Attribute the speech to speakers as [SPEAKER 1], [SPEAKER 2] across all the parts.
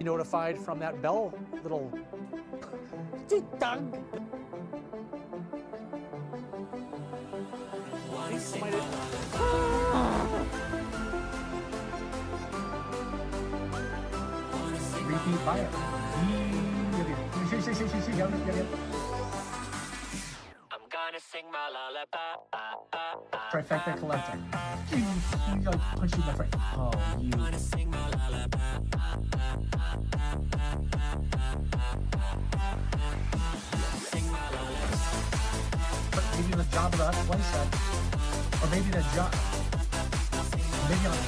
[SPEAKER 1] be notified from that bell little ding-dong.
[SPEAKER 2] Repeat bio.
[SPEAKER 3] I'm gonna sing my lullaby.
[SPEAKER 2] Trifecta collector. You like punch you in the face. Oh, you.
[SPEAKER 3] I'm gonna sing my lullaby. Sing my lullaby.
[SPEAKER 2] But maybe the job of that playset. Or maybe the job. Maybe on.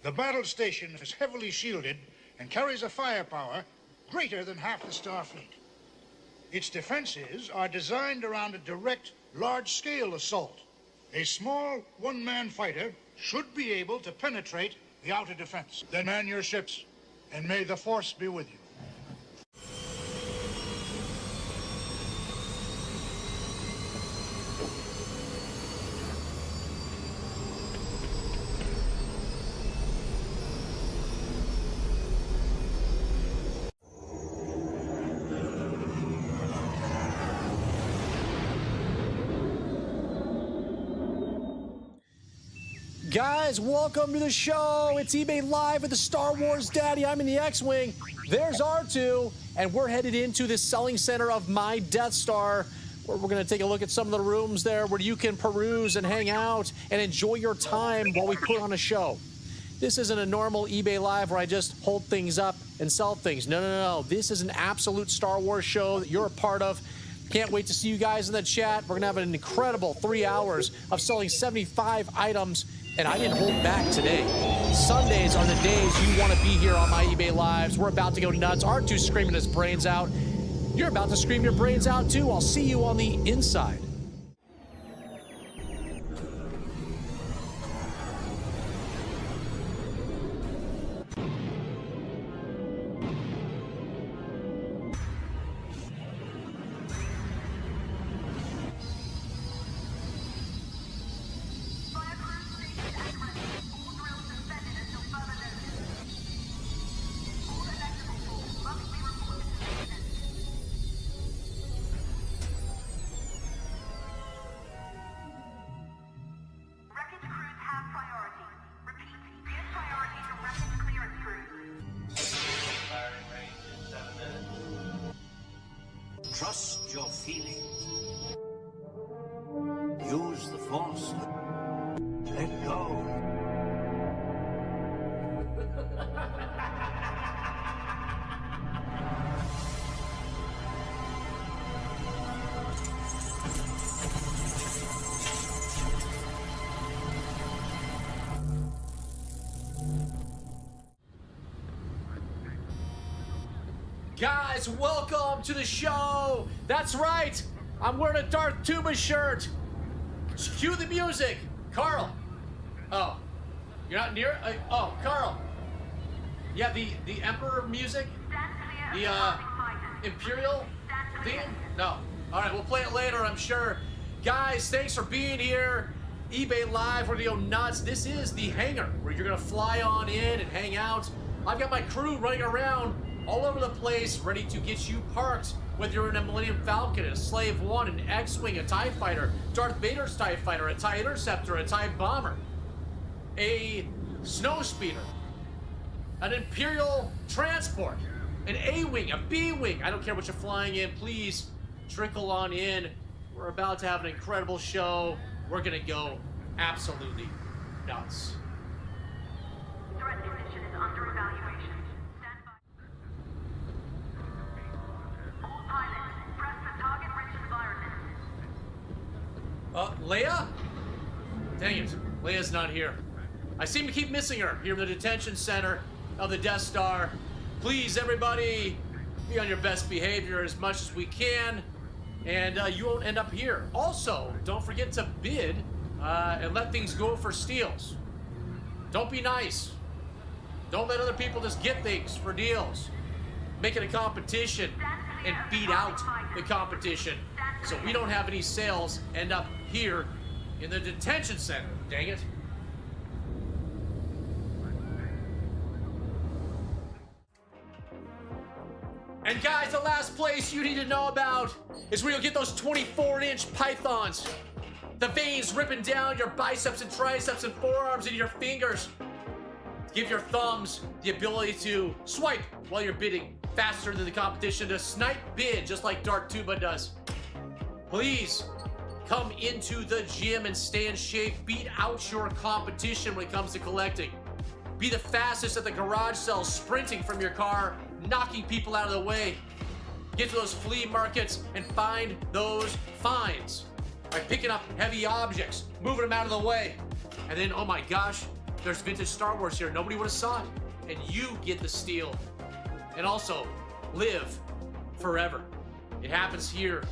[SPEAKER 4] The battle station is heavily shielded and carries a firepower greater than half the Starfleet. Its defenses are designed around a direct, large-scale assault. A small, one-man fighter should be able to penetrate the outer defense. Then man your ships, and may the Force be with you.
[SPEAKER 1] Guys, welcome to the show. It's eBay Live with the Star Wars Daddy. I'm in the X-Wing. There's R2, and we're headed into the selling center of my Death Star, where we're going to take a look at some of the rooms there where you can peruse and hang out and enjoy your time while we put on a show. This isn't a normal eBay Live where I just hold things up and sell things. No, no, no. This is an absolute Star Wars show that you're a part of. Can't wait to see you guys in the chat. We're going to have an incredible 3 hours of selling 75 items. And I didn't hold back today. Sundays are the days you want to be here on my eBay Lives. We're about to go nuts. R2's screaming his brains out. You're about to scream your brains out too. I'll see you on the inside.
[SPEAKER 5] Trust your feelings. Use the Force. Let go.
[SPEAKER 1] Guys, welcome to the show. That's right. I'm wearing a Darth Tuba shirt. Cue the music. Carl. Oh, you're not near? Oh, Carl. Yeah, the Emperor music? The Imperial theme? No. All right, we'll play it later, I'm sure. Guys, thanks for being here. eBay Live, we're gonna go nuts. This is the hangar where you're gonna fly on in and hang out. I've got my crew running around all over the place, ready to get you parked. Whether you're in a Millennium Falcon, a Slave One, an X-Wing, a TIE Fighter, Darth Vader's TIE Fighter, a TIE Interceptor, a TIE Bomber, a Snowspeeder, an Imperial Transport, an A-Wing, a B-Wing. I don't care what you're flying in, please trickle on in. We're about to have an incredible show. We're gonna go absolutely nuts.
[SPEAKER 6] Threat condition is under evaluation. Stand by. All pilots, press the target-rich environment.
[SPEAKER 1] Leia? Dang it, Leia's not here. I seem to keep missing her here in the detention center of the Death Star. Please, everybody, be on your best behavior as much as we can, and you won't end up here. Also, don't forget to bid and let things go for steals. Don't be nice. Don't let other people just get things for deals. Make it a competition and beat out the competition so we don't have any sales end up here in the detention center. Dang it. And guys, the last place you need to know about is where you'll get those 24-inch pythons. The veins ripping down your biceps and triceps and forearms and your fingers. Give your thumbs the ability to swipe while you're bidding faster than the competition, to snipe bid just like Dark Tuba does. Please come into the gym and stay in shape. Beat out your competition when it comes to collecting. Be the fastest at the garage sales, sprinting from your car, knocking people out of the way. Get to those flea markets and find those finds by picking up heavy objects, moving them out of the way. And then, oh my gosh, there's vintage Star Wars here. Nobody would have saw it. And you get the steal. And also, live forever. It happens here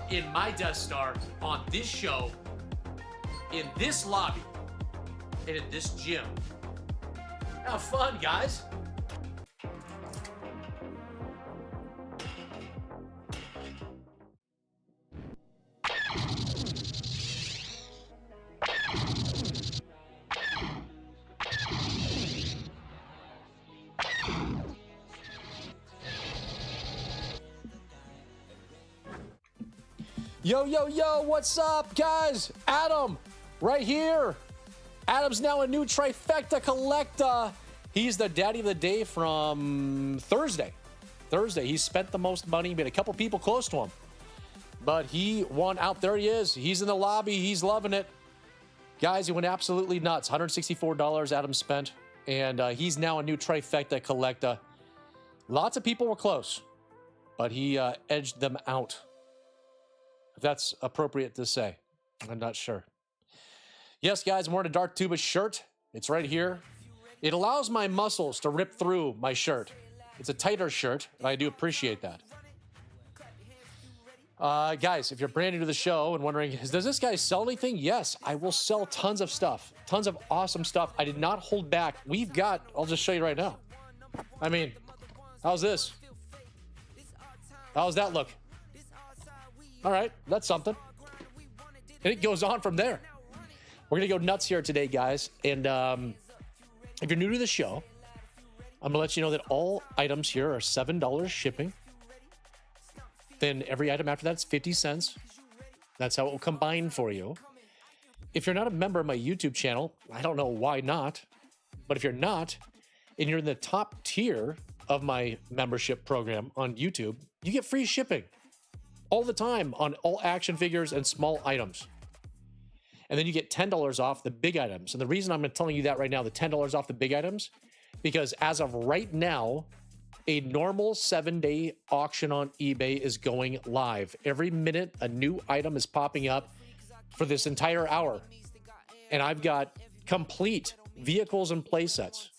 [SPEAKER 1] in my Death Star, on this show, in this lobby, and in this gym. Have fun, guys. Yo, yo, yo, what's up, guys? Adam, right here. Adam's now a new trifecta collector. He's the daddy of the day from Thursday. He spent the most money, made a couple people close to him. But he won out. There he is. He's in the lobby. He's loving it. Guys, he went absolutely nuts. $164 Adam spent. And he's now a new trifecta collector. Lots of people were close. But he edged them out. If that's appropriate to say. I'm not sure. Yes, guys, I'm wearing a Dark Tuba shirt. It's right here. It allows my muscles to rip through my shirt. It's a tighter shirt, and I do appreciate that. Guys, if you're brand new to the show and wondering, does this guy sell anything? Yes, I will sell tons of stuff. Tons of awesome stuff. I did not hold back. We've got, I'll just show you right now. I mean, how's this? How's that look? All right, that's something. And it goes on from there. We're going to go nuts here today, guys. And if you're new to the show, I'm going to let you know that all items here are $7 shipping. Then every item after that's 50 cents. That's how it will combine for you. If you're not a member of my YouTube channel, I don't know why not. But if you're not, and you're in the top tier of my membership program on YouTube, you get free shipping all the time on all action figures and small items. And then you get $10 off the big items. And the reason I'm telling you that right now, the $10 off the big items, because as of right now, a normal 7-day auction on eBay is going live. Every minute, a new item is popping up for this entire hour. And I've got complete vehicles and playsets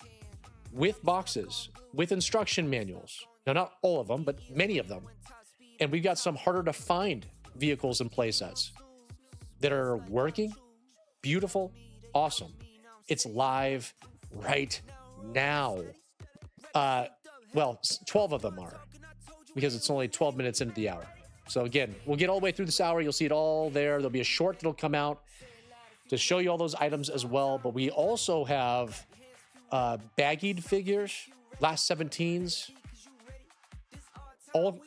[SPEAKER 1] with boxes, with instruction manuals. Now, not all of them, but many of them. And we've got some harder to find vehicles and playsets that are working, beautiful, awesome. It's live right now. Well, 12 of them are, because it's only 12 minutes into the hour. So again, we'll get all the way through this hour. You'll see it all there. There'll be a short that'll come out to show you all those items as well. But we also have baggied figures, last 17s,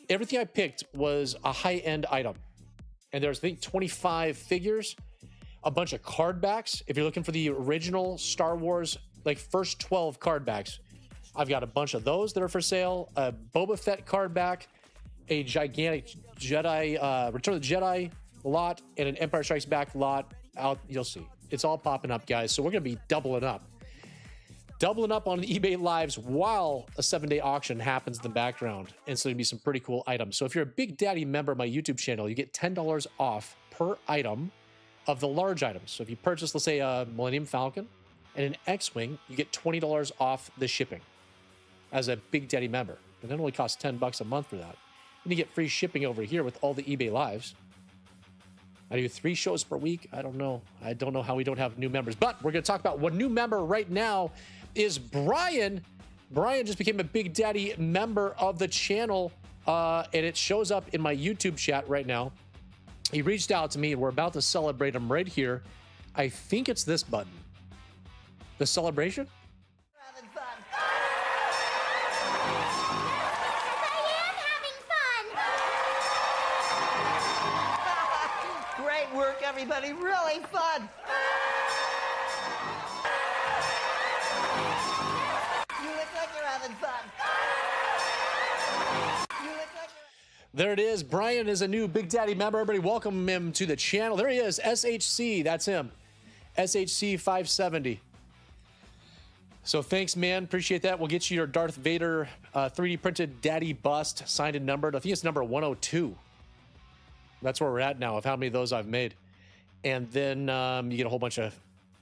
[SPEAKER 1] everything I picked was a high-end item. And there's, I think, 25 figures, a bunch of card backs. If you're looking for the original Star Wars, like first 12 card backs, I've got a bunch of those that are for sale. A Boba Fett card back, a gigantic Jedi, Return of the Jedi lot, and an Empire Strikes Back lot. Out, you'll see. It's all popping up, guys. So we're going to be doubling up on eBay Lives while a 7-day auction happens in the background. And so there'll be some pretty cool items. So if you're a Big Daddy member of my YouTube channel, you get $10 off per item of the large items. So if you purchase, let's say, a Millennium Falcon and an X-Wing, you get $20 off the shipping as a Big Daddy member. And that only costs $10 a month for that. And you get free shipping over here with all the eBay Lives. I do 3 shows per week. I don't know. I don't know how we don't have new members. But we're going to talk about one new member right now is Brian. Brian just became a Big Daddy member of the channel, and it shows up in my YouTube chat right now. He reached out to me, and we're about to celebrate him right here. I think it's this button. The celebration?
[SPEAKER 7] Having fun. Great work, everybody. Really fun. You look like you're having fun. You look like you're...
[SPEAKER 1] There it is. Brian is a new Big Daddy member. Everybody welcome him to the channel. There he is. SHC. That's him. SHC 570. So thanks, man. Appreciate that. We'll get you your Darth Vader 3D printed daddy bust, signed and numbered. I think it's number 102. That's where we're at now of how many of those I've made. And then you get a whole bunch of,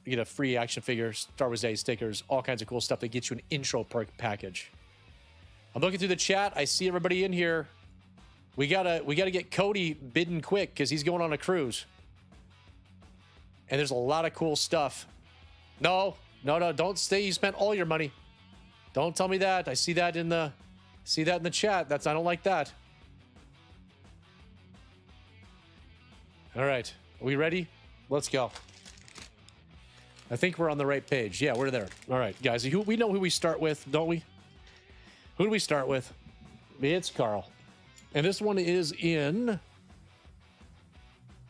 [SPEAKER 1] you get a free action figure, Star Wars Day stickers, all kinds of cool stuff that gets you an intro perk package. I'm looking through the chat. I see everybody in here. We gotta get Cody bidding quick because he's going on a cruise. And there's a lot of cool stuff. No, don't say you spent all your money. Don't tell me that. I see that in the chat. I don't like that. All right, are we ready? Let's go. I think we're on the right page. Yeah, we're there. All right, guys, we know who we start with, don't we? Who do we start with? It's Carl. And this one is in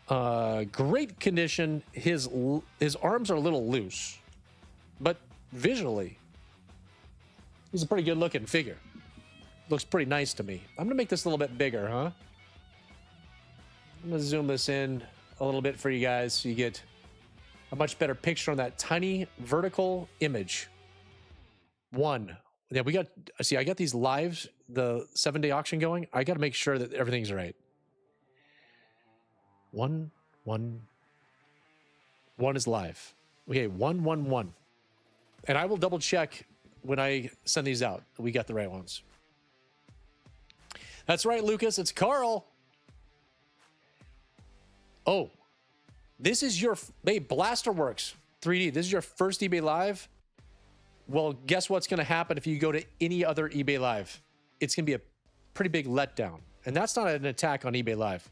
[SPEAKER 1] great condition. His arms are a little loose, but visually, he's a pretty good looking figure. Looks pretty nice to me. I'm gonna make this a little bit bigger, huh? I'm gonna zoom this in a little bit for you guys so you get a much better picture on that tiny vertical image. Yeah, I got these lives, the 7-day auction going. I got to make sure that everything's right. One is live. Okay, 111. And I will double check when I send these out. We got the right ones. That's right, Lucas. It's Carl. Oh, this is your Blasterworks 3D. This is your first eBay Live. Well, guess what's going to happen if you go to any other eBay Live? It's going to be a pretty big letdown. And that's not an attack on eBay Live.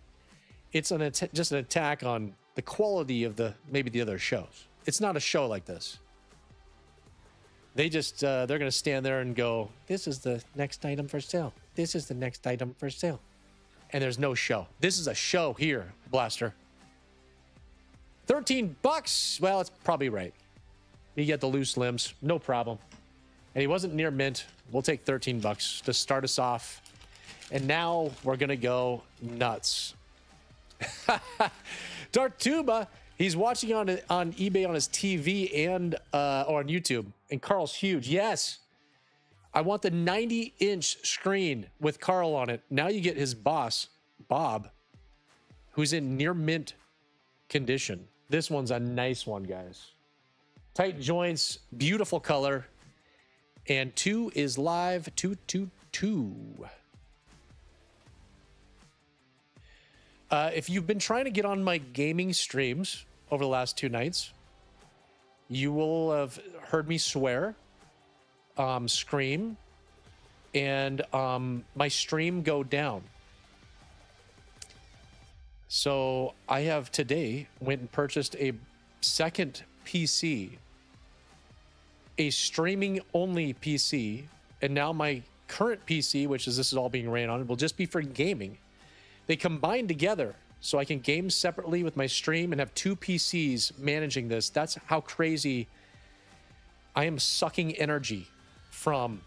[SPEAKER 1] It's just an attack on the quality of maybe the other shows. It's not a show like this. They just, they're going to stand there and go, this is the next item for sale. This is the next item for sale. And there's no show. This is a show here, Blaster. $13. Well, it's probably right. You get the loose limbs, no problem. And he wasn't near mint. We'll take $13 to start us off. And now we're gonna go nuts. Dartuba, he's watching on eBay on his TV and or on YouTube. And Carl's huge. Yes, I want the 90-inch screen with Carl on it. Now you get his boss, Bob, who's in near mint condition. This one's a nice one, guys. Tight joints, beautiful color. And 2 is live, 222. If you've been trying to get on my gaming streams over the last 2 nights, you will have heard me swear, scream, and my stream go down. So I have today went and purchased a second PC, a streaming only PC, and now my current PC, which is this is all being ran on, will just be for gaming. They combine together so I can game separately with my stream and have two PCs managing this. That's how crazy I am sucking energy from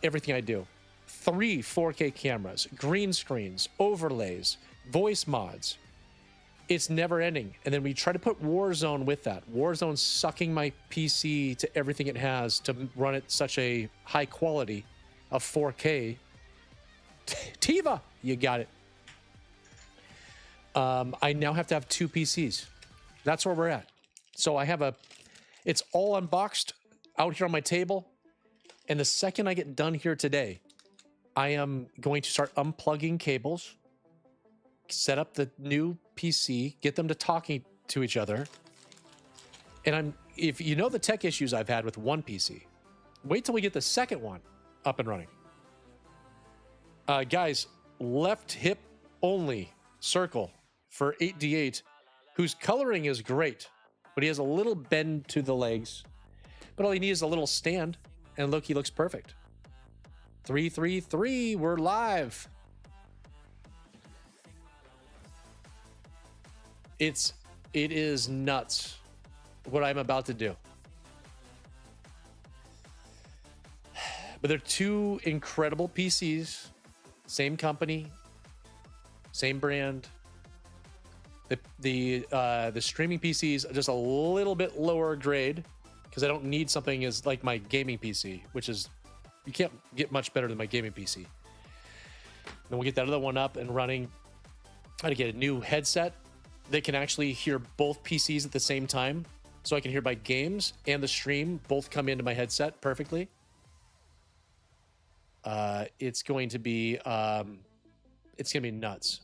[SPEAKER 1] everything I do. 3 4K cameras, green screens, overlays, voice mods. It's never ending. And then we try to put Warzone with that. Warzone's sucking my PC to everything it has to run at such a high quality of 4K. Tiva, you got it. I now have to have 2 PCs. That's where we're at. So I have it's all unboxed out here on my table. And the second I get done here today, I am going to start unplugging cables, set up the new PC, get them to talking to each other. And if you know the tech issues I've had with one PC, wait till we get the second one up and running. Guys, left hip only circle for 8D8, whose coloring is great, but he has a little bend to the legs. But all he needs is a little stand, and look, he looks perfect. 333, we're live. It is nuts what I'm about to do. But they're 2 incredible PCs, same company, same brand. The streaming PCs are just a little bit lower grade because I don't need something as like my gaming PC, which is you can't get much better than my gaming PC. Then we'll get that other one up and running. I had to get a new headset that can actually hear both PCs at the same time, so I can hear my games and the stream both come into my headset perfectly. It's going to be nuts.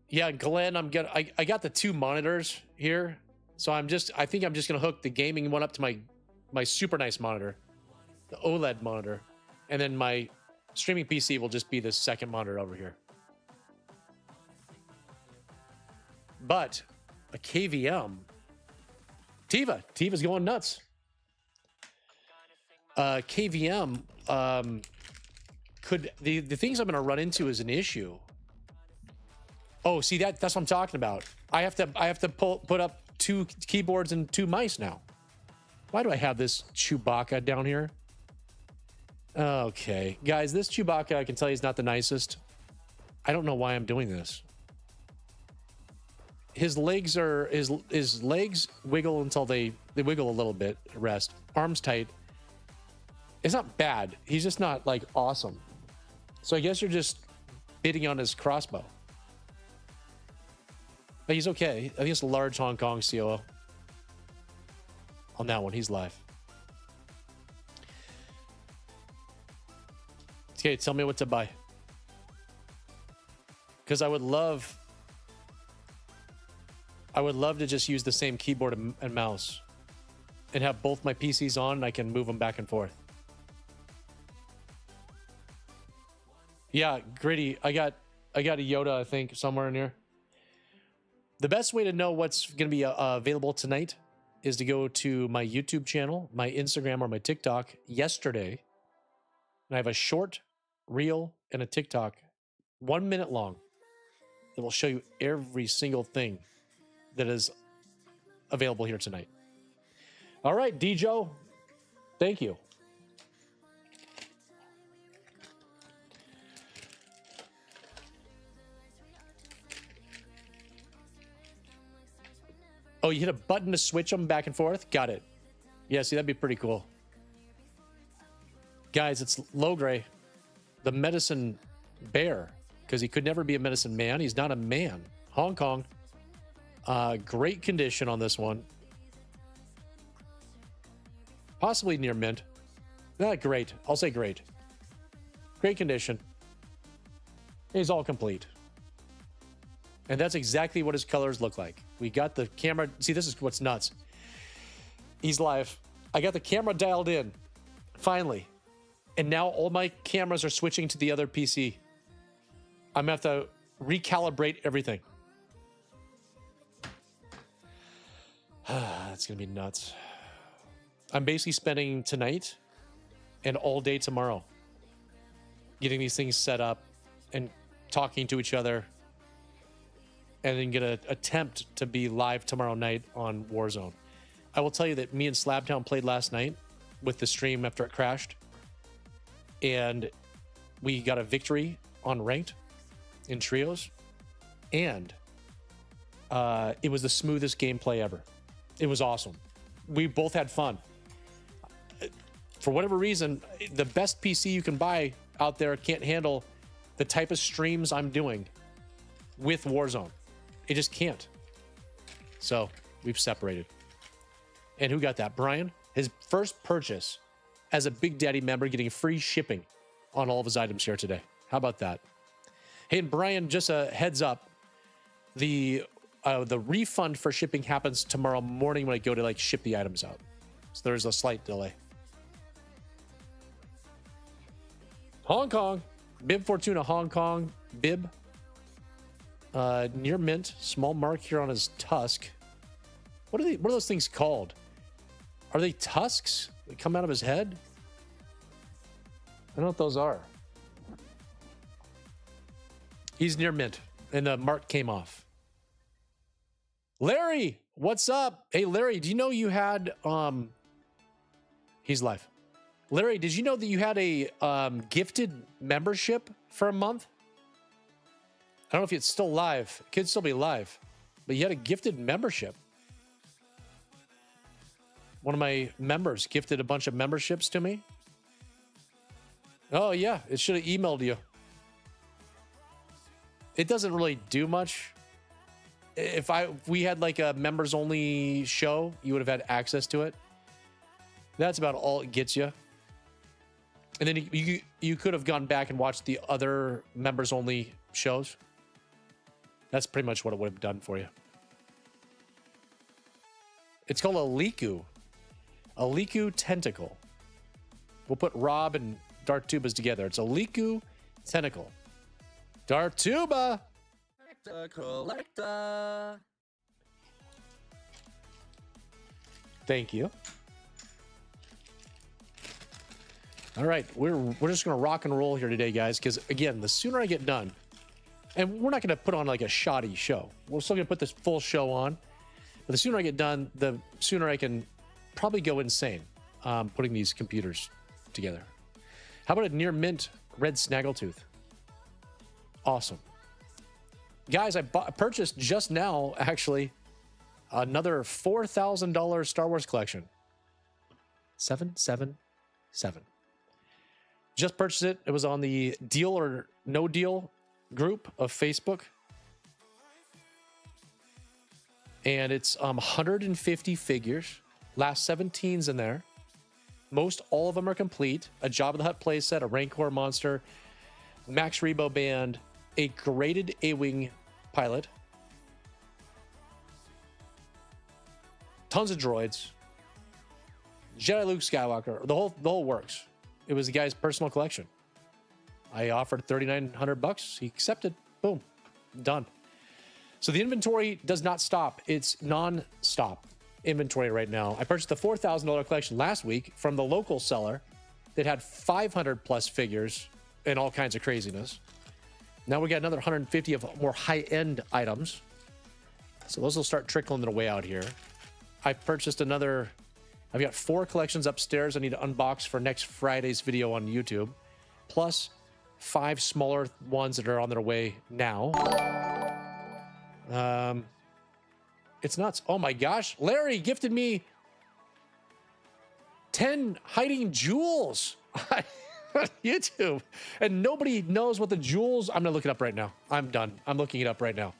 [SPEAKER 1] Yeah, Glenn, I got the 2 monitors here, so I think I'm just gonna hook the gaming one up to my super nice monitor, the OLED monitor, and then my streaming PC will just be the second monitor over here. But a KVM, Tiva's going nuts. KVM, could the things I'm going to run into is an issue. Oh, see that's what I'm talking about. I have to put up 2 keyboards and 2 mice now. Why do I have this Chewbacca down here? Okay, guys, this Chewbacca I can tell you is not the nicest. I don't know why I'm doing this. His legs wiggle until they wiggle a little bit, rest. Arms tight. It's not bad. He's just not like awesome. So I guess you're just bidding on his crossbow. But he's okay. I think it's a large Hong Kong COO. On that one, he's live. Okay, tell me what to buy. Because I would love to just use the same keyboard and mouse and have both my PCs on and I can move them back and forth. Yeah, Gritty, I got a Yoda, I think, somewhere in here. The best way to know what's going to be available tonight is to go to my YouTube channel, my Instagram, or my TikTok yesterday. And I have a short reel and a TikTok, 1 minute long, that will show you every single thing that is available here tonight. All right, Djo, thank you. Oh, you hit a button to switch them back and forth? Got it. Yeah, see, that'd be pretty cool. Guys, it's Logray, the medicine bear, because he could never be a medicine man. He's not a man. Hong Kong. Great condition on this one. Possibly near mint. Not great. I'll say great. Great condition. He's all complete. And that's exactly what his colors look like. We got the camera. See, this is what's nuts. He's live. I got the camera dialed in. Finally. And now all my cameras are switching to the other PC. I'm going to have to recalibrate everything. It's going to be nuts. I'm basically spending tonight and all day tomorrow getting these things set up and talking to each other, and then gonna attempt to be live tomorrow night on Warzone. I will tell you that me and Slabtown played last night with the stream after it crashed, and we got a victory on ranked in trios, and it was the smoothest gameplay ever. It was awesome. We both had fun. For whatever reason, the best PC you can buy out there can't handle the type of streams I'm doing with Warzone. It just can't. So we've separated. And who got that? Brian? His first purchase as a Big Daddy member, getting free shipping on all of his items here today. How about that? Hey, and Brian, just a heads up. The refund for shipping happens tomorrow morning when I go to like ship the items out. So there's a slight delay. Hong Kong. Bib Fortuna, Hong Kong. Bib. Near mint. Small mark here on his tusk. What are those things called? Are they tusks that come out of his head? I don't know what those are. He's near mint, and the mark came off. Larry, what's up? Hey, Larry, do you know you had he's live. Larry, did you know that you had a gifted membership for a month? I don't know if it's still live. It could still be live, but you had a gifted membership. One of my members gifted a bunch of memberships to me. Oh yeah, it should have emailed you. It doesn't really do much. If we had like a members only show, you would have had access to it. That's about all it gets you. And then you could have gone back and watched the other members only shows. That's pretty much what it would have done for you. It's called a Liku. A Liku tentacle. We'll put Rob and Dartubas together. It's a Liku tentacle. Dartuba!
[SPEAKER 8] Collector.
[SPEAKER 1] Thank you. All right, we're just gonna rock and roll here today, guys, because again, the sooner I get done, and we're not gonna put on like a shoddy show. We're still gonna put this full show on, but the sooner I get done, the sooner I can probably go insane putting these computers together. How about a near mint red snaggletooth? Awesome. Guys, I purchased just now, actually, another $4,000 Star Wars collection. 777. Just purchased it. It was on the Deal or No Deal group of Facebook. And it's 150 figures. Last 17's in there. Most all of them are complete. A Jabba the Hutt playset, a Rancor monster, Max Rebo band, a graded A-Wing pilot, tons of droids, Jedi Luke Skywalker, the whole works. It was the guy's personal collection. I offered $3,900. He accepted. Boom, done. So the inventory does not stop. It's non-stop inventory right now. I purchased the $4,000 collection last week from the local seller that had 500 plus figures and all kinds of craziness. Now we got another 150 of more high-end items. So those will start trickling their way out here. I purchased another, I've got 4 collections upstairs I need to unbox for next Friday's video on YouTube, plus 5 smaller ones that are on their way now. It's nuts. Oh my gosh. Larry gifted me 10 hiding jewels on YouTube. And nobody knows what the jewels... I'm going to look it up right now. I'm done. I'm looking it up right now.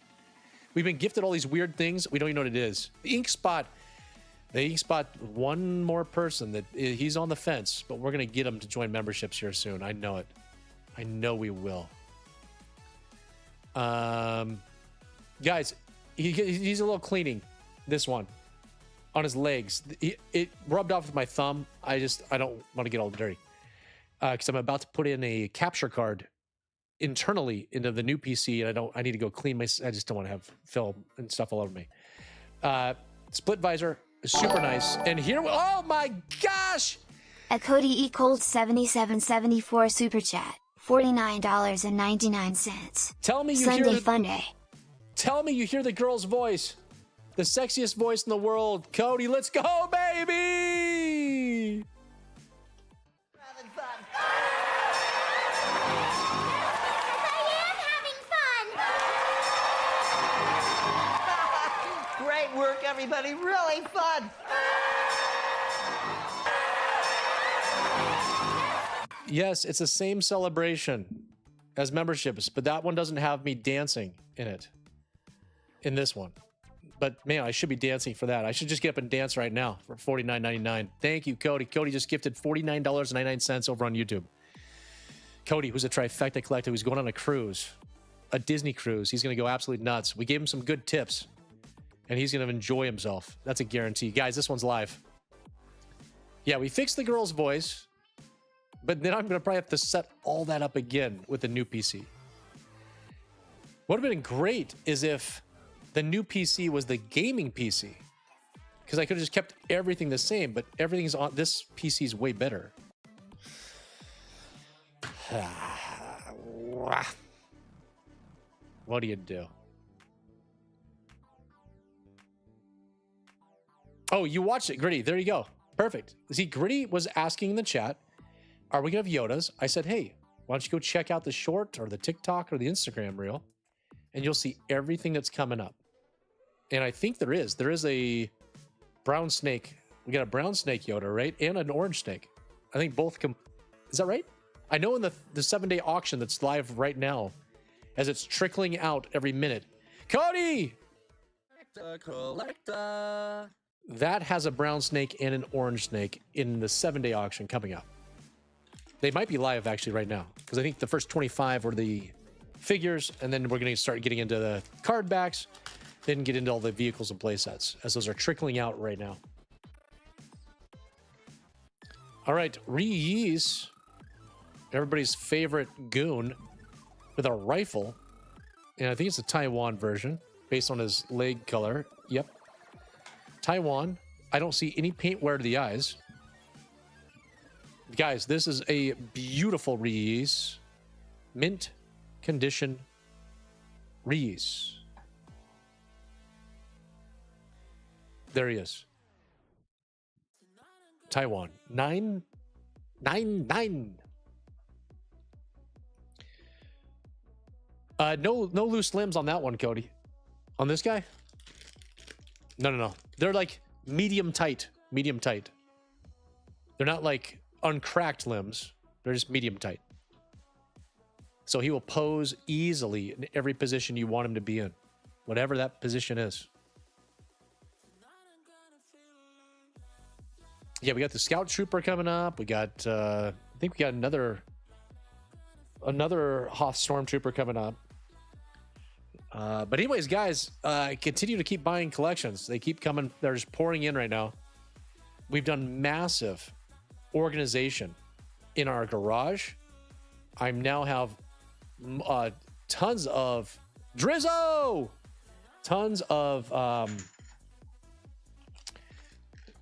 [SPEAKER 1] We've been gifted all these weird things. We don't even know what it is. The Ink Spot. The Ink Spot, one more person that he's on the fence, but we're going to get him to join memberships here soon. I know it. I know we will. Guys, he's a little cleaning, this one, on his legs. It rubbed off with my thumb. I don't want to get all dirty. Because I'm about to put in a capture card internally into the new PC, and I need to go clean I just don't want to have film and stuff all over me. Split visor, super nice. And here, oh my gosh!
[SPEAKER 9] A Cody E. Cold 7774 Super Chat.
[SPEAKER 8] $49.99.
[SPEAKER 1] Tell me you
[SPEAKER 8] Sunday
[SPEAKER 1] hear the,
[SPEAKER 8] fun day.
[SPEAKER 1] Tell me you hear the girl's voice. The sexiest voice in the world. Cody, let's go, baby!
[SPEAKER 7] Having fun. Great work, everybody. Really fun.
[SPEAKER 1] Yes, it's the same celebration as memberships, but that one doesn't have me dancing in it. In this one. But man, I should be dancing for that. I should just get up and dance right now for $49.99. Thank you, Cody. Cody just gifted $49.99 over on YouTube. Cody, who's a trifecta collector, who's going on a cruise, a Disney cruise. He's going to go absolutely nuts. We gave him some good tips, and he's going to enjoy himself. That's a guarantee. Guys, this one's live. Yeah, we fixed the girl's voice, but then I'm going to probably have to set all that up again with the new PC. What would have been great is if the new PC was the gaming PC, because I could have just kept everything the same, but everything's on this PC is way better. What do you do? Oh, you watched it, Gritty. There you go. Perfect. See, Gritty was asking in the chat, are we going to have Yodas? I said, hey, why don't you go check out the short or the TikTok or the Instagram reel, and you'll see everything that's coming up. And I think there is a brown snake. We got a brown snake Yoda, right? And an orange snake. I think both is that right? I know in the 7-day auction that's live right now, as it's trickling out every minute. Cody!
[SPEAKER 9] Collector.
[SPEAKER 1] That has a brown snake and an orange snake in the 7-day auction coming up. They might be live actually right now, because I think the first 25 were the figures, and then we're going to start getting into the card backs, then get into all the vehicles and play sets, as those are trickling out right now. All right, Reese, everybody's favorite goon with a rifle, and I think it's a Taiwan version based on his leg color. Yep, Taiwan. I don't see any paint wear to the eyes. Guys, this is a beautiful Reese, mint condition Reese. There he is. Taiwan. 999. No loose limbs on that one, Cody. On this guy? No. They're like medium tight. Medium tight. They're not like uncracked limbs. They're just medium tight. So he will pose easily in every position you want him to be in. Whatever that position is. Yeah, we got the Scout Trooper coming up. We got, I think we got another Hoth Stormtrooper coming up. But anyways, guys, continue to keep buying collections. They keep coming. They're just pouring in right now. We've done massive organization in our garage. I now have tons of Drizzo, tons of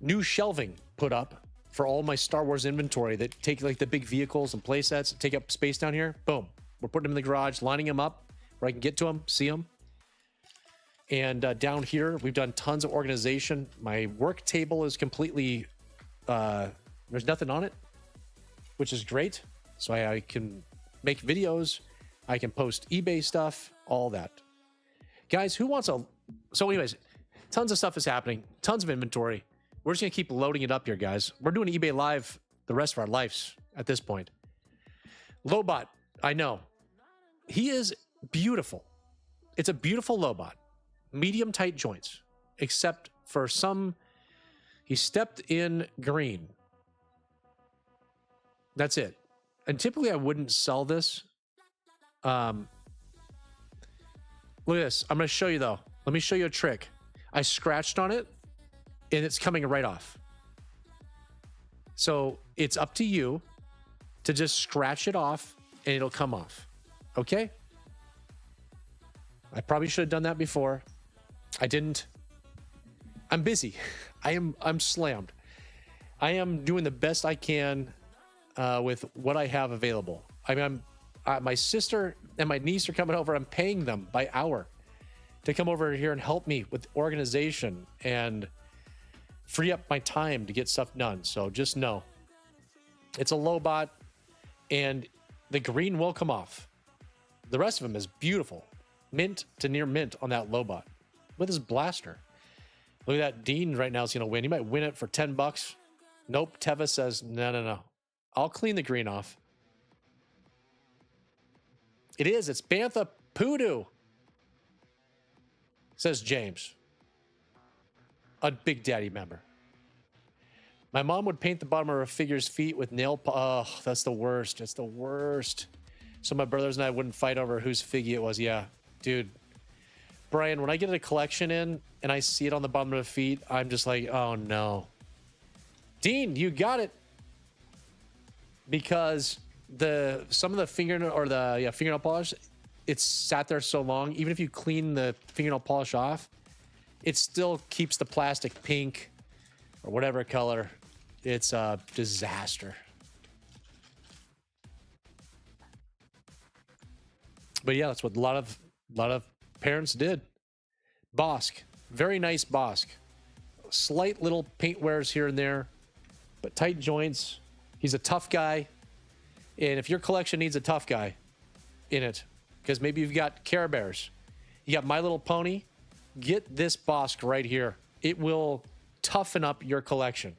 [SPEAKER 1] new shelving put up for all my Star Wars inventory that take like the big vehicles and play sets, take up space down here. Boom. We're putting them in the garage, lining them up where I can get to them, see them. And down here, we've done tons of organization. My work table is completely, there's nothing on it, which is great. So I can make videos. I can post eBay stuff, all that. Guys, who wants a... So anyways, tons of stuff is happening. Tons of inventory. We're just going to keep loading it up here, guys. We're doing eBay Live the rest of our lives at this point. Lobot, I know. He is beautiful. It's a beautiful Lobot. Medium tight joints. Except for some... He stepped in green. That's it. And typically I wouldn't sell this. Look at this. I'm going to show you, though. Let me show you a trick. I scratched on it, and it's coming right off. So it's up to you to just scratch it off, and it'll come off. Okay? I probably should have done that before. I didn't. I'm busy. I'm slammed. I am doing the best I can with what I have available. I mean, my sister and my niece are coming over. I'm paying them by hour to come over here and help me with organization and free up my time to get stuff done. So just know it's a Lobot, and the green will come off. The rest of him is beautiful. Mint to near mint on that Lobot with his blaster. Look at that. Dean right now is going to win. He might win it for 10 bucks. Nope. Teva says, no. I'll clean the green off. It is. It's Bantha Poodoo, says James, a Big Daddy member. My mom would paint the bottom of her figure's feet with nail Oh, that's the worst. It's the worst. So my brothers and I wouldn't fight over whose figgy it was. Yeah, dude. Brian, when I get a collection in and I see it on the bottom of the feet, I'm just like, oh no. Dean, you got it. Because some of the fingernail polish, it's sat there so long. Even if you clean the fingernail polish off, it still keeps the plastic pink or whatever color. It's a disaster. But yeah, that's what a lot of parents did. Bosk, very nice Bosk. Slight little paint wears here and there, but tight joints. He's a tough guy. And if your collection needs a tough guy in it, because maybe you've got Care Bears, you got My Little Pony, get this Bosk right here. It will toughen up your collection.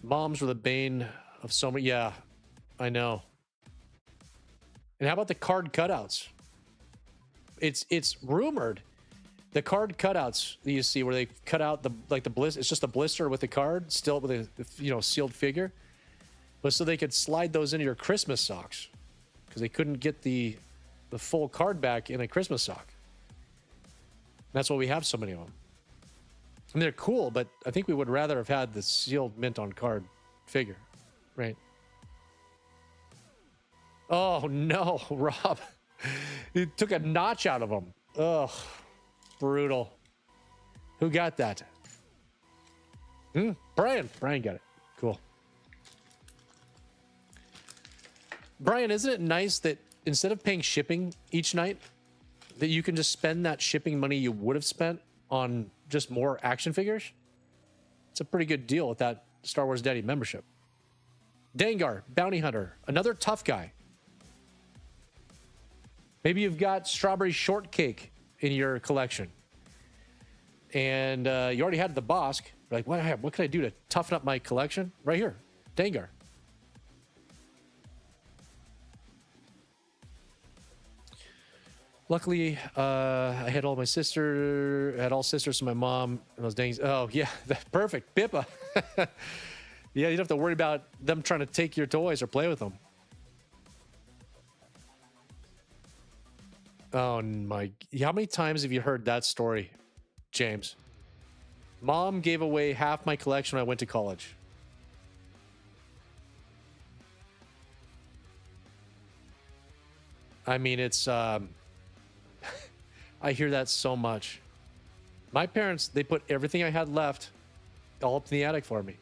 [SPEAKER 1] Moms were the bane of so many. Yeah, I know. And how about the card cutouts? It's rumored the card cutouts that you see where they cut out the blister. It's just a blister with the card still with a sealed figure, but so they could slide those into your Christmas socks because they couldn't get the full card back in a Christmas sock. That's why we have so many of them. I mean, they're cool, but I think we would rather have had the sealed mint on card figure, right? Oh no, Rob. He took a notch out of them. Ugh, brutal. Who got that? Brian. Brian got it. Cool. Brian, isn't it nice that instead of paying shipping each night, that you can just spend that shipping money you would have spent on just more action figures? It's a pretty good deal with that Star Wars Daddy membership. Dengar, Bounty Hunter, another tough guy. Maybe you've got Strawberry Shortcake in your collection. And you already had the Bosk. You're like, what can I do to toughen up my collection? Right here, Dengar. Luckily, I had all all sisters and my mom and those dang. Oh, yeah, perfect. Pippa. Yeah, you don't have to worry about them trying to take your toys or play with them. Oh, my. How many times have you heard that story, James? Mom gave away half my collection when I went to college. I mean, it's... I hear that so much. My parents, they put everything I had left all up in the attic for me.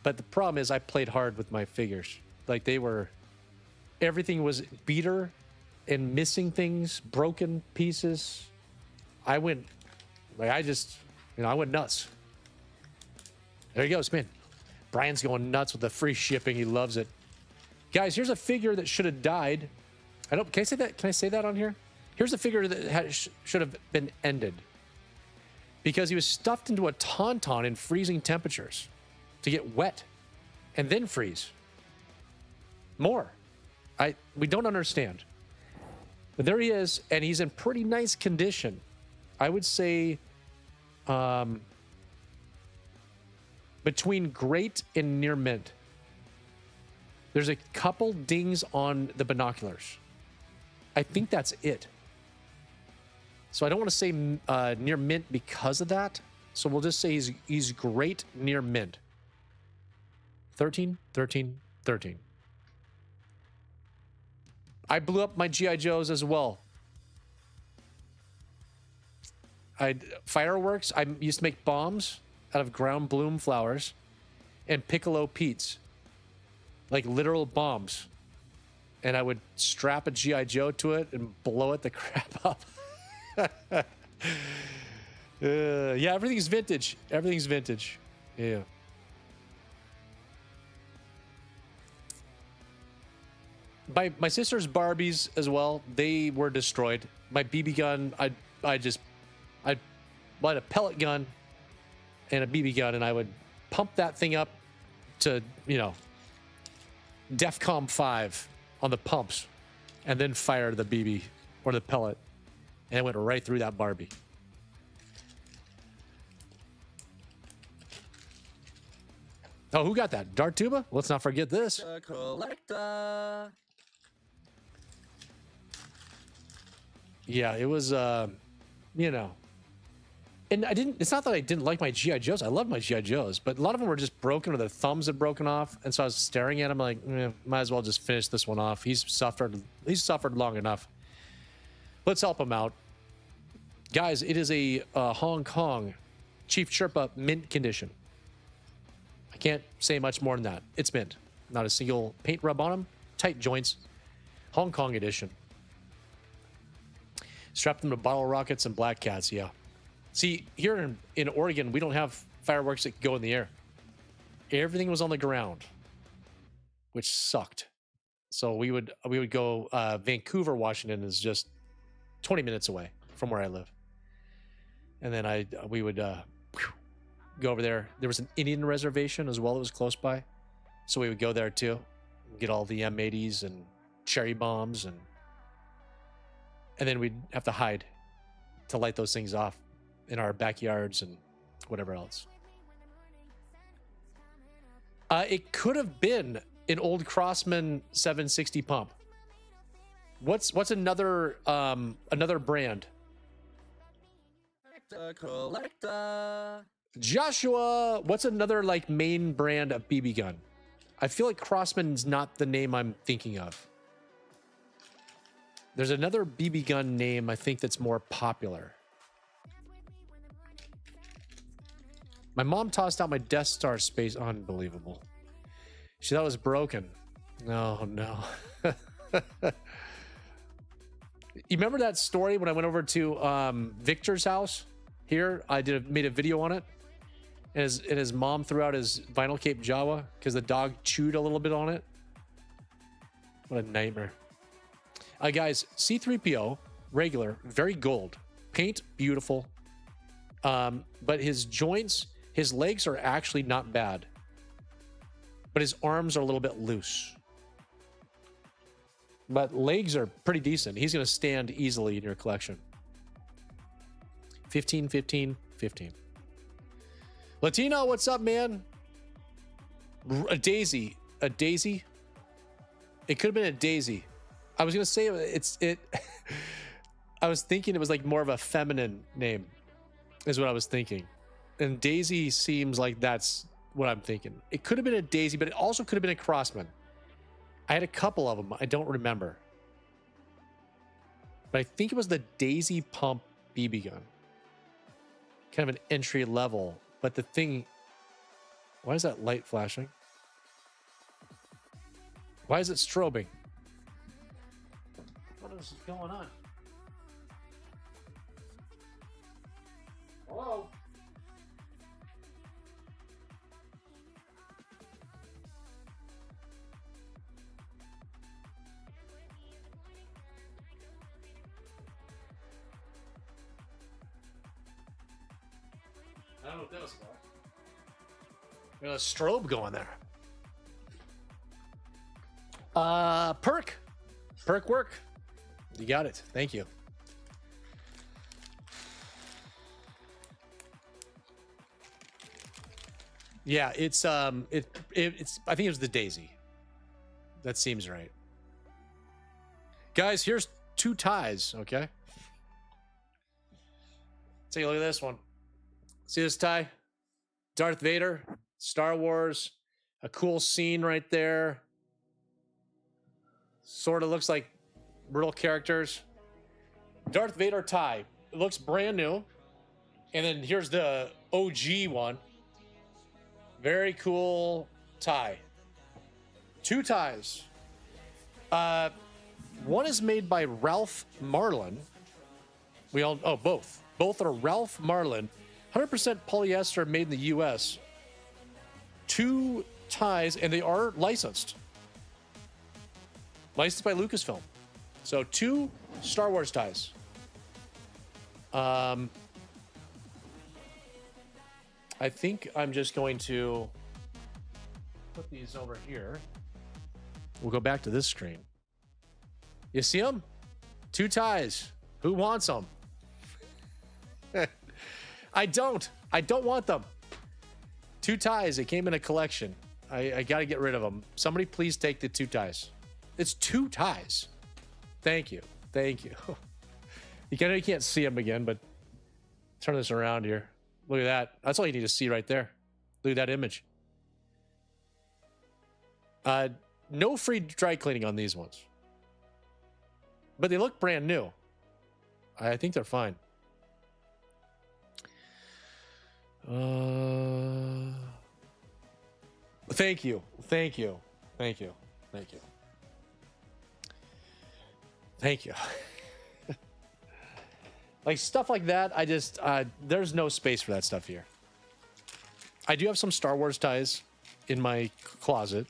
[SPEAKER 1] But the problem is I played hard with my figures. Like everything was beater and missing things, broken pieces. I went nuts. There he goes, man. Brian's going nuts with the free shipping. He loves it. Guys, here's a figure that should have died. Can I say that? Can I say that on here? Here's a figure that should have been ended because he was stuffed into a tauntaun in freezing temperatures to get wet and then freeze. More. We don't understand. But there he is, and he's in pretty nice condition. I would say between great and near mint. There's a couple dings on the binoculars. I think that's it. So I don't want to say near mint because of that. So we'll just say he's great near mint. 13, 13, 13. I blew up my G.I. Joes as well. Fireworks. I used to make bombs out of ground bloom flowers and piccolo peats, like literal bombs. And I would strap a G.I. Joe to it and blow it the crap up. Yeah, everything's vintage. Everything's vintage. Yeah. My sister's Barbies as well, they were destroyed. My BB gun, I'd light a pellet gun and a BB gun, and I would pump that thing up to, you know, DEFCON 5 on the pumps, and then fire the BB or the pellet, and it went right through that Barbie. Oh, who got that? Dart tuba? Let's not forget this.
[SPEAKER 8] Collector.
[SPEAKER 1] Yeah, it was, you know. And it's not that I didn't like my G.I. Joes. I love my G.I. Joes, but a lot of them were just broken or their thumbs had broken off. And so I was staring at him like, might as well just finish this one off. He's suffered long enough. Let's help him out. Guys, it is a Hong Kong Chief Sherpa mint condition. I can't say much more than that. It's mint. Not a single paint rub on him. Tight joints. Hong Kong edition. Strapped them to bottle rockets and black cats, yeah. See, here in Oregon, we don't have fireworks that go in the air. Everything was on the ground, which sucked. So we would go, Vancouver, Washington is just 20 minutes away from where I live. And then we would go over there. There was an Indian reservation as well that was close by. So we would go there too, get all the M80s and cherry bombs, and then we'd have to hide to light those things off in our backyards and whatever else. It could have been an old Crossman 760 pump. What's another brand?
[SPEAKER 8] Collector.
[SPEAKER 1] Joshua, what's another like main brand of BB gun? I feel like Crossman's not the name I'm thinking of. There's another BB gun name I think that's more popular. My mom tossed out my Death Star space. Unbelievable. She thought it was broken. No. You remember that story when I went over to Victor's house here? I made a video on it. And his mom threw out his vinyl cape Jawa because the dog chewed a little bit on it. What a nightmare. Guys, C-3PO, regular, very gold. Paint, beautiful. But his joints, his legs are actually not bad. But his arms are a little bit loose. But legs are pretty decent. He's going to stand easily in your collection. 15, 15, 15. Latino, what's up, man? A daisy. A daisy? It could have been a daisy. I was going to say it. I was thinking it was like more of a feminine name, is what I was thinking. And daisy seems like that's what I'm thinking. It could have been a daisy, but it also could have been a Crossman. I had a couple of them. I don't remember. But I think it was the Daisy Pump BB gun. Kind of an entry level. But the thing... Why is that light flashing? Why is it strobing? What is going on? Hello? I don't know what that was about. There's a strobe going there. Perk work. You got it. Thank you. Yeah, it's I think it was the Daisy. That seems right. Guys, here's two ties, okay? Take a look at this one. See this tie? Darth Vader, Star Wars, a cool scene right there. Sort of looks like real characters. Darth Vader tie. It looks brand new. And then here's the OG one. Very cool tie. 2 ties. One is made by Ralph Marlin. Both. Both are Ralph Marlin. 100% polyester, made in the U.S. 2 ties, and they are licensed. Licensed by Lucasfilm. So 2 Star Wars ties. I think I'm just going to put these over here. We'll go back to this screen. You see them? 2 ties. Who wants them? I don't want them. 2 ties. It came in a collection. I got to get rid of them. Somebody please take the 2 ties. It's 2 ties. Thank you. Thank you. You can't see them again, but turn this around here. Look at that. That's all you need to see right there. Look at that image. No free dry cleaning on these ones. But they look brand new. I think they're fine. Thank you. Thank you. Thank you. Thank you. Thank you. Like stuff like that, I just, there's no space for that stuff here. I do have some Star Wars ties in my closet,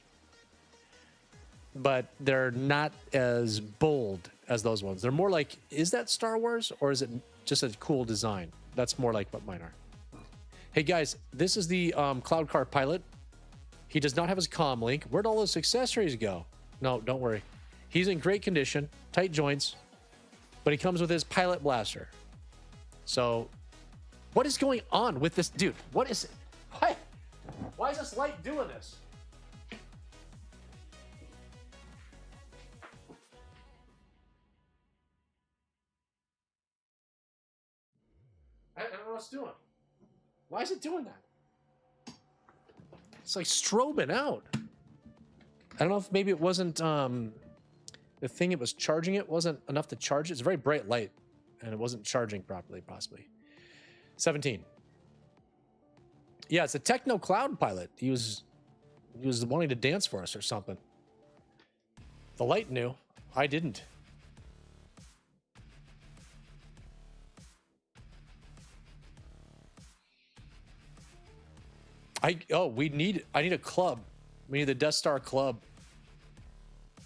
[SPEAKER 1] but they're not as bold as those ones. They're more like, is that Star Wars or is it just a cool design? That's more like what mine are. Hey guys, this is the Cloud Car pilot. He does not have his comm link. Where'd all those accessories go? No, don't worry. He's in great condition, tight joints, but he comes with his pilot blaster. So, what is going on with this dude? What is it? Why is this light doing this? I don't know what it's doing. Why is it doing that? It's like strobing out. I don't know if maybe it wasn't the thing it was charging it wasn't enough to charge it. It's a very bright light and it wasn't charging properly, possibly. 17. Yeah, it's a Techno Cloud pilot. He was wanting to dance for us or something. The light knew. I didn't. I need a club. We need the Death Star club.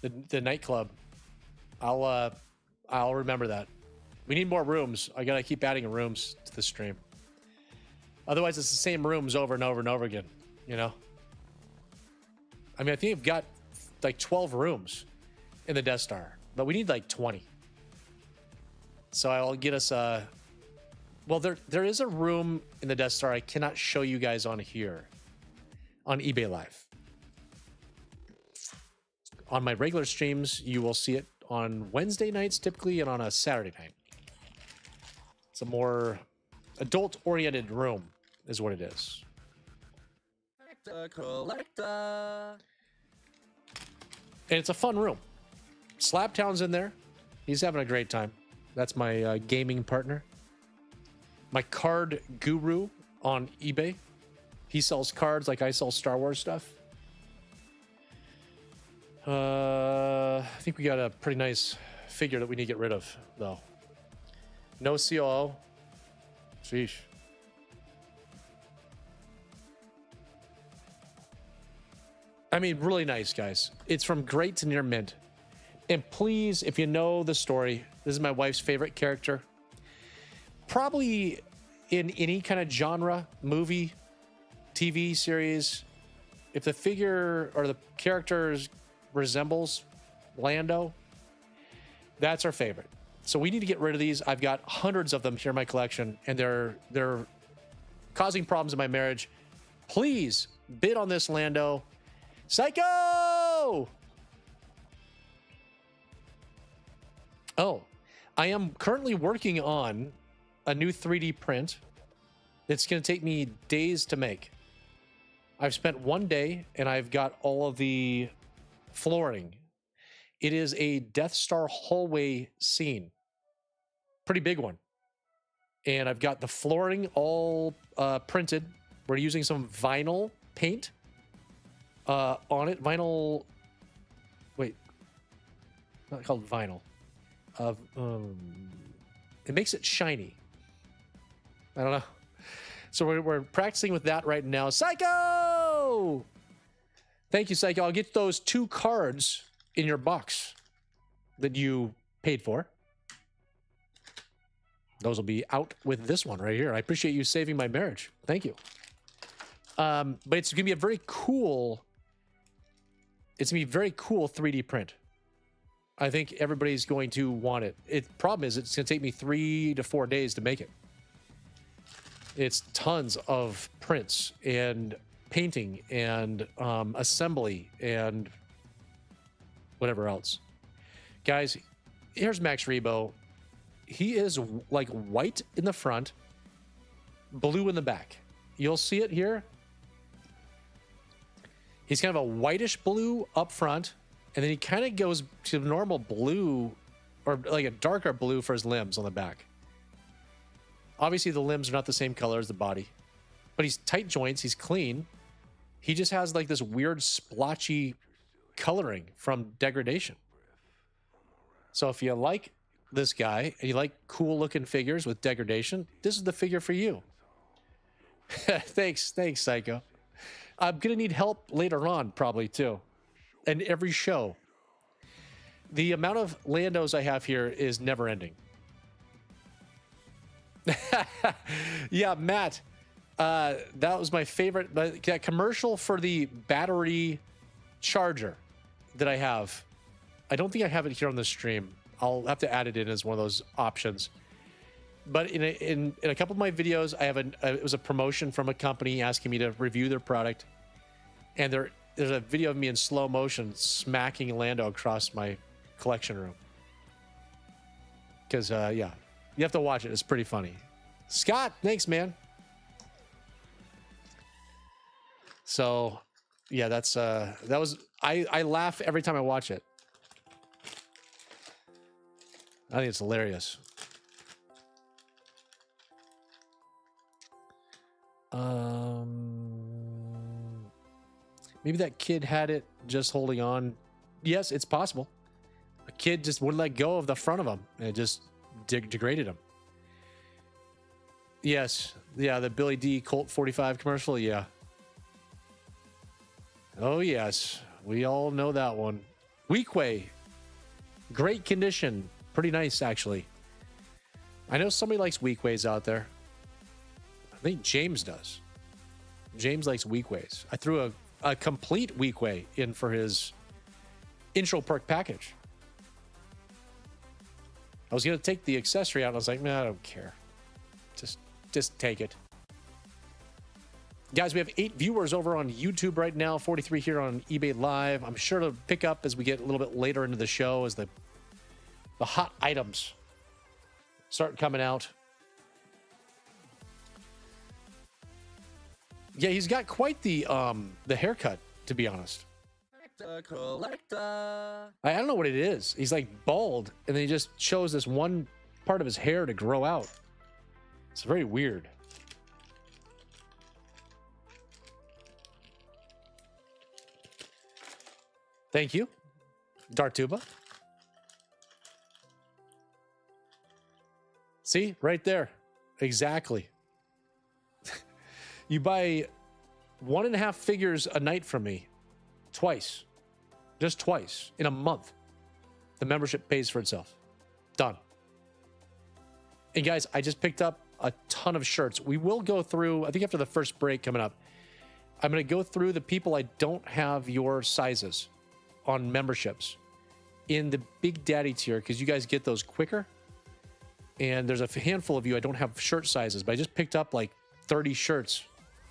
[SPEAKER 1] The night club. I'll remember that. We need more rooms. I gotta keep adding rooms to the stream. Otherwise, it's the same rooms over and over and over again. You know. I mean, I think we've got like 12 rooms in the Death Star, but we need like 20. So I'll get us a. Well, there is a room in the Death Star I cannot show you guys on here, on eBay Live. On my regular streams, you will see it on Wednesday nights typically and on a Saturday night. It's a more adult-oriented room is what it is.
[SPEAKER 8] Collector.
[SPEAKER 1] And it's a fun room. Slaptown's in there. He's having a great time. That's my gaming partner. My card guru on eBay. He sells cards like I sell Star Wars stuff. I think we got a pretty nice figure that we need to get rid of, though. No COO. Sheesh. I mean, really nice, guys. It's from great to near mint. And please, if you know the story, this is my wife's favorite character. Probably in any kind of genre, movie, TV series, if the figure or the character resembles Lando, that's our favorite. So we need to get rid of these. I've got hundreds of them here in my collection, and they're causing problems in my marriage. Please bid on this Lando. Psycho! Oh, I am currently working on a new 3D print. It's going to take me days to make. I've spent one day and I've got all of the flooring. It is a Death Star hallway scene. Pretty big one. And I've got the flooring all printed. We're using some vinyl paint on it. Vinyl. Wait. Not called vinyl. It makes it shiny. I don't know. So we're practicing with that right now. Psycho! Thank you, Psycho. I'll get those 2 cards in your box that you paid for. Those will be out with this one right here. I appreciate you saving my marriage. Thank you. But it's going to be a very cool... It's going to be a very cool 3D print. I think everybody's going to want it. Problem is, it's going to take me 3 to 4 days to make it. It's tons of prints and painting and assembly and whatever else. Guys, here's Max Rebo. He is like white in the front, blue in the back. You'll see it here. He's kind of a whitish blue up front, and then he kind of goes to normal blue or like a darker blue for his limbs on the back. Obviously, the limbs are not the same color as the body, but he's tight joints. He's clean. He just has like this weird splotchy coloring from degradation. So if you like this guy and you like cool looking figures with degradation, this is the figure for you. Thanks, Psycho. I'm gonna need help later on, probably too, and every show. The amount of Landos I have here is never ending. Yeah, Matt, that was my favorite. That commercial for the battery charger that I have. I don't think I have it here on the stream. I'll have to add it in as one of those options. But in a couple of my videos, I have it was a promotion from a company asking me to review their product, and there's a video of me in slow motion smacking Lando across my collection room. Because yeah, you have to watch it. It's pretty funny. Scott, thanks, man. So yeah, that's I laugh every time I watch it. I think it's hilarious. Maybe that kid had it just holding on. Yes, it's possible. A kid just wouldn't let go of the front of him, and it just degraded him. Yes, yeah, the Billy D Colt 45 commercial, yeah. Oh yes, we all know that one. Weekway, great condition, pretty nice actually. I know somebody likes Weekways out there. I think James does. James likes Weekways. I threw a complete Weekway in for his intro perk package. I was gonna take the accessory out, and I was like, man, I don't care. Just take it. Guys, we have 8 viewers over on YouTube right now, 43 here on eBay Live. I'm sure to pick up as we get a little bit later into the show as the hot items start coming out. Yeah, he's got quite the haircut, to be honest.
[SPEAKER 8] Collector.
[SPEAKER 1] I don't know what it is. He's like bald, and then he just shows this one part of his hair to grow out. It's very weird. Thank you, Dartuba. See, right there. Exactly. You buy 1.5 figures a night from me. Twice. Just twice. In a month. The membership pays for itself. Done. And guys, I just picked up a ton of shirts. We will go through, I think after the first break coming up, I'm going to go through the people I don't have your sizes on memberships in the Big Daddy tier, because you guys get those quicker. And there's a handful of you I don't have shirt sizes, but I just picked up like 30 shirts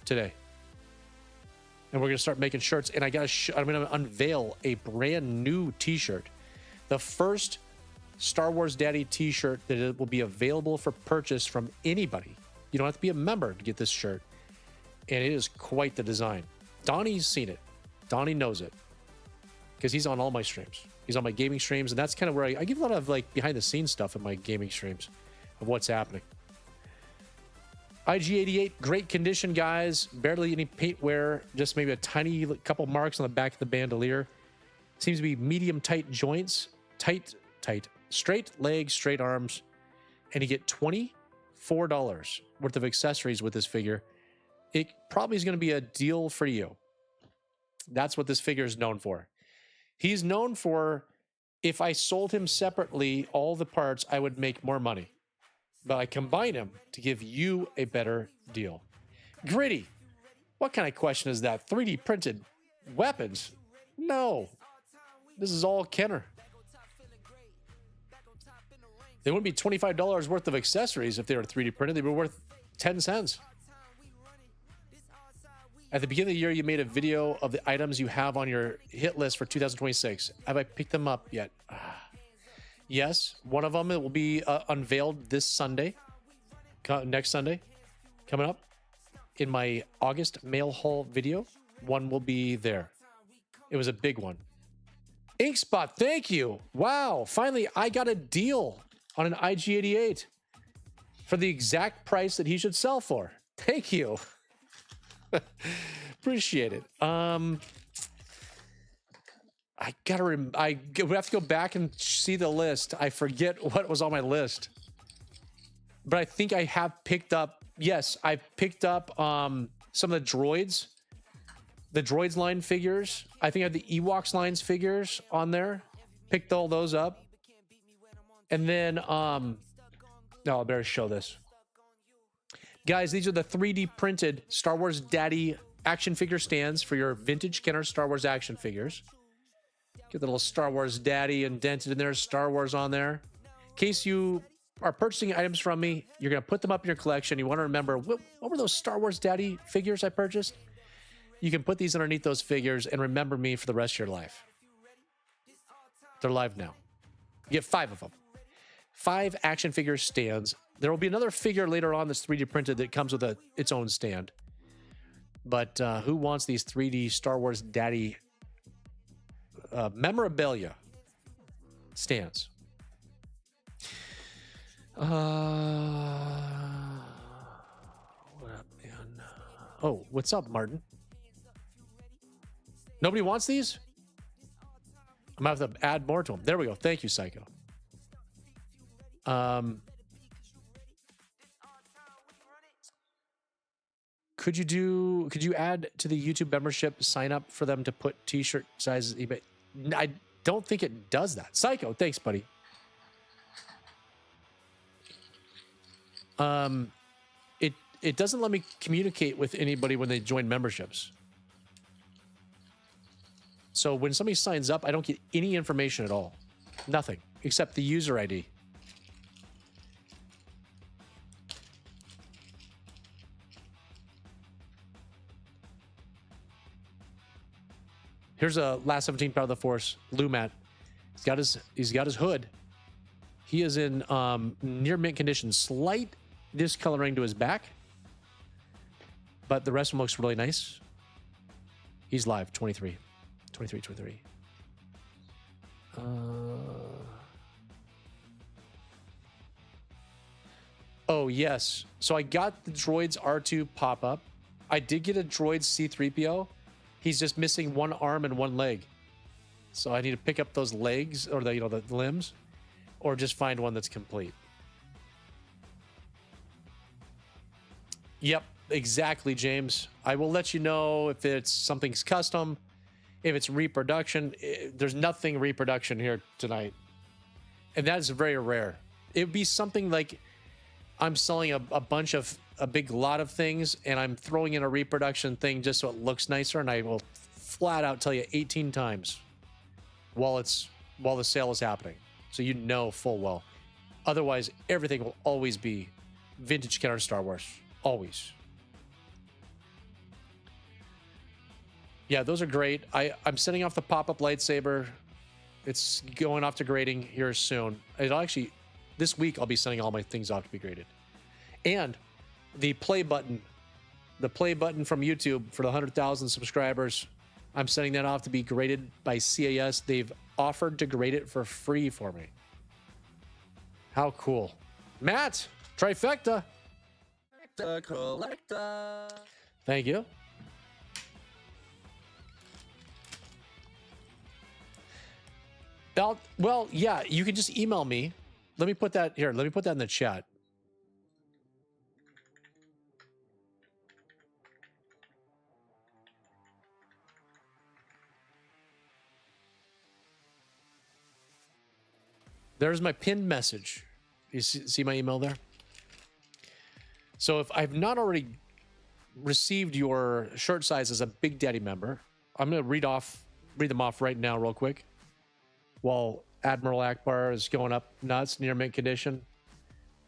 [SPEAKER 1] today. And we're going to start making shirts. And I'm going to unveil a brand new t-shirt. The first Star Wars Daddy t-shirt that it will be available for purchase from anybody. You don't have to be a member to get this shirt. And it is quite the design. Donnie's seen it. Donnie knows it. Because he's on all my streams. He's on my gaming streams. And that's kind of where I give a lot of like behind the scenes stuff in my gaming streams of what's happening. IG-88, great condition, guys. Barely any paint wear, just maybe a tiny couple marks on the back of the bandolier. Seems to be medium tight joints, tight, straight legs, straight arms, and you get $24 worth of accessories with this figure. It probably is going to be a deal for you. That's what this figure is known for. He's known for, if I sold him separately, all the parts, I would make more money. But I combine them to give you a better deal. Gritty, what kind of question is that? 3D printed weapons? No. This is all Kenner. They wouldn't be $25 worth of accessories if they were 3D printed. They'd be worth 10 cents. At the beginning of the year, you made a video of the items you have on your hit list for 2026. Have I picked them up yet? Yes, one of them will be unveiled this Sunday, next Sunday, coming up in my August mail haul video. One will be there. It was a big one. Inkspot, thank you. Wow, finally I got a deal on an IG-88 for the exact price that he should sell for. Thank you. Appreciate it. I would have to go back and see the list. I forget what was on my list. But I think I have picked up, yes, I've picked up some of the droids. The droids line figures. I think I have the Ewoks lines figures on there. Picked all those up. And then, no, I better show this. Guys, these are the 3D printed Star Wars Daddy action figure stands for your vintage Kenner Star Wars action figures. Get the little Star Wars Daddy indented in there, Star Wars on there. In case you are purchasing items from me, you're going to put them up in your collection. You want to remember, what were those Star Wars Daddy figures I purchased? You can put these underneath those figures and remember me for the rest of your life. They're live now. You get 5 of them. 5 action figure stands. There will be another figure later on that's 3D printed that comes with its own stand. But who wants these 3D Star Wars Daddy memorabilia stands? What up, man? Oh, what's up, Martin? Nobody wants these? I'm gonna have to add more to them. There we go. Thank you, Psycho. Could you add to the YouTube membership sign up for them to put t-shirt sizes eBay? I don't think it does that. Psycho, thanks, buddy. It doesn't let me communicate with anybody when they join memberships. So when somebody signs up, I don't get any information at all. Nothing except the user ID. Here's a last 17 Power of the Force Lumat. He's got his hood. He is in near mint condition. Slight discoloring to his back, but the rest of him looks really nice. He's live. 23. Oh yes. So I got the droids R2 pop up. I did get a droid C3PO. He's just missing one arm and one leg. So I need to pick up those legs or the limbs, or just find one that's complete. Yep, exactly, James. I will let you know if it's something's custom, if it's reproduction. There's nothing reproduction here tonight. And that is very rare. It would be something like I'm selling a big lot of things and I'm throwing in a reproduction thing just so it looks nicer, and I will flat out tell you 18 times while the sale is happening. So you know full well. Otherwise, everything will always be vintage Kenner Star Wars. Always. Yeah, those are great. I'm sending off the pop-up lightsaber. It's going off to grading here soon. This week I'll be sending all my things off to be graded. And the play button from YouTube for the 100,000 subscribers, I'm sending that off to be graded by CAS. They've offered to grade it for free for me. How cool. Matt, trifecta.
[SPEAKER 8] collector.
[SPEAKER 1] Thank you. Well, yeah, you can just email me. Let me put that here. Let me put that in the chat. There's my pinned message. You see my email there? So if I've not already received your shirt size as a Big Daddy member, I'm going to read them off right now real quick while Admiral Akbar is going up nuts, near mint condition.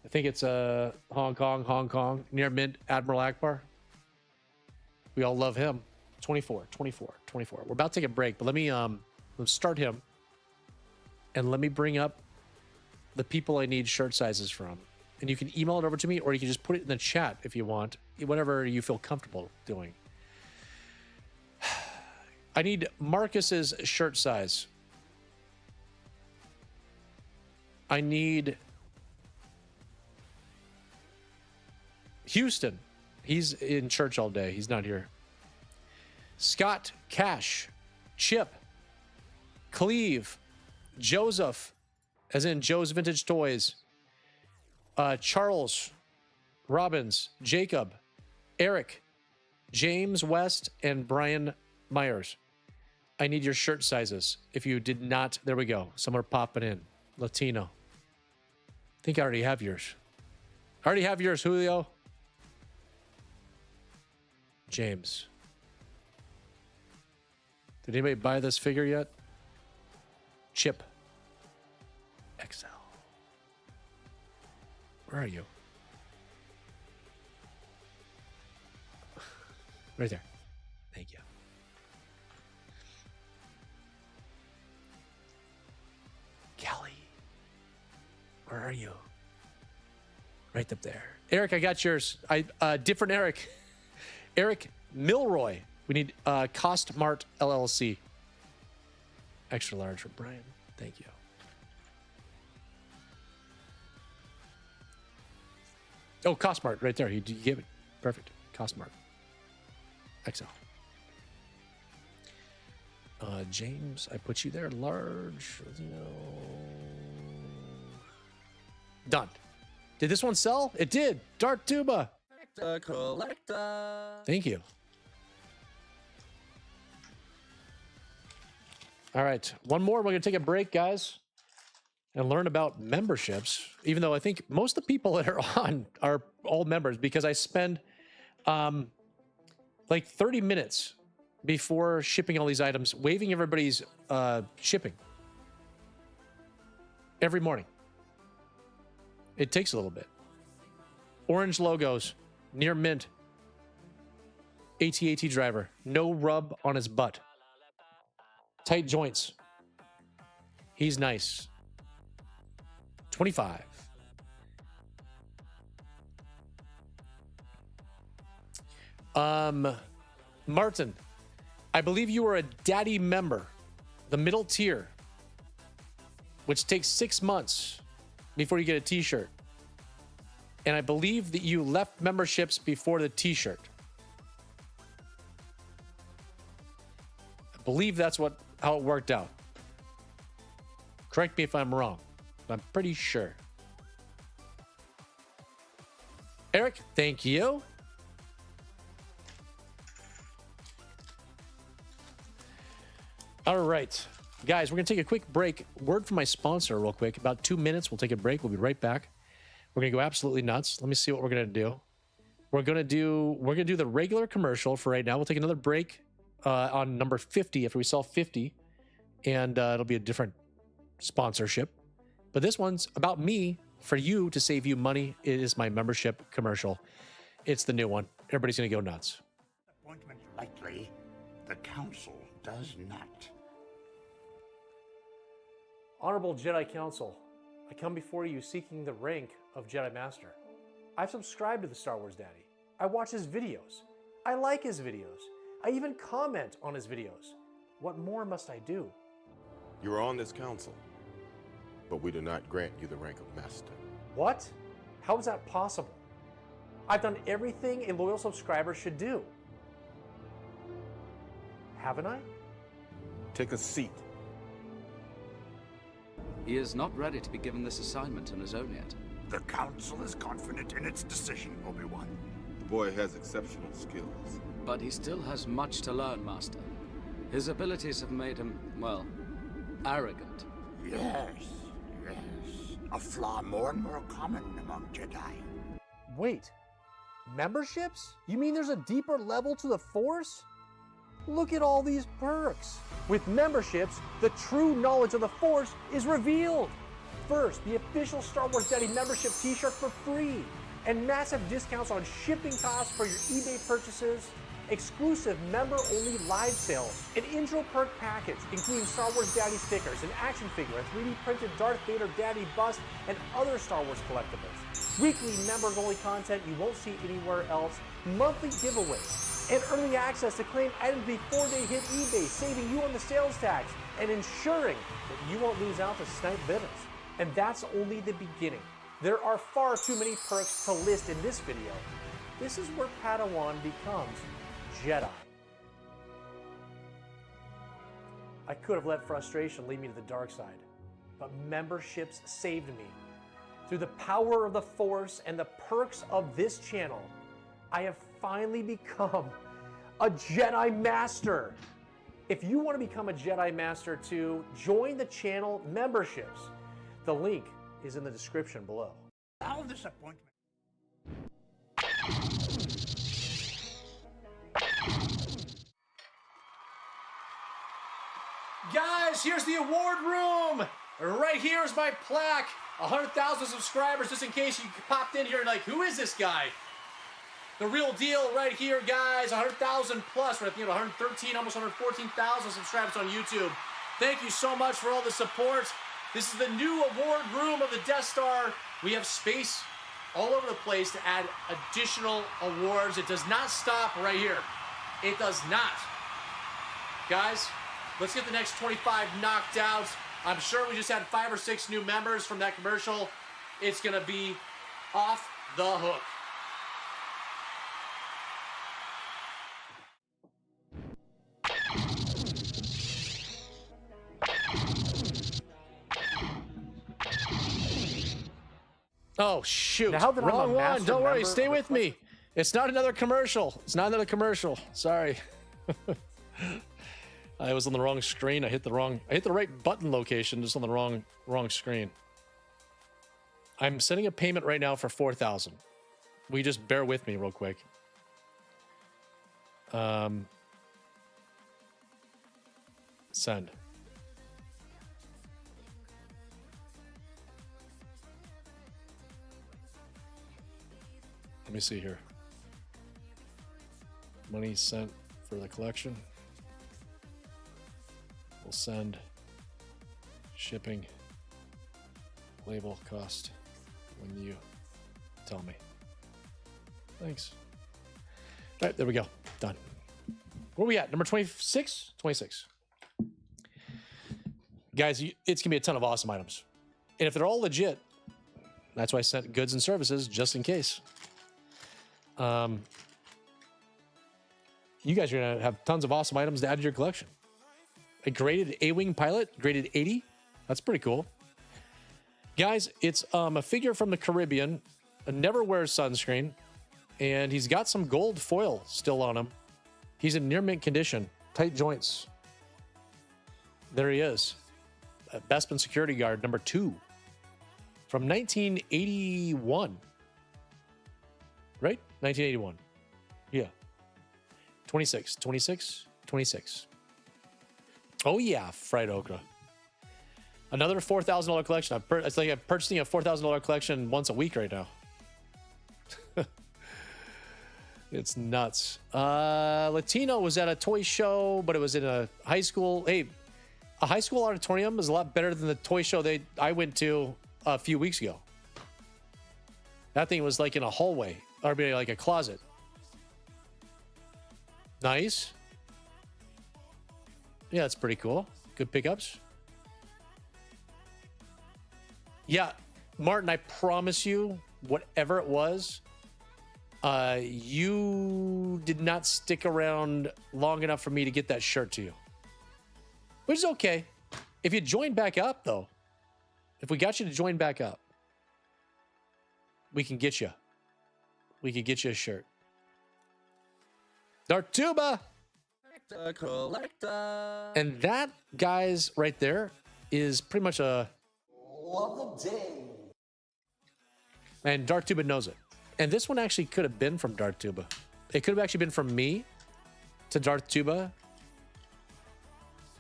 [SPEAKER 1] I think it's Hong Kong, near mint Admiral Akbar. We all love him. 24. We're about to take a break, but let's start him. And let me bring up the people I need shirt sizes from. And you can email it over to me, or you can just put it in the chat if you want, whatever you feel comfortable doing. I need Marcus's shirt size. I need Houston. He's in church all day. He's not here. Scott, Cash, Chip, Cleve, Joseph, as in Joe's Vintage Toys, Charles, Robbins, Jacob, Eric, James West, and Brian Myers. I need your shirt sizes. If you did not, there we go. Some are popping in. Latino. I think I already have yours. I already have yours, Julio. James. Did anybody buy this figure yet? Chip. XL. Where are you? Right there. Thank you. Kelly. Where are you? Right up there. Eric, I got yours. Different Eric. Eric Milroy. We need Cost Mart LLC. Extra large for Brian. Thank you. Oh, Cost Mart right there. You gave it. Perfect. Cost Mart. XL. James, I put you there. Large. Done. Did this one sell? It did. Dark Tuba.
[SPEAKER 8] Collector.
[SPEAKER 1] Thank you. All right. One more. We're going to take a break, guys, and learn about memberships, even though I think most of the people that are on are all members, because I spend like 30 minutes before shipping all these items, waiving everybody's shipping every morning. It takes a little bit. Orange logos, near mint. AT-AT driver, no rub on his butt. Tight joints. He's nice. 25. Martin, I believe you are a daddy member, the middle tier, which takes 6 months before you get a t-shirt. And I believe that you left memberships before the t-shirt. I believe that's how it worked out. Correct me if I'm wrong, but I'm pretty sure. Eric, thank you. All right, guys, we're going to take a quick break. Word from my sponsor real quick. About 2 minutes, we'll take a break. We'll be right back. We're going to go absolutely nuts. Let me see what we're going to do. We're going to do the regular commercial for right now. We'll take another break on number 50 after we sell 50, and it'll be a different sponsorship. But this one's about me, for you, to save you money. It is my membership commercial. It's the new one. Everybody's going to go nuts.
[SPEAKER 5] Appointment lightly, the council does not.
[SPEAKER 1] Honorable Jedi Council, I come before you seeking the rank of Jedi Master. I've subscribed to the Star Wars Daddy. I watch his videos. I like his videos. I even comment on his videos. What more must I do?
[SPEAKER 9] You are on this council, but we do not grant you the rank of master.
[SPEAKER 1] What? How is that possible? I've done everything a loyal subscriber should do. Haven't I?
[SPEAKER 9] Take a seat.
[SPEAKER 8] He is not ready to be given this assignment on his own yet.
[SPEAKER 5] The Council is confident in its decision, Obi-Wan.
[SPEAKER 9] The boy has exceptional skills.
[SPEAKER 8] But he still has much to learn, Master. His abilities have made him, well, arrogant.
[SPEAKER 5] Yes. A flaw more and more common among Jedi.
[SPEAKER 1] Wait, memberships? You mean there's a deeper level to the Force? Look at all these perks. With memberships, the true knowledge of the Force is revealed. First, the official Star Wars Daddy membership t-shirt for free, and massive discounts on shipping costs for your eBay purchases, exclusive member-only live sales, an intro perk package including Star Wars Daddy stickers, an action figure, a 3D printed Darth Vader Daddy bust, and other Star Wars collectibles. Weekly members-only content you won't see anywhere else, monthly giveaways, and early access to claim items before they hit eBay, saving you on the sales tax and ensuring that you won't lose out to snipe bidders. And that's only the beginning. There are far too many perks to list in this video. This is where Padawan becomes Jedi. I could have let frustration lead me to the dark side, but memberships saved me. Through the power of the Force and the perks of this channel, I have finally become a Jedi Master. If you want to become a Jedi Master too, join the channel memberships. The link is in the description below.
[SPEAKER 5] Now disappointment.
[SPEAKER 1] Guys, here's the award room. Right here is my plaque. 100,000 subscribers, just in case you popped in here and like, who is this guy? The real deal right here, guys. 100,000 plus. We're at 113, almost 114,000 subscribers on YouTube. Thank you so much for all the support. This is the new award room of the Death Star. We have space all over the place to add additional awards. It does not stop right here. It does not. Guys, let's get the next 25 knocked out. I'm sure we just had 5 or 6 new members from that commercial. It's going to be off the hook. Oh, shoot.
[SPEAKER 2] Now that I'm a
[SPEAKER 1] Wrong one.
[SPEAKER 2] master
[SPEAKER 1] Don't worry.
[SPEAKER 2] member
[SPEAKER 1] Stay
[SPEAKER 2] of
[SPEAKER 1] with
[SPEAKER 2] the
[SPEAKER 1] me. It's not another commercial. It's not another commercial. Sorry. I was on the wrong screen. I hit the right button location, just on the wrong screen. I'm sending a payment right now for 4,000. Will you just bear with me real quick? Send. Let me see here. Money sent for the collection. We'll send shipping label cost when you tell me. Thanks. All right, there we go. Done. Where are we at? Number 26? 26. Guys, it's going to be a ton of awesome items. And if they're all legit, that's why I sent goods and services just in case. You guys are going to have tons of awesome items to add to your collection. A graded A-Wing pilot, graded 80. That's pretty cool. Guys, it's a figure from the Caribbean. Never wears sunscreen. And he's got some gold foil still on him. He's in near mint condition. Tight joints. There he is. Bespin security guard number 2. From 1981. Right? 1981. Yeah. 26. 26. 26. Oh, yeah. Fried okra. Another $4,000 collection. It's like I'm purchasing a $4,000 collection once a week right now. It's nuts. Latino was at a toy show, but it was in a high school. Hey, a high school auditorium is a lot better than the toy show I went to a few weeks ago. That thing was like in a hallway, or maybe like a closet. Nice. Yeah, that's pretty cool. Good pickups. Yeah, Martin, I promise you, whatever it was, You did not stick around long enough for me to get that shirt to you. Which is okay. If you join back up, though, if we got you to join back up, we can get you. We can get you a shirt. Dartuba!
[SPEAKER 8] Collector.
[SPEAKER 1] And that, guys, right there is pretty much a...
[SPEAKER 7] Love the day.
[SPEAKER 1] And Dartuba knows it. And this one actually could have been from Dartuba. It could have actually been from me to Dartuba,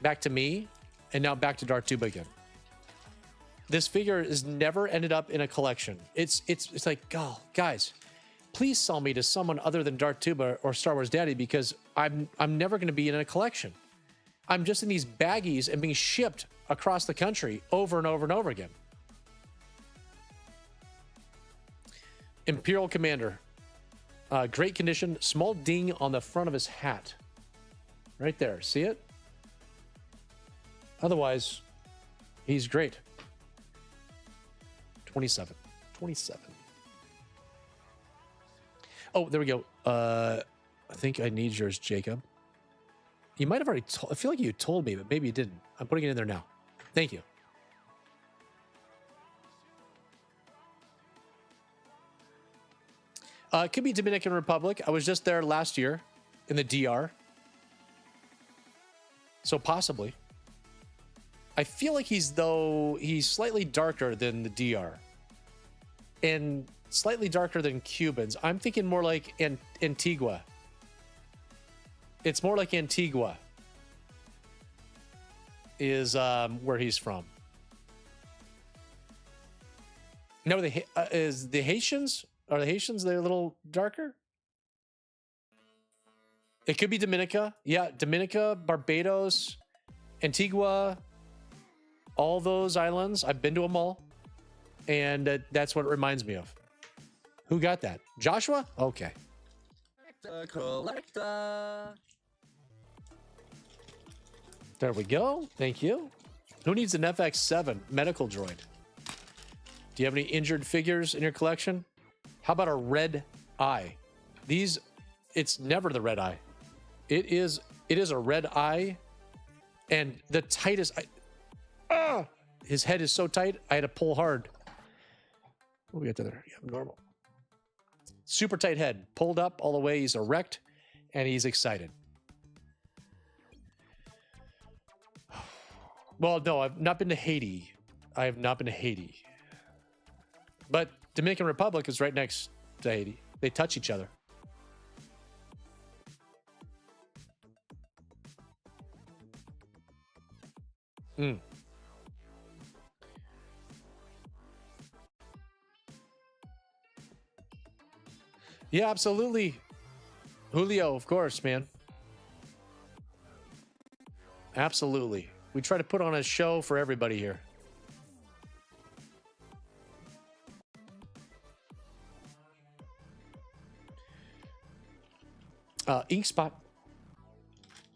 [SPEAKER 1] back to me, and now back to Dartuba again. This figure has never ended up in a collection. It's like, oh, guys, please sell me to someone other than Dartuba or Star Wars Daddy, because I'm never going to be in a collection. I'm just in these baggies and being shipped across the country over and over and over again. Imperial Commander. Great condition. Small ding on the front of his hat. Right there. See it? Otherwise, he's great. 27. 27. Oh, there we go. I think I need yours, Jacob. You might have already told... I feel like you told me, but maybe you didn't. I'm putting it in there now. Thank you. It could be Dominican Republic. I was just there last year in the DR. So possibly. I feel like he's slightly darker than the DR. And slightly darker than Cubans. I'm thinking more like Antigua. It's more like Antigua is where he's from. Now, is the Haitians? Are the Haitians, they're a little darker? It could be Dominica. Yeah, Dominica, Barbados, Antigua, all those islands. I've been to them all. And that's what it reminds me of. Who got that? Joshua? Okay.
[SPEAKER 8] Collector.
[SPEAKER 1] There we go. Thank you. Who needs an FX7 medical droid? Do you have any injured figures in your collection? How about a red eye? It's never the red eye. It is a red eye, and the tightest. His head is so tight, I had to pull hard. What do we got there? Yeah, normal. Super tight head, pulled up all the way. He's erect, and he's excited. Well, no, I've not been to Haiti. I have not been to Haiti. But Dominican Republic is right next to Haiti. They touch each other. Yeah, absolutely. Julio, of course, man. Absolutely. We try to put on a show for everybody here. Ink Spot.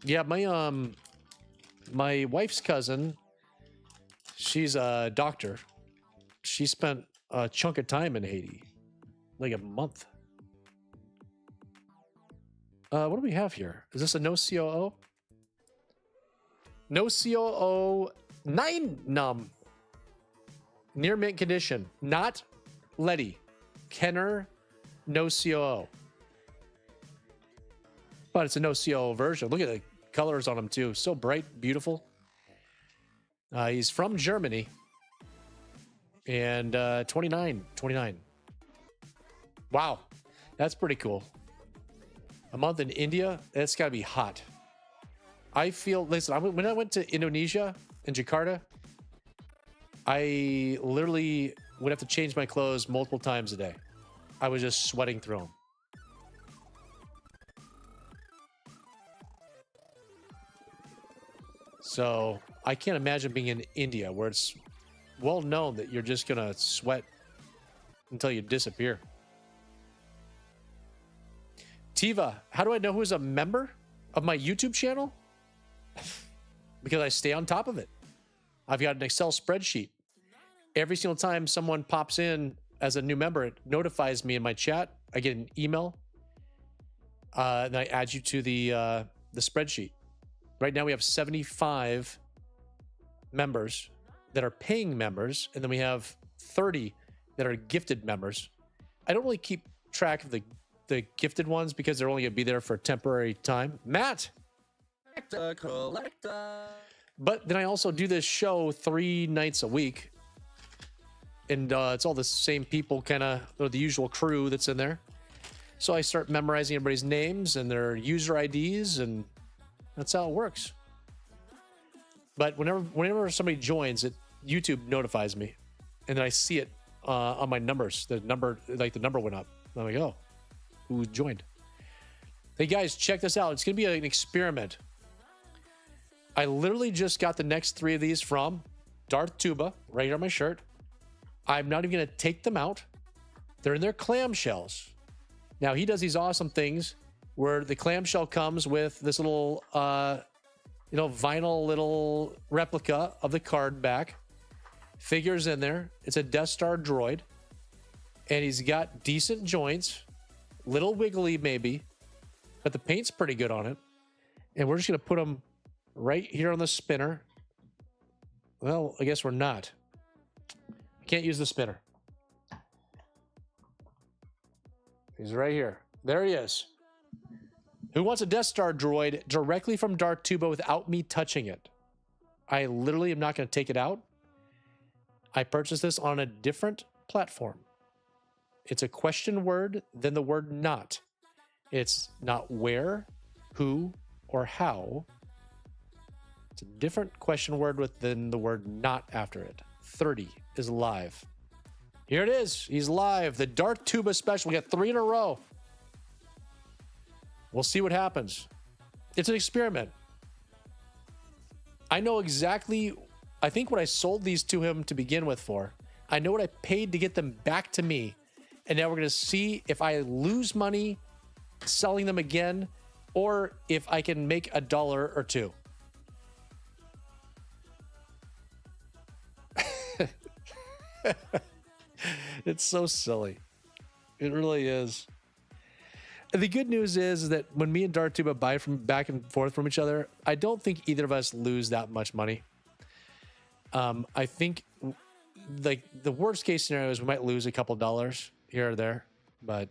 [SPEAKER 1] Yeah, my wife's cousin, she's a doctor. She spent a chunk of time in Haiti, like a month. What do we have here? Is this a no COO? No COO 9 num. Near mint condition. Not Letty. Kenner, no COO. But it's a no COO version. Look at the colors on him too. So bright, beautiful. He's from Germany. And 29. Wow. That's pretty cool. A month in India, that's got to be hot. I feel, listen, when I went to Indonesia in Jakarta, I literally would have to change my clothes multiple times a day. I was just sweating through them. So I can't imagine being in India where it's well known that you're just going to sweat until you disappear. Tiva, how do I know who's a member of my YouTube channel? Because I stay on top of it. I've got an Excel spreadsheet. Every single time someone pops in as a new member, it notifies me in my chat I get an email, and I add you to the spreadsheet. Right now we have 75 members that are paying members, and then we have 30 that are gifted members. I don't really keep track of the gifted ones because they're only going to be there for a temporary time. Matt! But then I also do this show 3 nights a week. And it's all the same people, kind of, the usual crew that's in there. So I start memorizing everybody's names and their user IDs, and that's how it works. But whenever somebody joins, YouTube notifies me, and then I see it on my numbers. The number went up. I'm like, oh, who joined? Hey guys, check this out. It's gonna be an experiment. I literally just got the next 3 of these from Darth Tuba right here on my shirt. I'm not even going to take them out. They're in their clamshells. Now, he does these awesome things where the clamshell comes with this little, vinyl little replica of the card back. Figures in there. It's a Death Star droid. And he's got decent joints. Little wiggly, maybe. But the paint's pretty good on it. And we're just going to put them right here on the spinner. Well, I guess we're not. Can't use the spinner. He's right here. There he is. Who wants a Death Star droid directly from Darth Tuba without me touching it? I literally am not going to take it out. I purchased this on a different platform. It's a question word than the word not. It's not where, who, or how. It's a different question word than the word not after it. 30 is live. Here it is. He's live. The Darth Tuba special. We got 3 in a row. We'll see what happens. It's an experiment. I know exactly, I think what I sold these to him to begin with for. I know what I paid to get them back to me. And now we're going to see if I lose money selling them again or if I can make $1 or $2. It's so silly. It really is. And the good news is that when me and Darth Tuba buy from back and forth from each other, I don't think either of us lose that much money. I think like the worst case scenario is we might lose a couple dollars here or there, but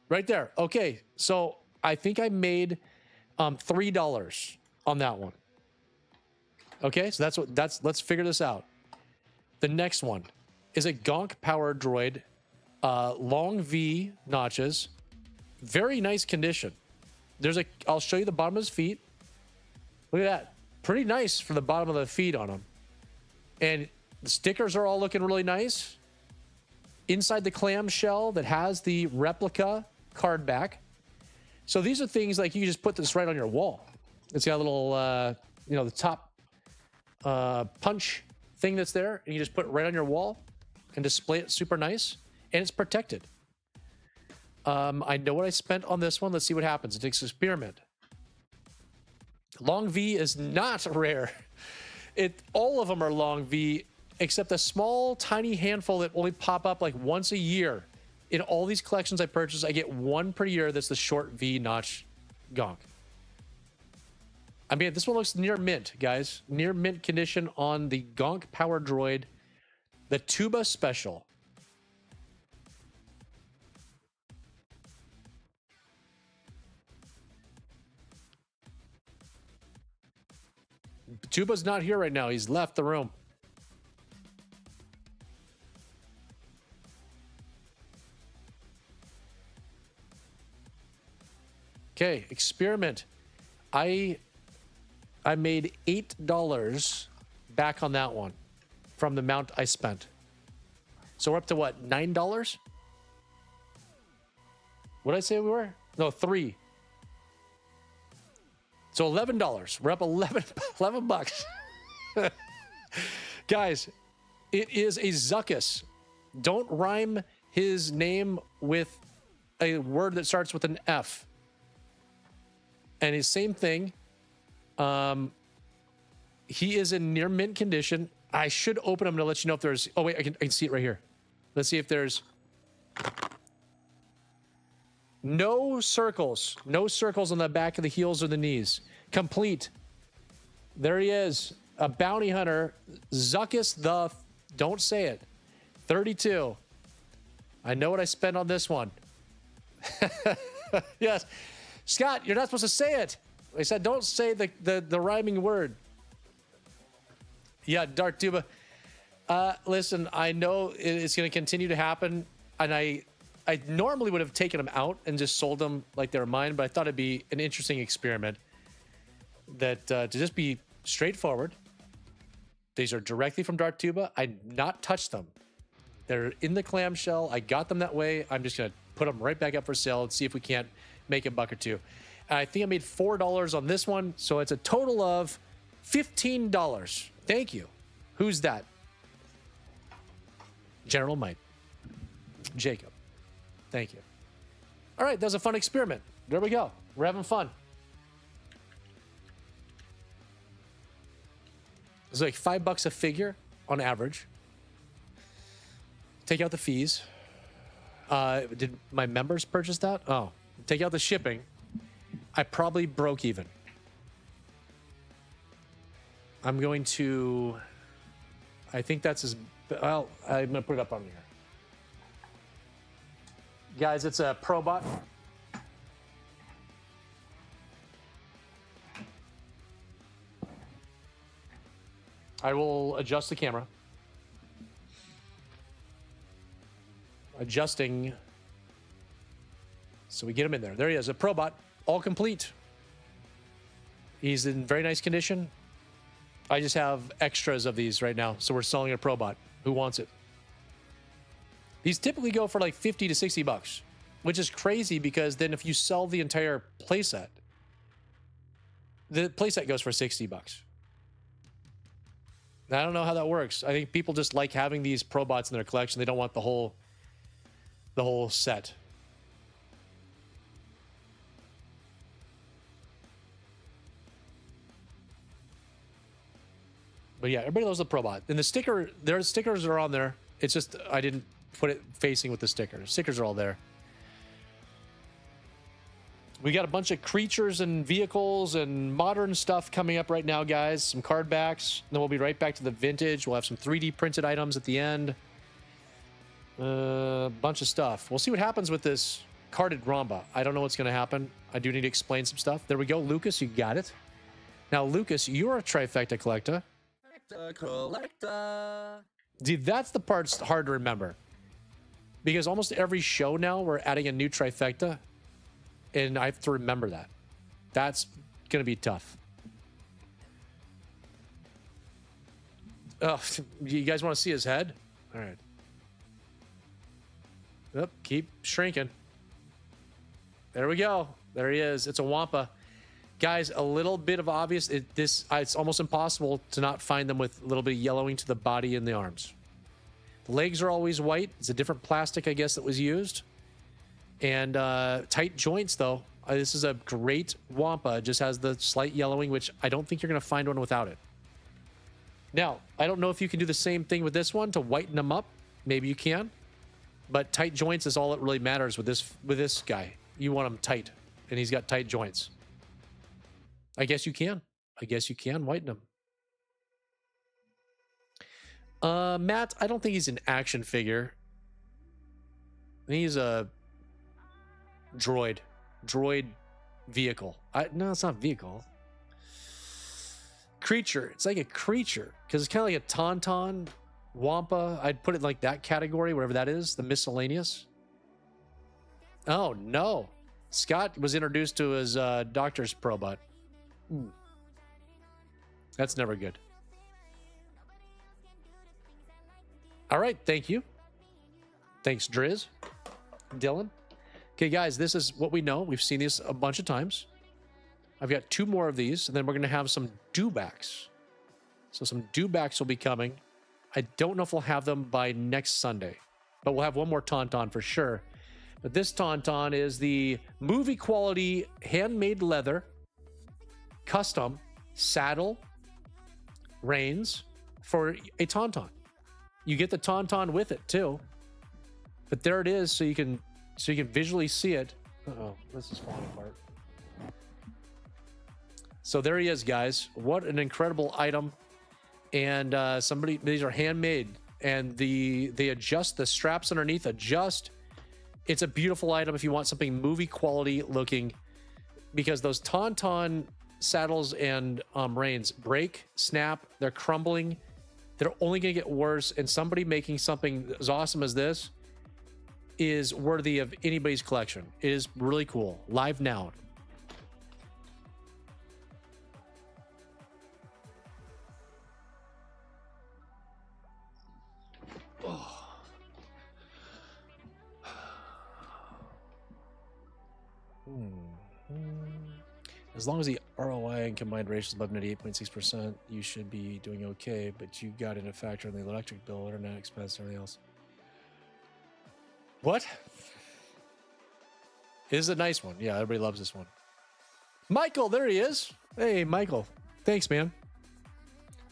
[SPEAKER 1] right there. Okay. So I think I made $3 on that one. Okay. So let's figure this out. The next one is a Gonk power droid, long V notches, very nice condition. I'll show you the bottom of his feet. Look at that. Pretty nice for the bottom of the feet on him. And the stickers are all looking really nice. Inside the clamshell that has the replica card back. So these are things like you just put this right on your wall. It's got a little, the top punch thing that's there, and you just put it right on your wall and display it super nice, and it's protected. I know what I spent on this one. Let's see what happens. It takes an experiment. Long V is not rare. All of them are long V, except a small, tiny handful that only pop up like once a year. In all these collections I purchase, I get one per year that's the short V notch Gonk. I mean, this one looks near mint, guys. Near mint condition on the Gonk Power Droid, the Tuba Special. Tuba's not here right now. He's left the room. Okay, experiment. I made $8 back on that one from the amount I spent. So we're up to what, $9? What did I say we were? No, 3. So $11. We're up 11 bucks. Guys, it is a Zuckus. Don't rhyme his name with a word that starts with an F. And his same thing. He is in near mint condition. I should open him to let you know if there's... Oh, wait, I can see it right here. Let's see if there's... No circles. No circles on the back of the heels or the knees. Complete. There he is. A bounty hunter. Zuckus the... Don't say it. 32. I know what I spent on this one. Yes. Scott, you're not supposed to say it. I said don't say the rhyming word. Yeah, Dark Tuba. Listen, I know it's going to continue to happen, and I normally would have taken them out and just sold them like they were mine, but I thought it'd be an interesting experiment that to just be straightforward. These are directly from Dark Tuba. I not touched them. They're in the clamshell. I got them that way. I'm just going to put them right back up for sale and see if we can't make a buck or two. And I think I made $4 on this one, so it's a total of $15. Thank you. Who's that? General Mike. Jacob. Thank you. All right, that was a fun experiment. There we go. We're having fun. It's like $5 a figure on average. Take out the fees. Did my members purchase that? Oh, take out the shipping. I probably broke even. I'm going to... I think that's as... Well, I'm going to put it up on here. Guys, it's a Probot. I will adjust the camera. Adjusting. So we get him in there. There he is, a Probot, all complete. He's in very nice condition. I just have extras of these right now, so we're selling a Probot. Who wants it? These typically go for like 50 to 60 bucks, which is crazy because then if you sell the entire playset, the playset goes for 60 bucks. I don't know how that works. I think people just like having these Probots in their collection. They don't want the whole set. But yeah, everybody loves the Probot. And the sticker, their stickers are on there. It's just I didn't put it facing with the stickers. Stickers are all there. We got a bunch of creatures and vehicles and modern stuff coming up right now, guys. Some card backs. Then we'll be right back to the vintage. We'll have some 3D printed items at the end. A bunch of stuff. We'll see what happens with this carded Ramba. I don't know what's going to happen. I do need to explain some stuff. There we go. Lucas, you got it. Now, Lucas, you're a trifecta collector. Dude, that's the part's hard to remember. Because almost every show now, we're adding a new trifecta. And I have to remember that. That's going to be tough. Oh, you guys want to see his head? All right. Yep, keep shrinking. There we go. There he is. It's a Wampa. Guys, a little bit of obvious. It's almost impossible to not find them with a little bit of yellowing to the body and the arms. The legs are always white. It's a different plastic, I guess, that was used. And tight joints, though. This is a great Wampa. It just has the slight yellowing, which I don't think you're going to find one without it. Now, I don't know if you can do the same thing with this one to whiten them up. Maybe you can. But tight joints is all that really matters with this guy. You want him tight, and he's got tight joints. I guess you can. I guess you can whiten him. Matt, I don't think he's an action figure. I think he's a droid vehicle. No, it's not vehicle. Creature. It's like a creature because it's kind of like a tauntaun, Wampa. I'd put it in like that category, whatever that is, the miscellaneous. Oh no, Scott was introduced to his doctor's Probot. That's never good. All right, thank you. Thanks, Driz. Dylan. Okay, guys, this is what we know. We've seen this a bunch of times. I've got 2 more of these, and then we're going to have some dewbacks. So some dewbacks will be coming. I don't know if we'll have them by next Sunday, but we'll have one more tauntaun for sure. But this tauntaun is the movie quality handmade leather, custom saddle, reins for a tauntaun. You get the tauntaun with it too. But there it is, so you can visually see it. Uh-oh, this is falling apart. So there he is, guys. What an incredible item. And these are handmade, and they adjust, the straps underneath adjust. It's a beautiful item if you want something movie quality looking, because those Tauntaun saddles and reins break, snap, they're crumbling. They're only going to get worse, and somebody making something as awesome as this is worthy of anybody's collection. It is really cool. Live now. As long as the ROI and combined ratio is above 98.6%, you should be doing okay, but you got in a factor in the electric bill, internet expense, and everything else. What? It is a nice one. Yeah, everybody loves this one. Michael, there he is. Hey, Michael. Thanks, man.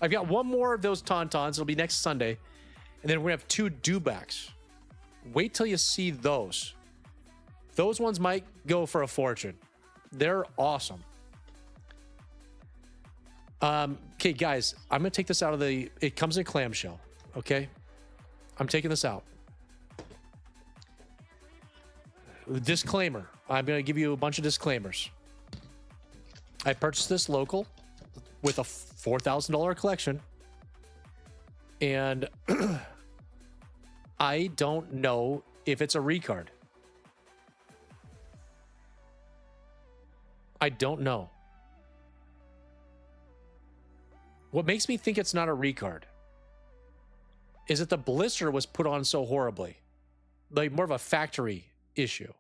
[SPEAKER 1] I've got one more of those Tauntauns. It'll be next Sunday. And then we're going to have 2 dewbacks. Wait till you see those. Those ones might go for a fortune. They're awesome. Okay, guys, I'm going to take this out of the... It comes in clamshell, okay? I'm taking this out. Disclaimer. I'm going to give you a bunch of disclaimers. I purchased this local with a $4,000 collection. And I don't know if it's a recard. I don't know. What makes me think it's not a recard is that the blister was put on so horribly. Like more of a factory issue.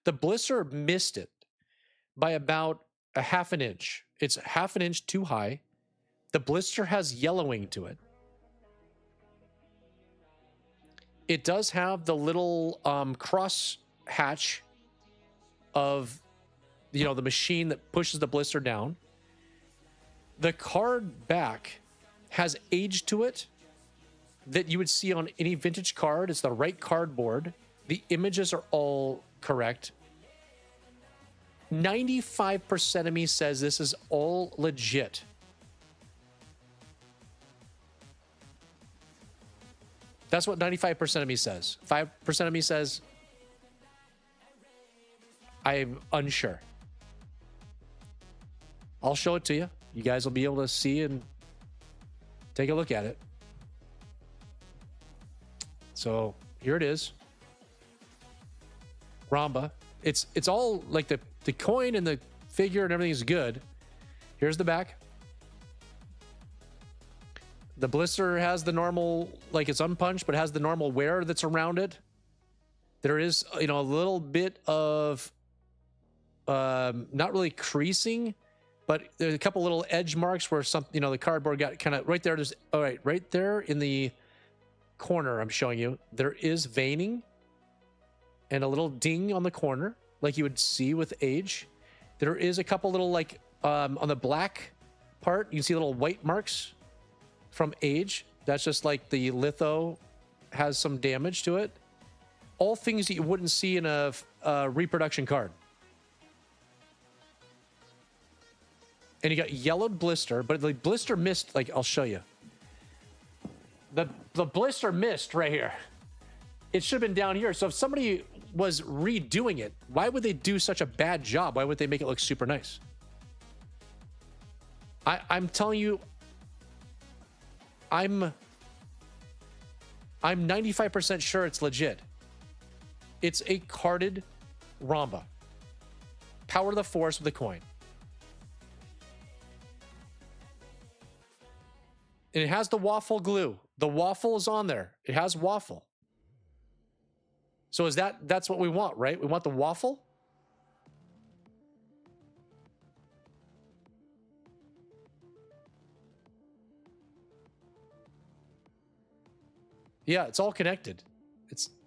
[SPEAKER 1] The blister missed it by about a half an inch. It's half an inch too high. The blister has yellowing to it. It does have the little cross hatch of, you know, the machine that pushes the blister down. The card back has age to it that you would see on any vintage card. It's the right cardboard. The images are all correct. 95% of me says this is all legit. That's what 95% of me says. 5% of me says I'm unsure. I'll show it to you. You guys will be able to see and take a look at it. So here it is. Ramba. It's all like the coin and the figure and everything is good. Here's the back. The blister has the normal, like it's unpunched, but has the normal wear that's around it. There is, you know, a little bit of not really creasing, but there's a couple little edge marks where some, you know, the cardboard got kind of right there. There's, all right, right there in the corner I'm showing you, there is veining and a little ding on the corner, like you would see with age. There is a couple little, like, on the black part, you can see little white marks from age. That's just like the litho has some damage to it. All things that you wouldn't see in a reproduction card. And you got yellowed blister, but the blister missed, like, I'll show you. The blister missed right here. It should have been down here. So if somebody was redoing it, why would they do such a bad job? Why would they make it look super nice? I'm telling you, I'm 95% sure it's legit. It's a carded Ramba. Power to the force with the coin. And it has the waffle glue. The waffle is on there. It has waffle. So that's what we want, right? We want the waffle. Yeah, it's all connected.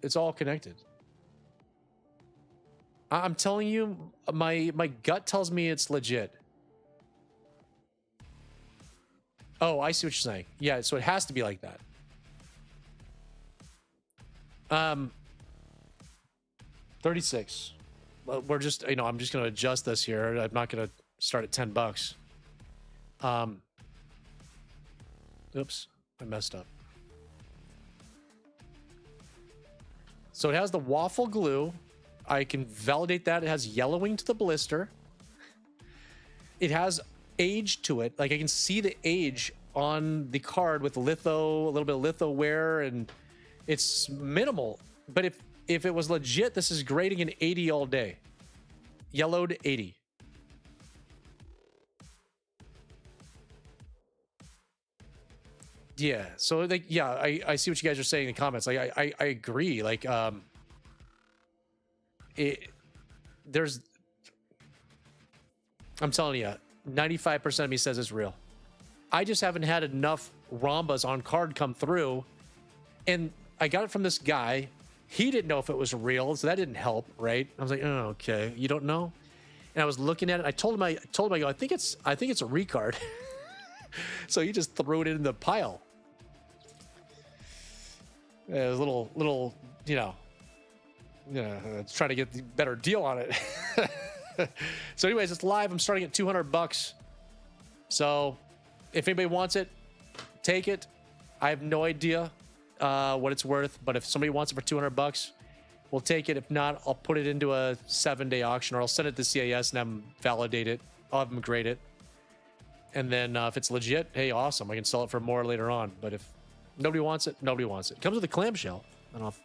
[SPEAKER 1] It's all connected. I'm telling you, my gut tells me it's legit. Oh, I see what you're saying. Yeah, so it has to be like that. 36. we're just, you know, I'm just going to adjust this here. I'm not going to start at $10. Oops, I messed up. So it has the waffle glue. I can validate that. It has yellowing to the blister. It has age to it. Like I can see the age on the card with litho, a little bit of litho wear, and it's minimal. But if it was legit, this is grading an 80 all day. Yellowed 80. Yeah, so like, yeah, I see what you guys are saying in the comments. Like I agree. Like I'm telling you, 95% of me says it's real. I just haven't had enough Rhombas on card come through, and I got it from this guy. He didn't know if it was real, so that didn't help, right? I was like, oh, okay, you don't know. And I was looking at it. I told him, I go, I think it's a recard. So he just threw it in the pile. It was a little, you know, trying to get the better deal on it. So anyways, it's live. I'm starting at $200. So if anybody wants it, take it. I have no idea what it's worth, but if somebody wants it for $200, we'll take it. If not, I'll put it into a 7-day auction, or I'll send it to CAS and have them validate it. I'll have them grade it. And then if it's legit, hey, awesome. I can sell it for more later on. But if nobody wants it, nobody wants it. It comes with a clamshell. I don't know if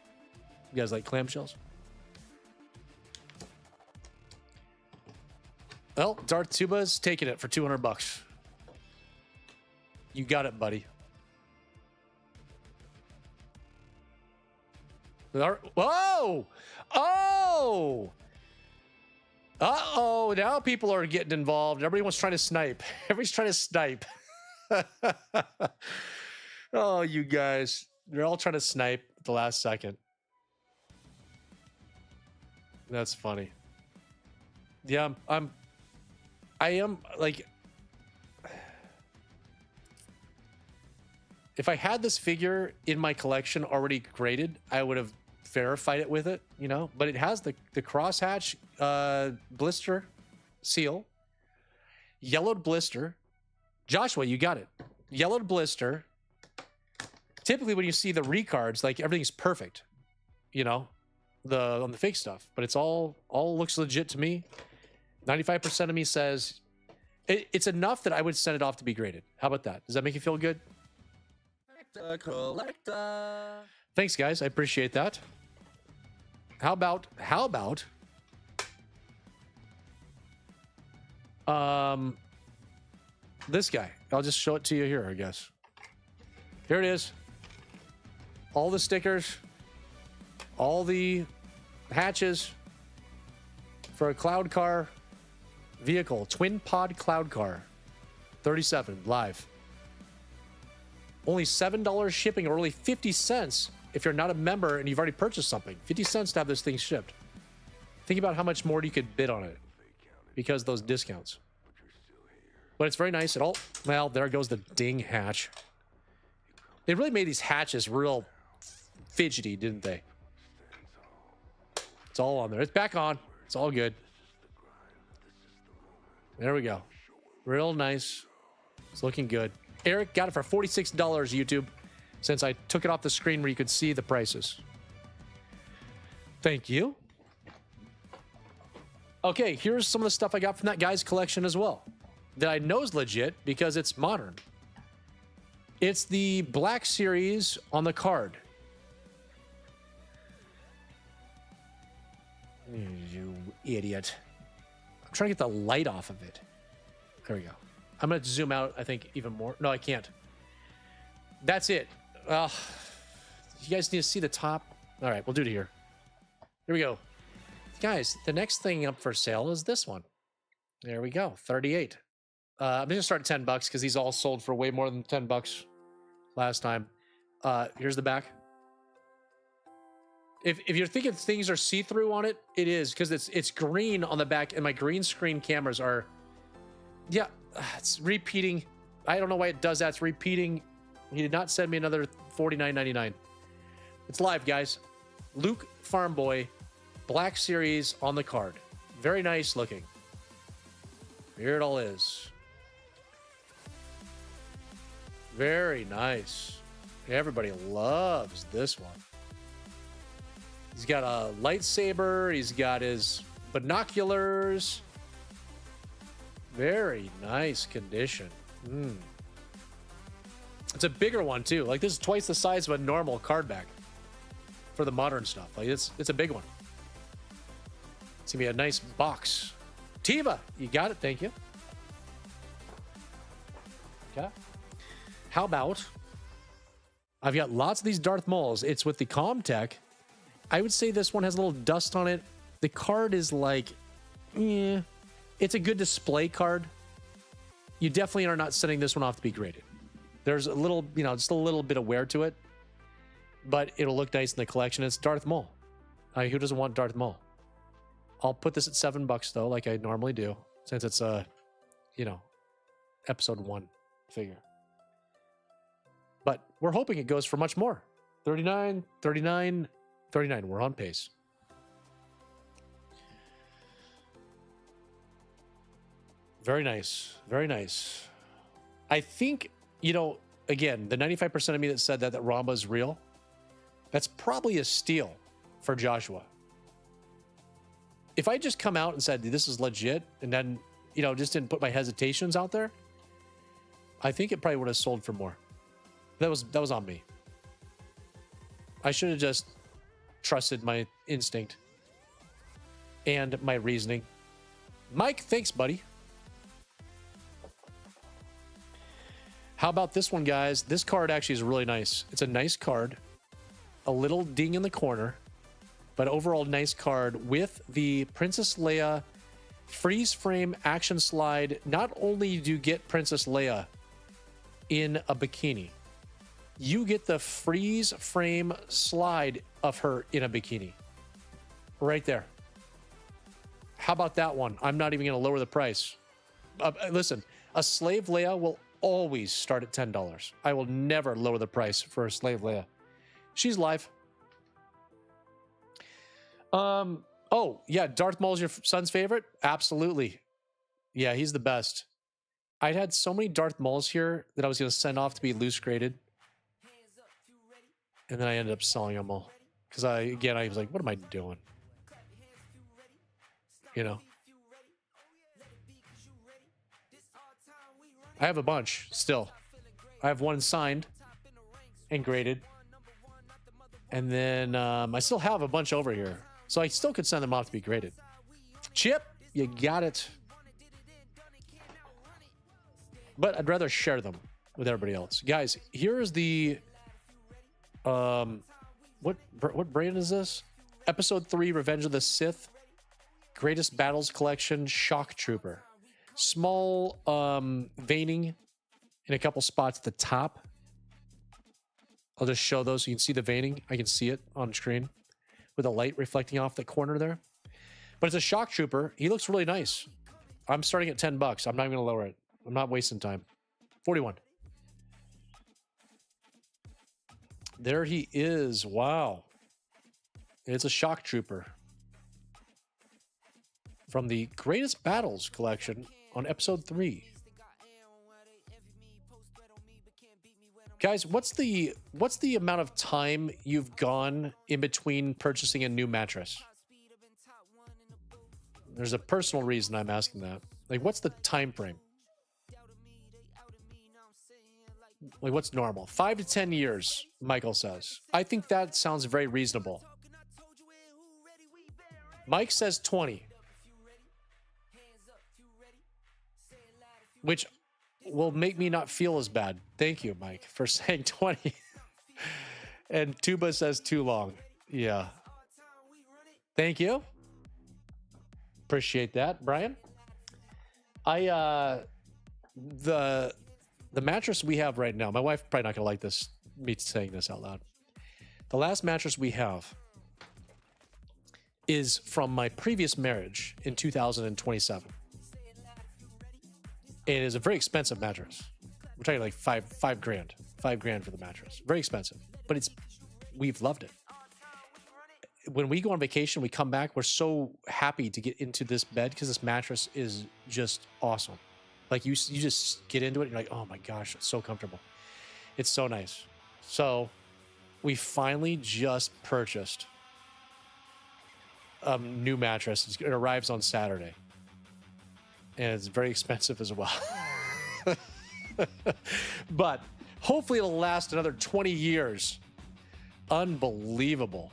[SPEAKER 1] you guys like clamshells. Well, Darth Tuba's taking it for $200. You got it, buddy. Whoa! Oh! Uh-oh, now people are getting involved. Everyone's trying to snipe. Everybody's trying to snipe. Oh, you guys. They're all trying to snipe at the last second. That's funny. Yeah, I am, like... If I had this figure in my collection already graded, I would have verified it with it, you know? But it has the crosshatch blister seal. Yellowed blister. Joshua, you got it. Yellowed blister. Typically when you see the recards, like everything's perfect, you know, on the fake stuff. But it's all looks legit to me. 95% of me says it's enough that I would send it off to be graded. How about that? Does that make you feel good?
[SPEAKER 2] Collector.
[SPEAKER 1] Thanks, guys. I appreciate that. How about this guy? I'll just show it to you here, I guess. Here it is. All the stickers, all the hatches for a cloud car vehicle, twin pod cloud car, 37 live. Only $7 shipping, or only 50 cents if you're not a member and you've already purchased something. 50 cents to have this thing shipped. Think about how much more you could bid on it because of those discounts. But it's very nice. Well, there goes the ding hatch. They really made these hatches real fidgety, didn't they? It's all on there. It's back on. It's all good. There we go. Real nice. It's looking good. Eric got it for $46, YouTube, since I took it off the screen where you could see the prices. Thank you. Okay, here's some of the stuff I got from that guy's collection as well that I know is legit because it's modern. It's the Black Series on the card. You idiot. I'm trying to get the light off of it. There we go. I'm going to zoom out, I think, even more. No, I can't. That's it. You guys need to see the top. All right, we'll do it here. Here we go. Guys, the next thing up for sale is this one. There we go, 38. I'm going to start at $10 because these all sold for way more than $10 last time. Here's the back. If you're thinking things are see-through on it, it is because it's green on the back, and my green screen cameras are... Yeah, it's repeating. I don't know why it does that. It's repeating. He did not send me another $49.99. It's live, guys. Luke Farm Boy, Black Series on the card. Very nice looking. Here it all is. Very nice. Everybody loves this one. He's got a lightsaber. He's got his binoculars. Very nice condition. It's a bigger one too. Like this is twice the size of a normal card back for the modern stuff. Like it's a big one. It's gonna be a nice box. Tiva, you got it. Thank you. Okay. How about I've got lots of these Darth Mauls. It's with the Comtech. I would say this one has a little dust on it. The card is like, it's a good display card. You definitely are not sending this one off to be graded. There's a little, just a little bit of wear to it, but it'll look nice in the collection. It's Darth Maul. Who doesn't want Darth Maul? I'll put this at $7 though, like I normally do, since it's a, episode 1 figure. But we're hoping it goes for much more. 39, 39, 39. We're on pace. Very nice. Very nice. I think, again, the 95% of me that said that Ramba is real, that's probably a steal for Joshua. If I just come out and said, this is legit, and then, just didn't put my hesitations out there, I think it probably would have sold for more. That was on me. I should have just trusted my instinct and my reasoning. Mike, thanks, buddy. How about this one, guys? This card actually is really nice. It's a nice card. A little ding in the corner, but overall nice card with the Princess Leia freeze frame action slide. Not only do you get Princess Leia in a bikini, you get the freeze frame slide of her in a bikini. Right there. How about that one? I'm not even going to lower the price. Listen, a Slave Leia will always start at $10. I will never lower the price for a Slave Leia. She's live. Oh, yeah, Darth Maul's your son's favorite? Absolutely. Yeah, he's the best. I'd had so many Darth Mauls here that I was going to send off to be loose graded. And then I ended up selling them all. Because I was like, what am I doing? I have a bunch still. I have one signed and graded. And then I still have a bunch over here. So I still could send them off to be graded. Chip, you got it. But I'd rather share them with everybody else. Guys, here's the... what brand is this? Episode 3, Revenge of the Sith. Greatest Battles Collection, Shock Trooper. Small veining in a couple spots at the top. I'll just show those so you can see the veining. I can see it on screen with the light reflecting off the corner there. But it's a Shock Trooper. He looks really nice. I'm starting at $10. I'm not even going to lower it. I'm not wasting time. 41. There he is. Wow. It's a Shock Trooper from the Greatest Battles collection on episode 3. Guys, what's the amount of time you've gone in between purchasing a new mattress? There's a personal reason I'm asking that. Like, what's the time frame? Like, what's normal? 5 to 10 years, Michael says. I think that sounds very reasonable. Mike says 20. Which will make me not feel as bad. Thank you, Mike, for saying 20. And Tuba says too long. Yeah. Thank you. Appreciate that, Brian. The mattress we have right now, my wife probably not gonna like this, me saying this out loud. The last mattress we have is from my previous marriage in 2027. And it is a very expensive mattress. We're talking like five grand for the mattress. Very expensive, but we've loved it. when we go on vacation, we come back, we're so happy to get into this bed because this mattress is just awesome. Like you just get into it and you're like, oh my gosh, it's so comfortable. It's so nice. So we finally just purchased a new mattress. It arrives on Saturday. And it's very expensive as well. But hopefully it'll last another 20 years. Unbelievable.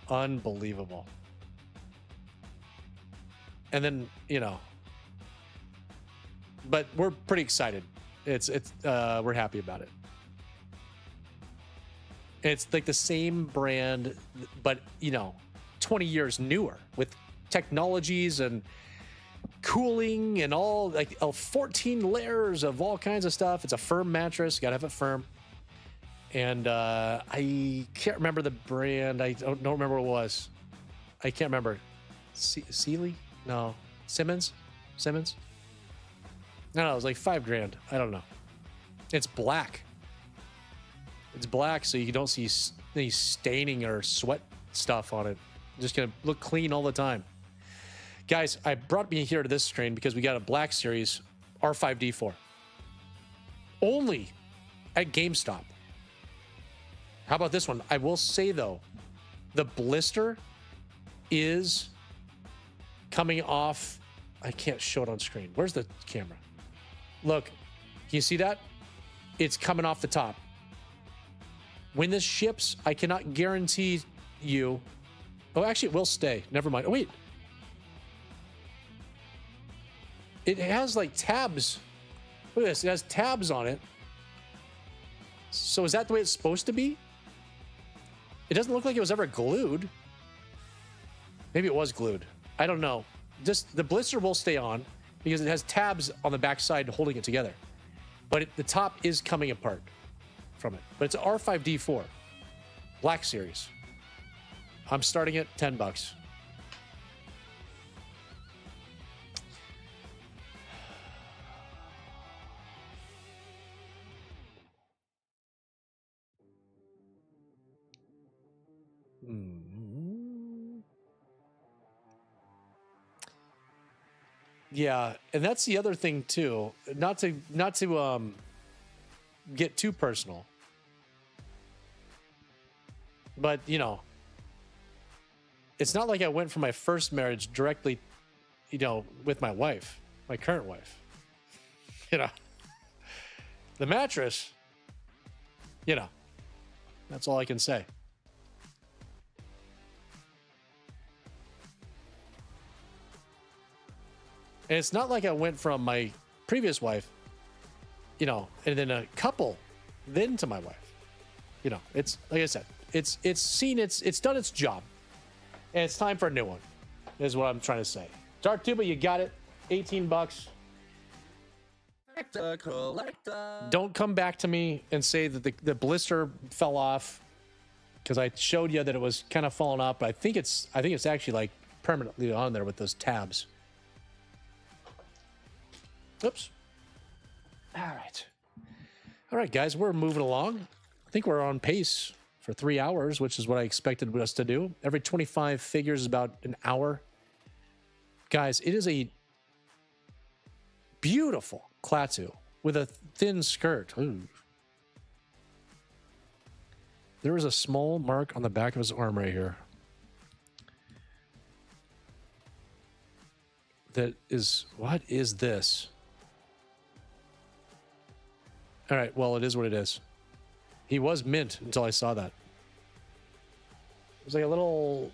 [SPEAKER 1] Unbelievable. And then, you know, but we're pretty excited. We're happy about it. It's like the same brand, but, you know, 20 years newer with technologies and cooling and all, like 14 layers of all kinds of stuff. It's a firm mattress. You gotta have it firm. And I can't remember the brand. I don't remember what it was. I can't remember. Sealy? No. Simmons? No, it was like $5,000. I don't know. It's black. It's black, so you don't see any staining or sweat stuff on it. Just gonna look clean all the time. Guys, I brought me here to this screen because we got a Black Series R5D4. Only at GameStop. How about this one? I will say, though, the blister is coming off. I can't show it on screen. Where's the camera? Look, can you see that? It's coming off the top. When this ships, I cannot guarantee you. Oh, actually, it will stay. Never mind. Oh, wait. It has like tabs. Look at this. It has tabs on it. So is that the way it's supposed to be? It doesn't look like it was ever glued. Maybe it was glued. I don't know. Just the blister will stay on because it has tabs on the backside holding it together. But the top is coming apart from it. But it's an R5D4 Black Series. I'm starting at $10. Yeah, and that's the other thing too. Not to get too personal, but you know, it's not like I went from my first marriage directly, you know, with my wife, my current wife. You know, the mattress. You know, that's all I can say. And it's not like I went from my previous wife, you know, and then a couple, then to my wife. You know, it's like I said, it's done its job. And it's time for a new one, is what I'm trying to say. Dark Tuba, you got it. $18.
[SPEAKER 5] Collector.
[SPEAKER 1] Don't come back to me and say that the blister fell off, because I showed you that it was kind of falling off, but I think it's actually like permanently on there with those tabs. Oops. All right, guys, we're moving along. I think we're on pace for 3 hours, which is what I expected us to do. Every 25 figures is about an hour. Guys, it is a beautiful Klaatu with a thin skirt. Ooh. There is a small mark on the back of his arm right here. That is, what is this? All right, well, it is what it is. He was mint until I saw that. It was like a little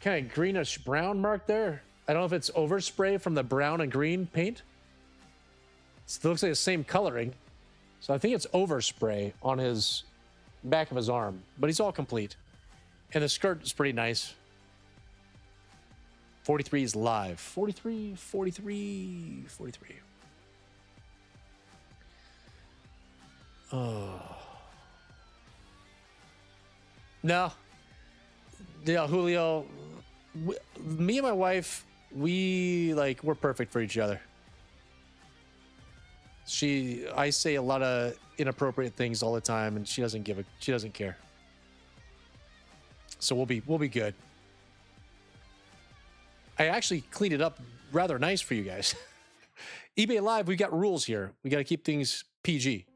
[SPEAKER 1] kind of greenish brown mark there. I don't know if it's overspray from the brown and green paint. It looks like the same coloring. So I think it's overspray on his back of his arm, but he's all complete. And the skirt is pretty nice. 43 is live. 43. Oh. No. Yeah, Julio, me and my wife, we're perfect for each other. I say a lot of inappropriate things all the time, and she doesn't care. so we'll be good. I actually cleaned it up rather nice for you guys. eBay Live, we got rules here. We got to keep things PG.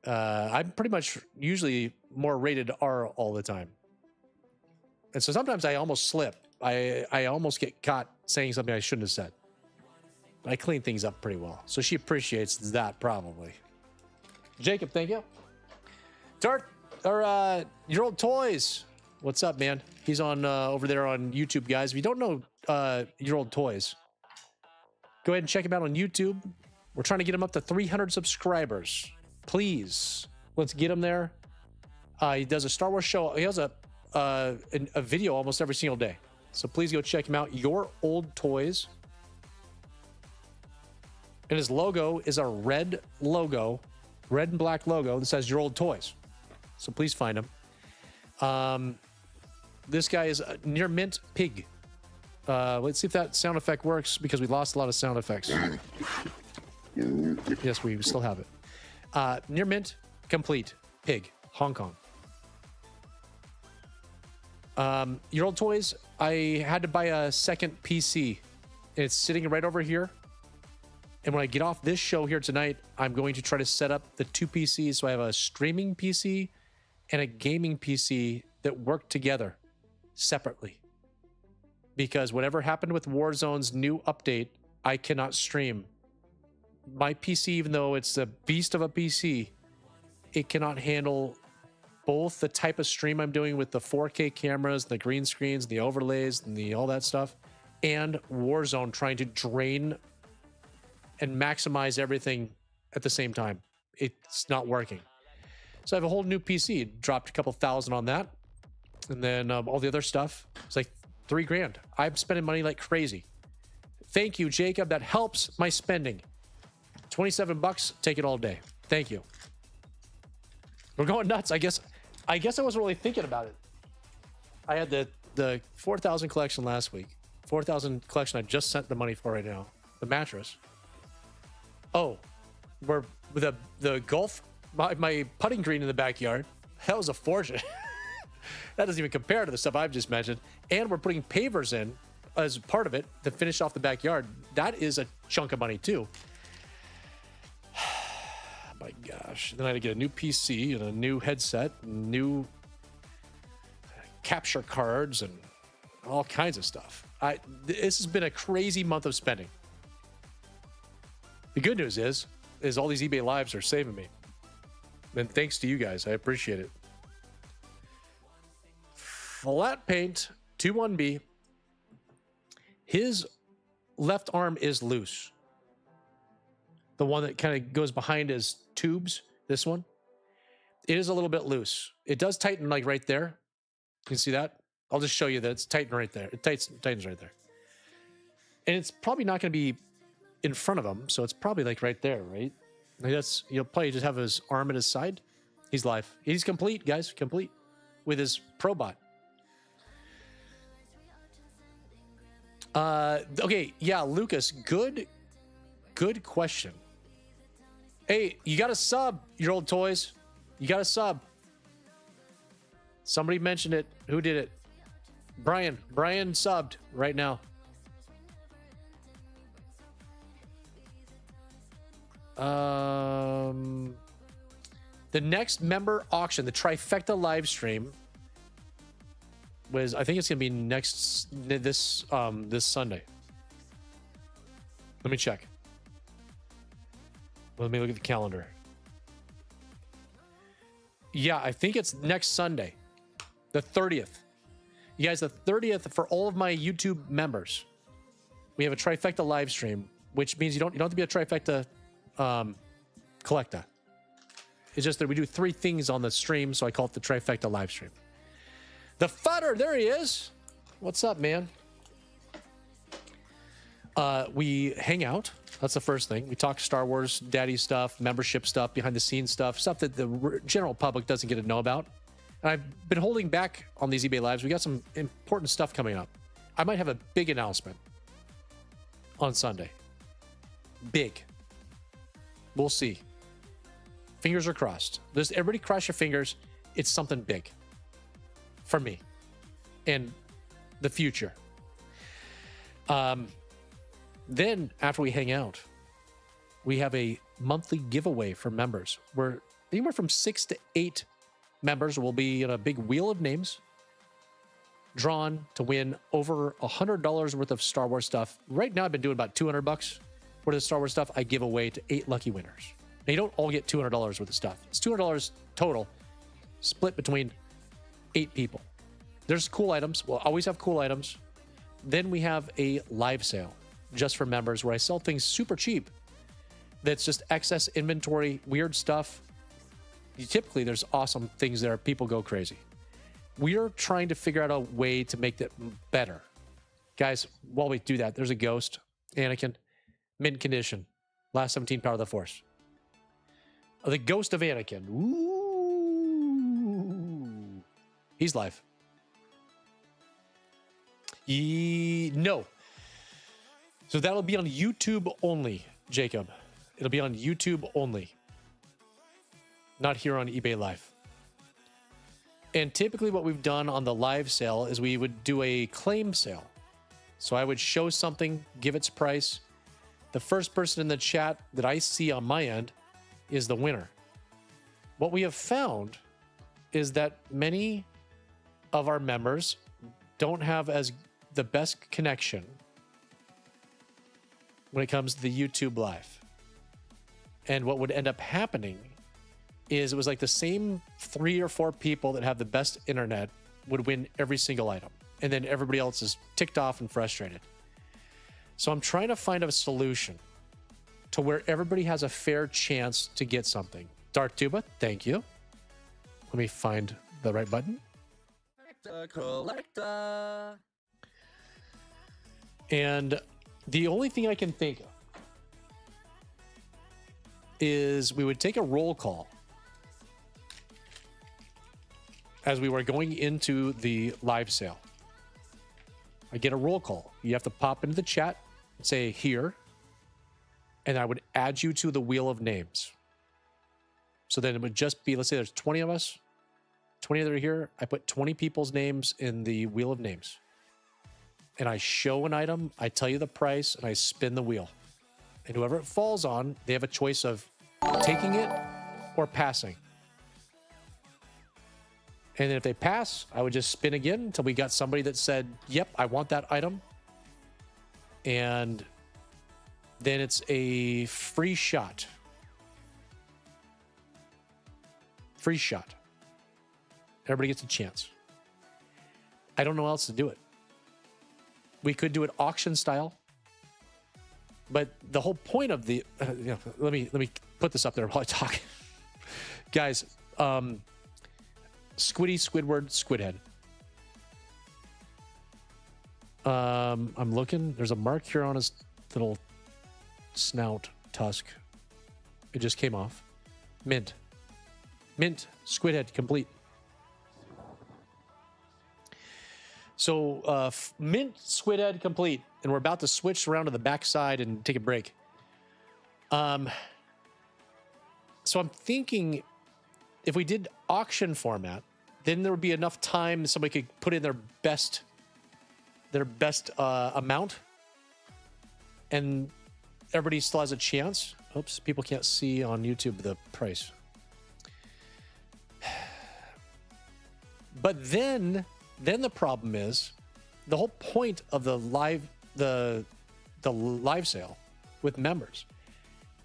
[SPEAKER 1] I'm pretty much usually more rated R all the time. And so sometimes I almost slip. I almost get caught saying something I shouldn't have said. I clean things up pretty well. So she appreciates that probably. Jacob, thank you. Dart, or Your Old Toys. What's up, man? He's on over there on YouTube, guys. If you don't know Your Old Toys, go ahead and check him out on YouTube. We're trying to get him up to 300 subscribers. Please, let's get him there. He does a Star Wars show. He has a video almost every single day. So please go check him out. Your Old Toys. And his logo is a red logo, red and black logo that says Your Old Toys. So please find him. This guy is Near Mint Pig. Let's see if that sound effect works because we lost a lot of sound effects. Yes, we still have it. Near Mint Complete Pig, Hong Kong. Your Old Toys, I had to buy a second PC. It's sitting right over here. And when I get off this show here tonight, I'm going to try to set up the two PCs. So I have a streaming PC and a gaming PC that work together separately. Because whatever happened with Warzone's new update, I cannot stream. My PC, even though it's a beast of a PC, it cannot handle both the type of stream I'm doing with the 4K cameras, the green screens, the overlays, and all that stuff, and Warzone trying to drain and maximize everything at the same time. It's not working. So I have a whole new PC. Dropped a couple thousand on that. And then all the other stuff. It's like $3,000. I'm spending money like crazy. Thank you, Jacob. That helps my spending. 27 bucks, take it all day. Thank you. We're going nuts. I guess I wasn't really thinking about it. I had the 4,000 collection last week. 4,000 collection I just sent the money for right now. The mattress. Oh, we're the golf, my putting green in the backyard. That was a fortune. That doesn't even compare to the stuff I've just mentioned. And we're putting pavers in as part of it to finish off the backyard. That is a chunk of money too. My gosh. Then I had to get a new PC and a new headset, and new capture cards, and all kinds of stuff. This has been a crazy month of spending. The good news is all these eBay Lives are saving me. And thanks to you guys. I appreciate it. Flat Paint 21B. His left arm is loose. The one that kind of goes behind his tubes, this one. It is a little bit loose. It does tighten like right there. You can see that? I'll just show you that it's tightened right there. It tightens right there. And it's probably not going to be in front of him, so it's probably like right there, right? Like that's, you'll probably just have his arm at his side. He's live. He's complete, guys, complete with his Probot. Okay, yeah, Lucas, good question. Hey, you got a sub, Your Old Toys. You got a sub. Somebody mentioned it. Who did it? Brian subbed right now. The next member auction, the Trifecta live stream, was, I think it's gonna be this Sunday. Let me check. Let me look at the calendar. Yeah, I think it's next Sunday, the 30th. You guys, the 30th for all of my YouTube members, we have a Trifecta live stream, which means you don't have to be a Trifecta collector. It's just that we do 3 things on the stream, so I call it the Trifecta live stream. The Futter, there he is. What's up, man? We hang out. That's the first thing. We talk Star Wars, daddy stuff, membership stuff, behind the scenes stuff that the general public doesn't get to know about. And I've been holding back on these eBay Lives. We got some important stuff coming up. I might have a big announcement on Sunday. Big. We'll see. Fingers are crossed. Everybody cross your fingers. It's something big. for me and the future. Then after we hang out, we have a monthly giveaway for members where anywhere from 6 to 8 members will be in a big wheel of names drawn to win over $100 worth of Star Wars stuff. Right now, I've been doing about $200 worth of Star Wars stuff. I give away to 8 lucky winners. Now, you don't all get $200 worth of stuff. It's $200 total, split between 8 people. There's cool items. We'll always have cool items. Then we have a live sale just for members where I sell things super cheap. That's just excess inventory, weird stuff. Typically, there's awesome things there. People go crazy. We are trying to figure out a way to make that better. Guys, while we do that, there's a ghost. Anakin, mint condition. Last 17 power of the Force. The ghost of Anakin. Ooh. He's live. No. So that'll be on YouTube only, Jacob. It'll be on YouTube only. Not here on eBay Live. And typically what we've done on the live sale is we would do a claim sale. So I would show something, give its price. The first person in the chat that I see on my end is the winner. What we have found is that many of our members don't have as the best connection when it comes to the YouTube Live. And what would end up happening is it was like the same 3 or 4 people that have the best internet would win every single item. And then everybody else is ticked off and frustrated. So I'm trying to find a solution to where everybody has a fair chance to get something. Darth Tuba, thank you. Let me find the right button.
[SPEAKER 8] Collector.
[SPEAKER 1] And the only thing I can think of is we would take a roll call as we were going into the live sale. I get a roll call. You have to pop into the chat and say here, and I would add you to the wheel of names. So then it would just be, let's say there's 20 of us, 20 that are here. I put 20 people's names in the wheel of names. And I show an item, I tell you the price, and I spin the wheel. And whoever it falls on, they have a choice of taking it or passing. And then if they pass, I would just spin again until we got somebody that said, yep, I want that item. And then it's a free shot. Free shot. Everybody gets a chance. I don't know how else to do it. We could do it auction style. But the whole point of the... let me put this up there while I talk. Guys, Squiddy, Squidward, Squidhead. I'm looking. There's a mark here on his little snout tusk. It just came off. Mint. Mint, Squidhead, complete. So, mint, Squidhead, complete. And we're about to switch around to the backside and take a break. So I'm thinking if we did auction format, then there would be enough time somebody could put in their best amount, and everybody still has a chance. Oops, people can't see on YouTube the price. But then the problem is the whole point of the live sale with members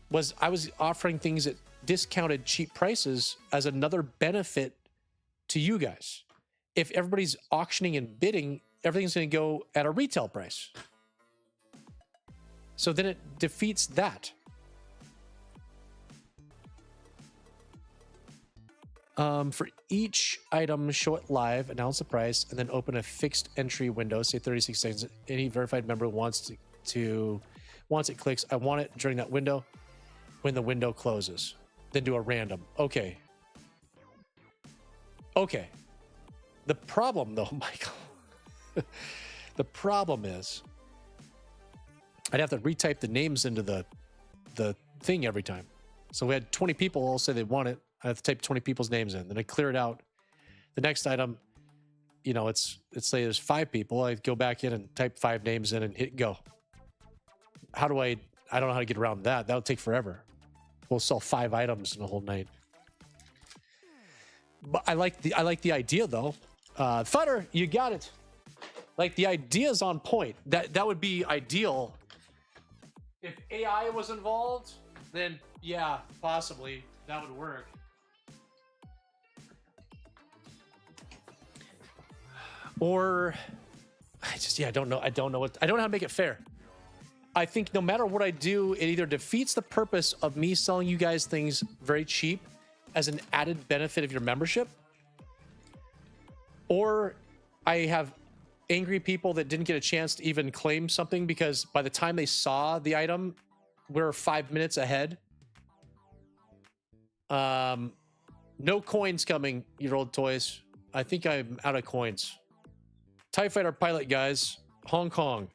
[SPEAKER 1] was I was offering things at discounted cheap prices as another benefit to you guys. If everybody's auctioning and bidding, everything's going to go at a retail price. So then it defeats that. For each item, show it live, announce the price, and then open a fixed entry window, say 36 seconds. Any verified member once it clicks, I want it during that window when the window closes. Then do a random. Okay. The problem, though, Michael, the problem is I'd have to retype the names into the thing every time. So we had 20 people all say they want it. I have to type 20 people's names in. Then I clear it out. The next item, you know, let's say there's 5 people. I go back in and type 5 names in and hit go. How do I don't know how to get around that. That'll take forever. We'll sell 5 items in a whole night. But I like the idea though. Futter, you got it. Like the idea's on point. That would be ideal. If AI was involved, then yeah, possibly that would work. Or I don't know. I don't know how to make it fair. I think no matter what I do, it either defeats the purpose of me selling you guys things very cheap as an added benefit of your membership, or I have angry people that didn't get a chance to even claim something because by the time they saw the item, we're 5 minutes ahead. No coins coming, Year Old Toys. I think I'm out of coins. TIE Fighter pilot, guys. Hong Kong.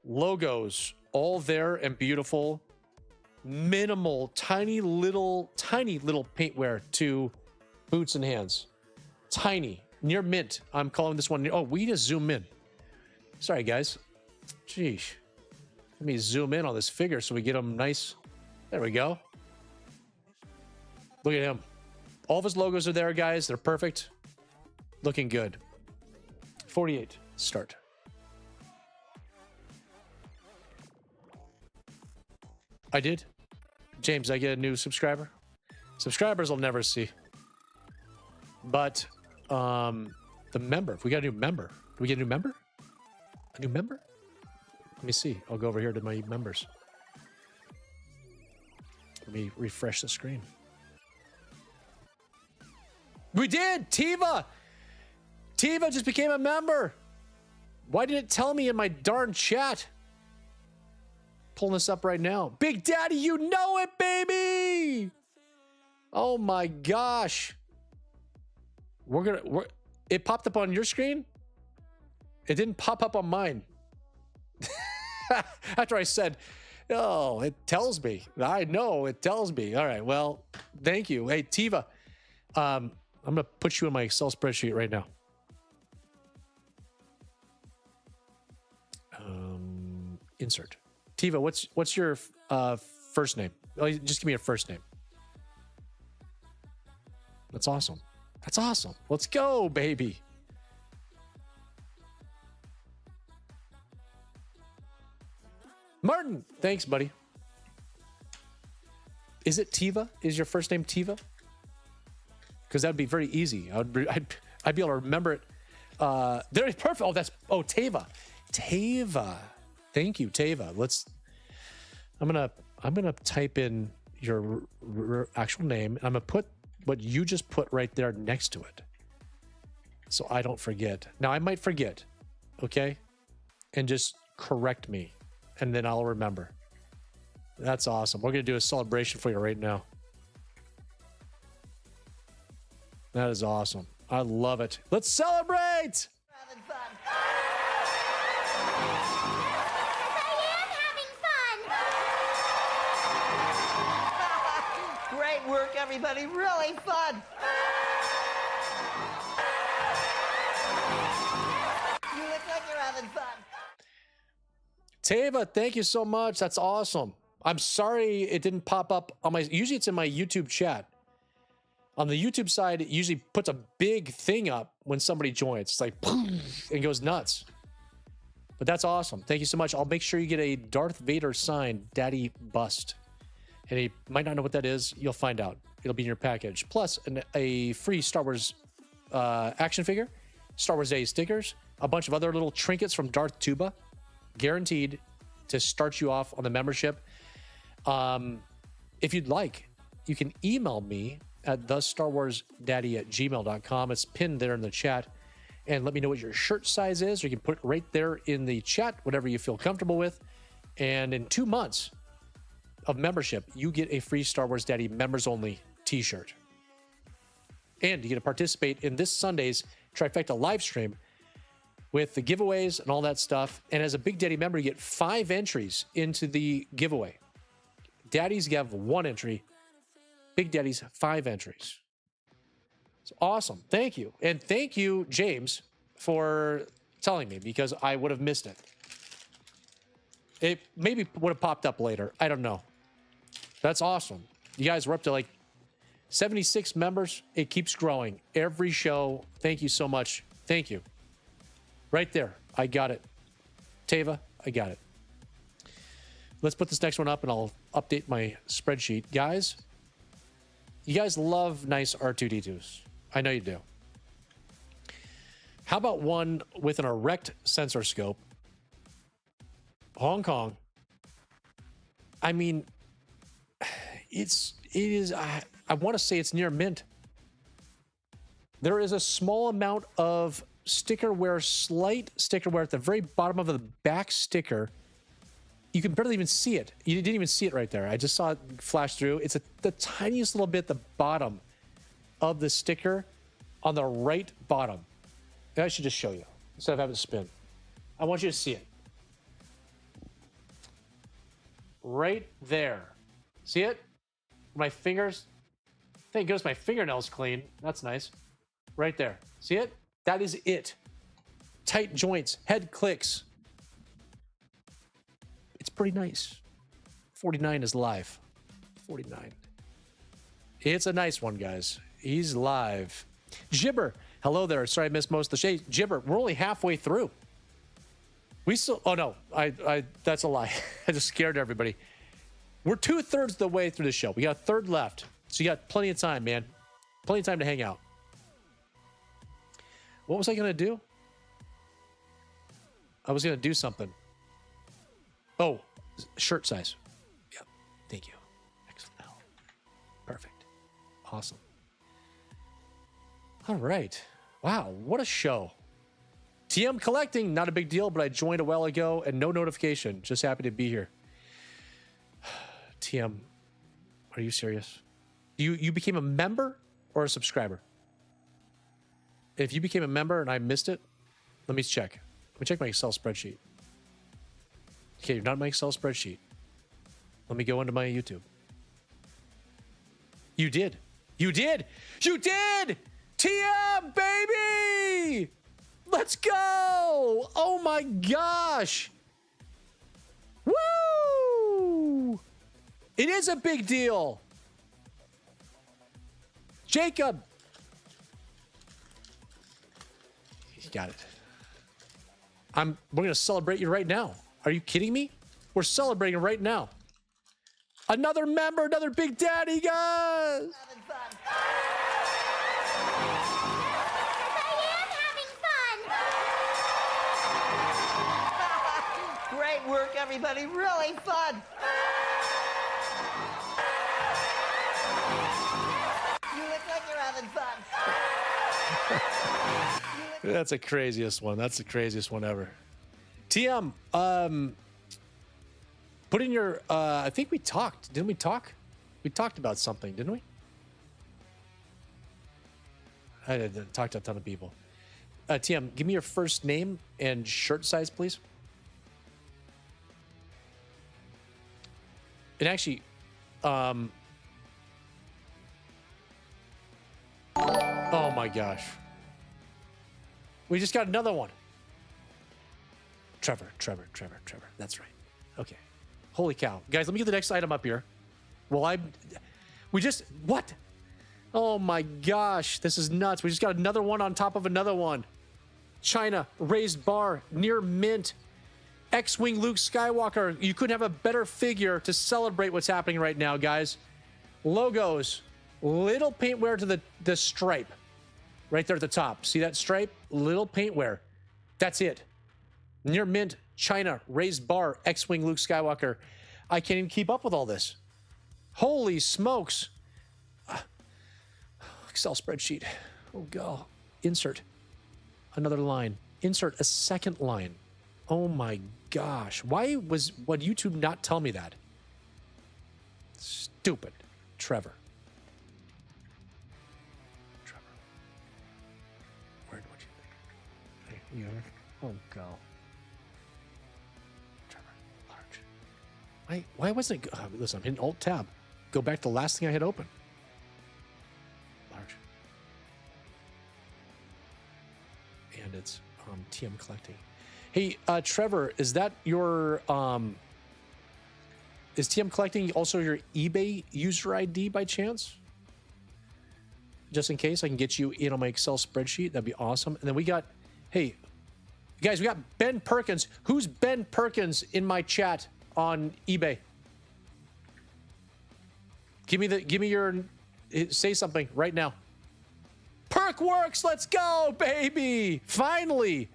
[SPEAKER 1] Logos. All there and beautiful. Minimal, tiny little paintwear to boots and hands. Tiny. Near mint. I'm calling this one. Oh, we just zoom in. Sorry, guys. Jeez. Let me zoom in on this figure so we get him nice. There we go. Look at him. All of his logos are there, guys. They're perfect. Looking good. 48. Start. I did. James, I get a new subscriber. Subscribers will never see. But the member, if we got a new member, do we get a new member? A new member? Let me see. I'll go over here to my members. Let me refresh the screen. We did! Tiva! Tiva just became a member. Why didn't it tell me in my darn chat? Pulling this up right now. Big Daddy, you know it, baby! Oh my gosh. It popped up on your screen? It didn't pop up on mine. After I said, oh, it tells me. I know, it tells me. All right, well, thank you. Hey, Tiva, I'm going to put you in my Excel spreadsheet right now. Insert. Tiva, what's your first name? Oh, just give me your first name. That's awesome. That's awesome. Let's go, baby. Martin, thanks, buddy. Is it Tiva? Is your first name Tiva? Because that'd be very easy. I'd be able to remember it. There, perfect. Oh, Tava. Tava. Thank you, Tava. I'm gonna type in your actual name, and I'm gonna put what you just put right there next to it, so I don't forget. Now I might forget, okay, and just correct me, and then I'll remember. That's awesome. We're gonna do a celebration for you right now. That is awesome. I love it. Let's celebrate.
[SPEAKER 7] Great work, everybody. Really fun. You look like you're having fun.
[SPEAKER 1] Tava, thank you so much. That's awesome. I'm sorry it didn't pop up on my... Usually it's in my YouTube chat. On the YouTube side, it usually puts a big thing up when somebody joins. It's like, boom, and goes nuts. But that's awesome. Thank you so much. I'll make sure you get a Darth Vader signed Daddy Bust. And you might not know what that is. You'll find out. It'll be in your package. Plus, a free Star Wars action figure, Star Wars Day stickers, a bunch of other little trinkets from Darth Tuba, guaranteed to start you off on the membership. If you'd like, you can email me at thestarwarsdaddy@gmail.com. It's pinned there in the chat. And let me know what your shirt size is, or you can put it right there in the chat, whatever you feel comfortable with. And in 2 months of membership, you get a free Star Wars Daddy members only t-shirt. And you get to participate in this Sunday's Trifecta live stream with the giveaways and all that stuff. And as a Big Daddy member, you get 5 entries into the giveaway. Daddies have 1 entry. Big Daddy's 5 entries. It's awesome. Thank you. And thank you, James, for telling me because I would have missed it. It maybe would have popped up later. I don't know. That's awesome. You guys were up to like 76 members. It keeps growing every show. Thank you so much. Thank you. Right there. I got it. Tava, I got it. Let's put this next one up and I'll update my spreadsheet. Guys, you guys love nice R2-D2s. I know you do. How about one with an erect sensor scope? Hong Kong. I mean, it is, I want to say it's near mint. There is a small amount of sticker wear, slight sticker wear at the very bottom of the back sticker. You can barely even see it. You didn't even see it right there. I just saw it flash through. It's the tiniest little bit at the bottom of the sticker on the right bottom. And I should just show you instead of having to spin. I want you to see it. Right there. See it? My fingers. Thank goodness my fingernails clean. That's nice. Right there. See it? That is it. Tight joints, head clicks. It's pretty nice. 49 is live. 49. It's a nice one, guys. He's live. Jibber, hello there. Sorry I missed most of the shade. Jibber, we're only halfway through. We still, oh no, that's a lie. I just scared everybody. We're 2/3 of the way through the show. We got a third left. So you got plenty of time, man. Plenty of time to hang out. What was I going to do? I was going to do something. Oh, shirt size. Yep. Thank you. XL. Perfect. Awesome. All right. Wow. What a show. TM collecting, not a big deal, but I joined a while ago and no notification. Just happy to be here. TM, are you serious? You became a member or a subscriber? If you became a member and I missed it, let me check. Let me check my Excel spreadsheet. Okay, you're not in my Excel spreadsheet. Let me go into my YouTube. You did. You did. You did! TM, baby! Let's go! Oh my gosh! Woo! It is a big deal. Jacob. You got it. We're going to celebrate you right now. Are you kidding me? We're celebrating right now. Another member, another Big Daddy, guys.
[SPEAKER 7] Having fun. Great work, everybody. Really fun. You look like you're having fun.
[SPEAKER 1] That's the craziest one. That's the craziest one ever. TM, put in your, I think we talked. Didn't we talk? We talked about something, didn't we? I did talk to a ton of people. TM, give me your first name and shirt size, please. And actually, oh my gosh. We just got another one. Trevor. That's right. Okay. Holy cow. Guys, let me get the next item up here. Well, what? Oh my gosh. This is nuts. We just got another one on top of another one. China, raised bar, near mint. X-Wing Luke Skywalker. You couldn't have a better figure to celebrate what's happening right now, guys. Logos. Little paintwear to the stripe. Right there at the top. See that stripe? Little paintwear. That's it. Near mint, China, raised bar, X-Wing Luke Skywalker. I can't even keep up with all this. Holy smokes. Excel spreadsheet. Oh, God. Insert another line. Insert a second line. Oh, my gosh. Would YouTube not tell me that? Stupid. Trevor. Oh, God. Trevor, large. Why wasn't it? Listen, I'm hitting Alt-Tab. Go back to the last thing I had open. Large. And it's TM collecting. Hey, Trevor, is that your is TM collecting also your eBay user ID by chance? Just in case I can get you in on my Excel spreadsheet, that'd be awesome. And then we got, hey, guys, we got Ben Perkins. Who's Ben Perkins in my chat on eBay? Give me your, say something right now. Perkworks, let's go, baby! Finally!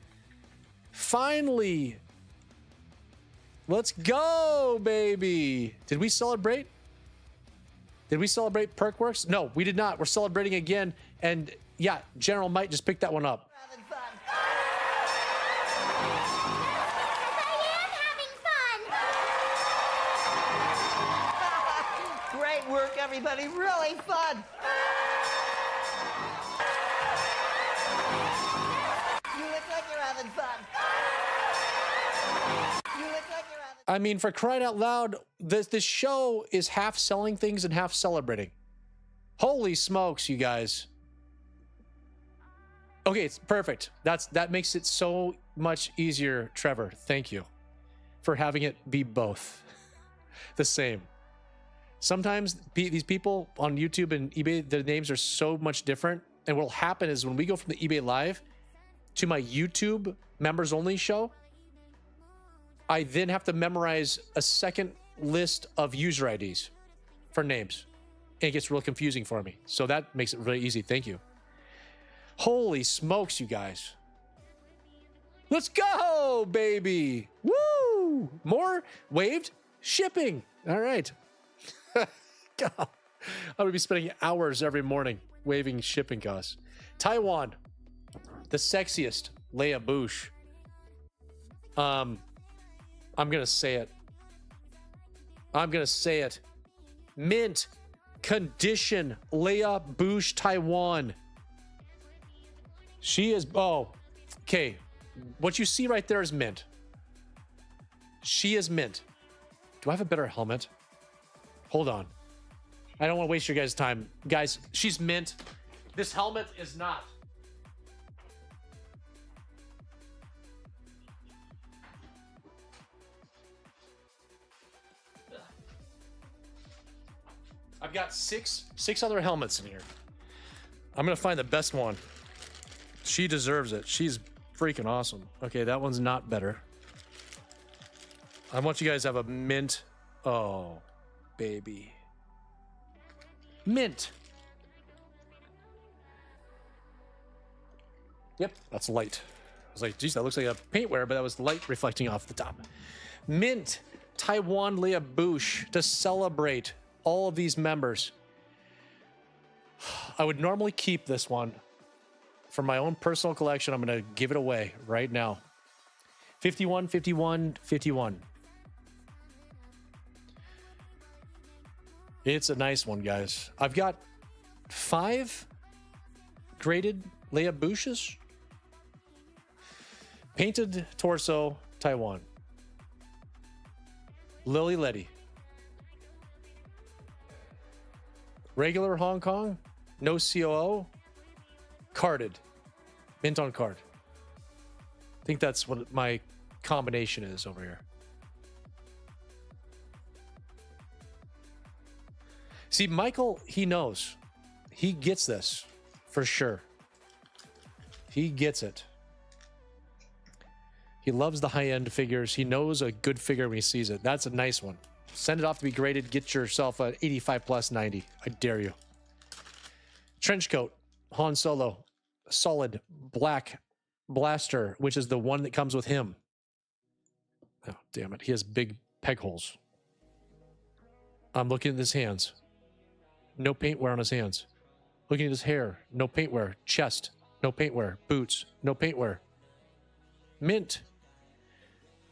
[SPEAKER 1] Finally! Let's go, baby! Did we celebrate? Did we celebrate Perkworks? No, we did not. We're celebrating again. And yeah, General might just pick that one up.
[SPEAKER 7] Having fun. Great work, everybody. Really fun. You look like you're having fun. You look like you're having
[SPEAKER 1] I mean, for crying out loud, this show is half selling things and half celebrating. Holy smokes, you guys. Okay, it's perfect. That makes it so much easier, Trevor. Thank you for having it be both the same. Sometimes these people on YouTube and eBay, their names are so much different. And what will happen is when we go from the eBay Live to my YouTube members only show, I then have to memorize a second list of user IDs for names. And it gets real confusing for me. So that makes it really easy. Thank you. Holy smokes, you guys. Let's go, baby. Woo! More waived shipping. All right. God, I would be spending hours every morning waiving shipping costs. Taiwan, the sexiest Leia Bouche. I'm gonna say it. I'm gonna say it. Mint condition Leia Bouche Taiwan. She is, oh, okay. What you see right there is mint. She is mint. Do I have a better helmet? Hold on. I don't want to waste your guys' time. Guys, she's mint. This helmet is not. I've got six other helmets in here. I'm gonna find the best one. She deserves it. She's freaking awesome. Okay, that one's not better. I want you guys to have a mint. Oh, baby. Mint. Yep, that's light. I was like, geez, that looks like a paintwear, but that was light reflecting off the top. Mint Taiwan Leia Bouche to celebrate all of these members. I would normally keep this one for my own personal collection. I'm going to give it away right now. 51, 51, 51. It's a nice one, guys. I've got 5 graded Leia Bouches. Painted torso, Taiwan. Lily Letty. Regular Hong Kong, no COO, carded, mint on card. I think that's what my combination is over here. See, Michael, he knows. He gets this for sure. He gets it. He loves the high-end figures. He knows a good figure when he sees it. That's a nice one. Send it off to be graded. Get yourself an 85 plus 90. I dare you. Trenchcoat, Han Solo, solid black blaster, which is the one that comes with him. Oh, damn it. He has big peg holes. I'm looking at his hands. No paint wear on his hands. Looking at his hair. No paint wear. Chest. No paint wear. Boots. No paint wear. Mint.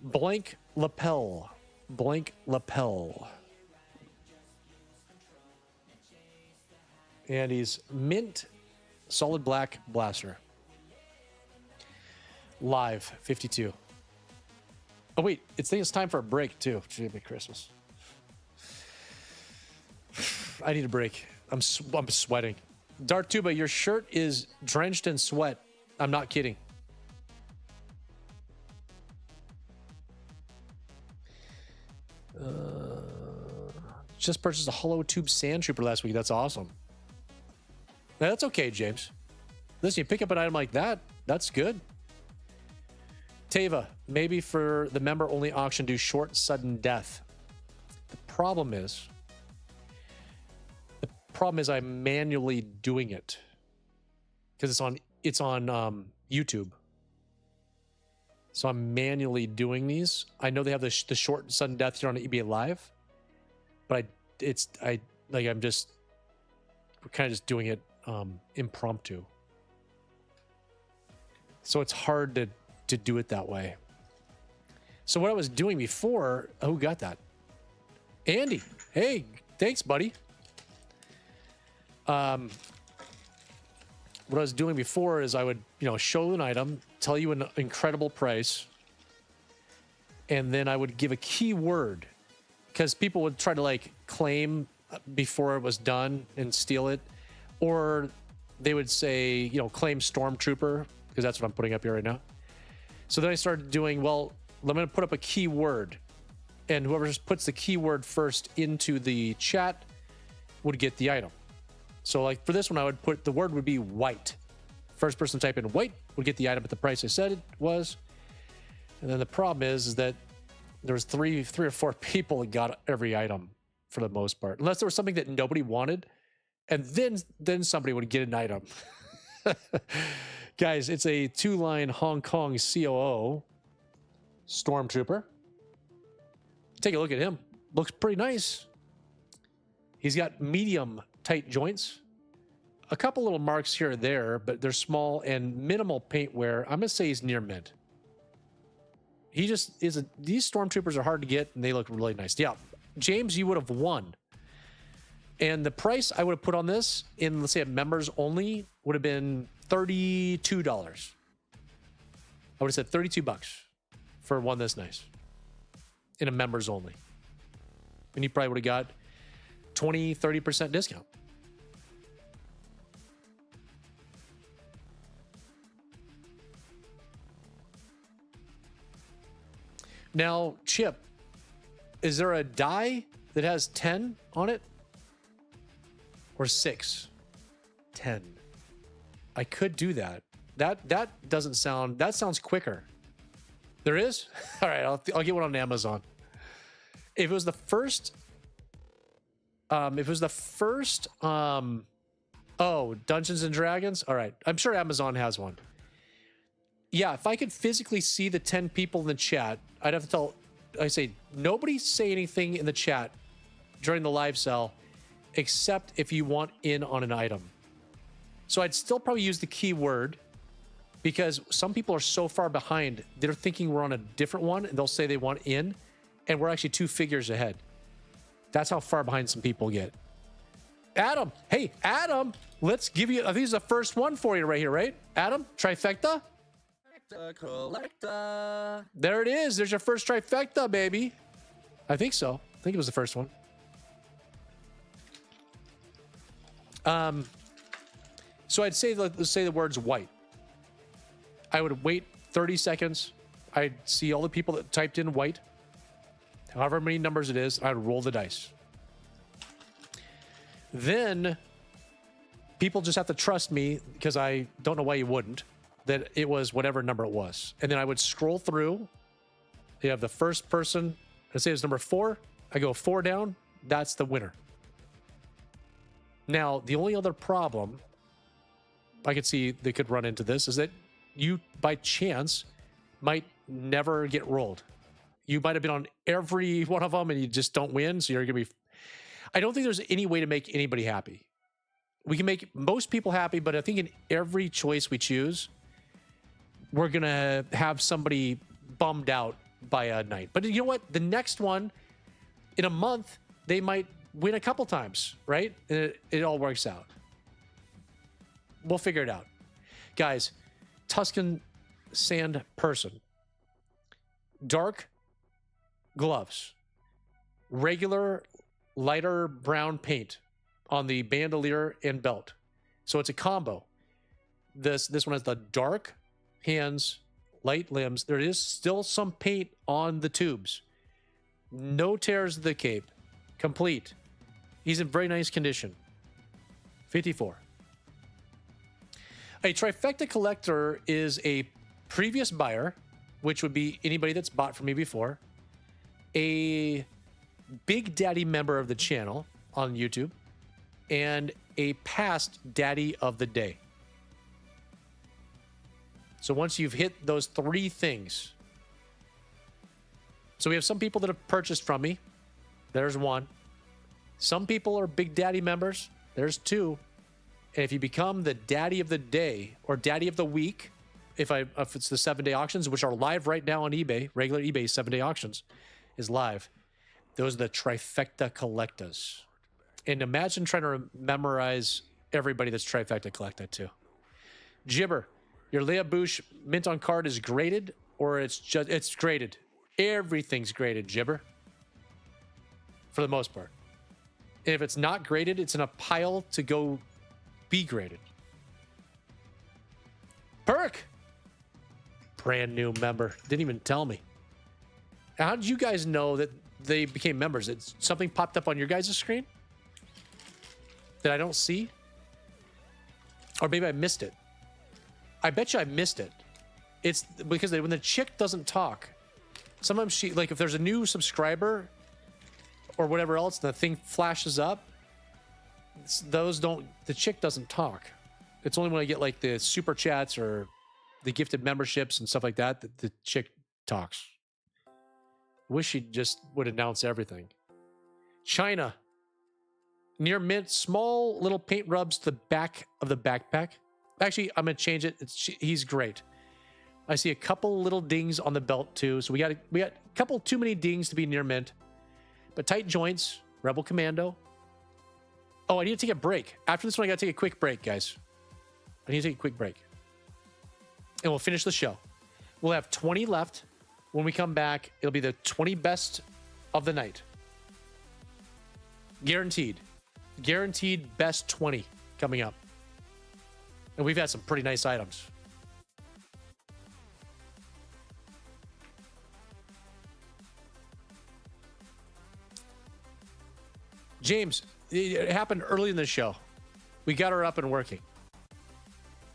[SPEAKER 1] Blank lapel. Blank lapel. And he's mint solid black blaster. Live 52. Oh wait, it's time for a break too. Jimmy Christmas. I need a break. I'm sweating. Darth Tuba, your shirt is drenched in sweat. I'm not kidding. Just purchased a hollow tube sand trooper last week. That's awesome. Now, that's okay, James. Listen, you pick up an item like that, that's good. Tava, maybe for the member-only auction, do short, sudden death. The problem is I'm manually doing it because it's on YouTube. So I'm manually doing these. I know they have the short, sudden death here on eBay Live, but I'm just kind of just doing it impromptu. So it's hard to do it that way. So what I was doing before, who got that? Andy. Hey, thanks, buddy. What I was doing before is I would, show an item, tell you an incredible price, and then I would give a keyword because people would try to claim before it was done and steal it, or they would say, claim Stormtrooper, because that's what I'm putting up here right now. So then I started doing, well, I'm going to put up a keyword, and whoever just puts the keyword first into the chat would get the item. So for this one, I would put, the word would be white. First person to type in white would get the item at the price I said it was. And then the problem is that there was three or four people that got every item for the most part, unless there was something that nobody wanted, and then somebody would get an item. Guys, it's a 2-line Hong Kong COO Stormtrooper. Take a look at him. Looks pretty nice. He's got medium tight joints. A couple little marks here or there, but they're small and minimal paint wear. I'm going to say he's near mint. He just is these Stormtroopers are hard to get, and they look really nice. Yeah, James, you would have won. And the price I would have put on this in, let's say, a members only would have been $32. I would have said $32 for one this nice in a members only. And you probably would have got 20-30% discount. Now, Chip, is there a die that has 10 on it? Or 6? 10. I could do that. That doesn't sound, that sounds quicker. There is? All right, I'll get one on Amazon. If it was the first, oh, Dungeons and Dragons? All right, I'm sure Amazon has one. Yeah, if I could physically see the 10 people in the chat, I'd have to tell, I say, nobody say anything in the chat during the live sell, except if you want in on an item. So I'd still probably use the keyword, because some people are so far behind, they're thinking we're on a different one, and they'll say they want in, and we're actually 2 figures ahead. That's how far behind some people get. Adam, hey, Adam, let's give you, I think this is the first one for you right here, right? Adam, trifecta?
[SPEAKER 8] Collector.
[SPEAKER 1] There it is. There's your first trifecta, baby. I think so. I think it was the first one. So I'd say, let's say the words white. I would wait 30 seconds. I'd see all the people that typed in white, however many numbers it is. I'd roll the dice. Then people just have to trust me, because I don't know why you wouldn't, that it was whatever number it was. And then I would scroll through. You have the first person, let's say it's number 4. I go 4 down. That's the winner. Now, the only other problem I could see they could run into this is that you, by chance, might never get rolled. You might have been on every one of them and you just don't win. So you're going to be... I don't think there's any way to make anybody happy. We can make most people happy, but I think in every choice we choose, we're going to have somebody bummed out by a night. But you know what? The next one, in a month, they might win a couple times, right? And it all works out. We'll figure it out. Guys, Tuscan Sand Person. Dark gloves. Regular lighter brown paint on the bandolier and belt. So it's a combo. This one has the dark hands, light limbs. There is still some paint on the tubes. No tears of the cape. Complete. He's in very nice condition. 54. A trifecta collector is a previous buyer, which would be anybody that's bought from me before, a Big Daddy member of the channel on YouTube, and a past Daddy of the Day. So once you've hit those 3 things. So we have some people that have purchased from me. There's 1. Some people are Big Daddy members. There's 2. And if you become the Daddy of the Day or Daddy of the Week, if it's the 7-day auctions, which are live right now on eBay, regular eBay 7-day auctions is live. Those are the trifecta collectors. And imagine trying to memorize everybody that's trifecta collected too. Gibber, your Leia Bouche mint on card is graded, or it's graded. Everything's graded, Gibber. For the most part. And if it's not graded, it's in a pile to go be graded. Perk! Brand new member. Didn't even tell me. How did you guys know that they became members? Something popped up on your guys' screen that I don't see? Or maybe I missed it. I bet you I missed it. It's because when the chick doesn't talk, sometimes she, like if there's a new subscriber or whatever else, the thing flashes up. The chick doesn't talk. It's only when I get like the super chats or the gifted memberships and stuff like that that the chick talks. Wish she just would announce everything. China. Near mint, small little paint rubs to the back of the backpack. Actually, I'm going to change it. He's great. I see a couple little dings on the belt too. So we got a couple too many dings to be near mint. But tight joints, Rebel Commando. Oh, I need to take a break. After this one, I got to take a quick break, guys. I need to take a quick break. And we'll finish the show. We'll have 20 left. When we come back, it'll be the 20 best of the night. Guaranteed. Guaranteed best 20 coming up. And we've had some pretty nice items. James, it happened early in the show. We got her up and working.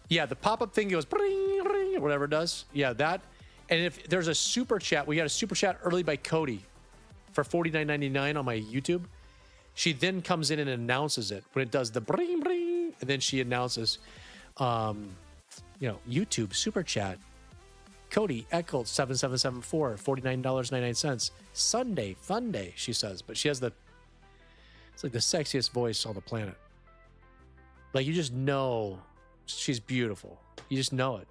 [SPEAKER 1] Yeah, the pop-up thing goes bring, bring, or whatever it does. Yeah, that. And if there's a super chat, we got a super chat early by Cody for $49.99 on my YouTube. She then comes in and announces it when it does the bring, bring, and then she announces, YouTube super chat. Cody Eccles 7774 $49.99. Sunday fun day, she says, but she has it's like the sexiest voice on the planet. Like you just know she's beautiful. You just know it.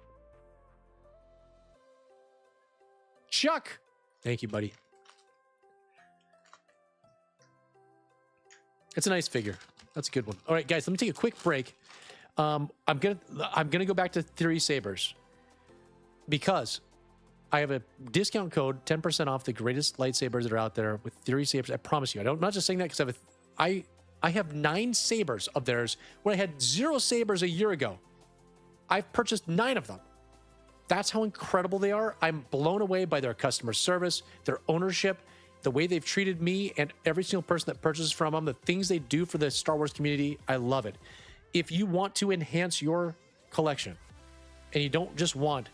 [SPEAKER 1] Chuck, thank you, buddy. It's a nice figure. That's a good one. All right, guys, let me take a quick break. I'm gonna go back to Theory Sabers because I have a discount code, 10% off the greatest lightsabers that are out there with Theory Sabers. I promise you. I'm not just saying that because I have 9 sabers of theirs when I had 0 sabers a year ago. I've purchased 9 of them. That's how incredible they are. I'm blown away by their customer service, their ownership, the way they've treated me and every single person that purchases from them, the things they do for the Star Wars community. I love it. If you want to enhance your collection and you don't just want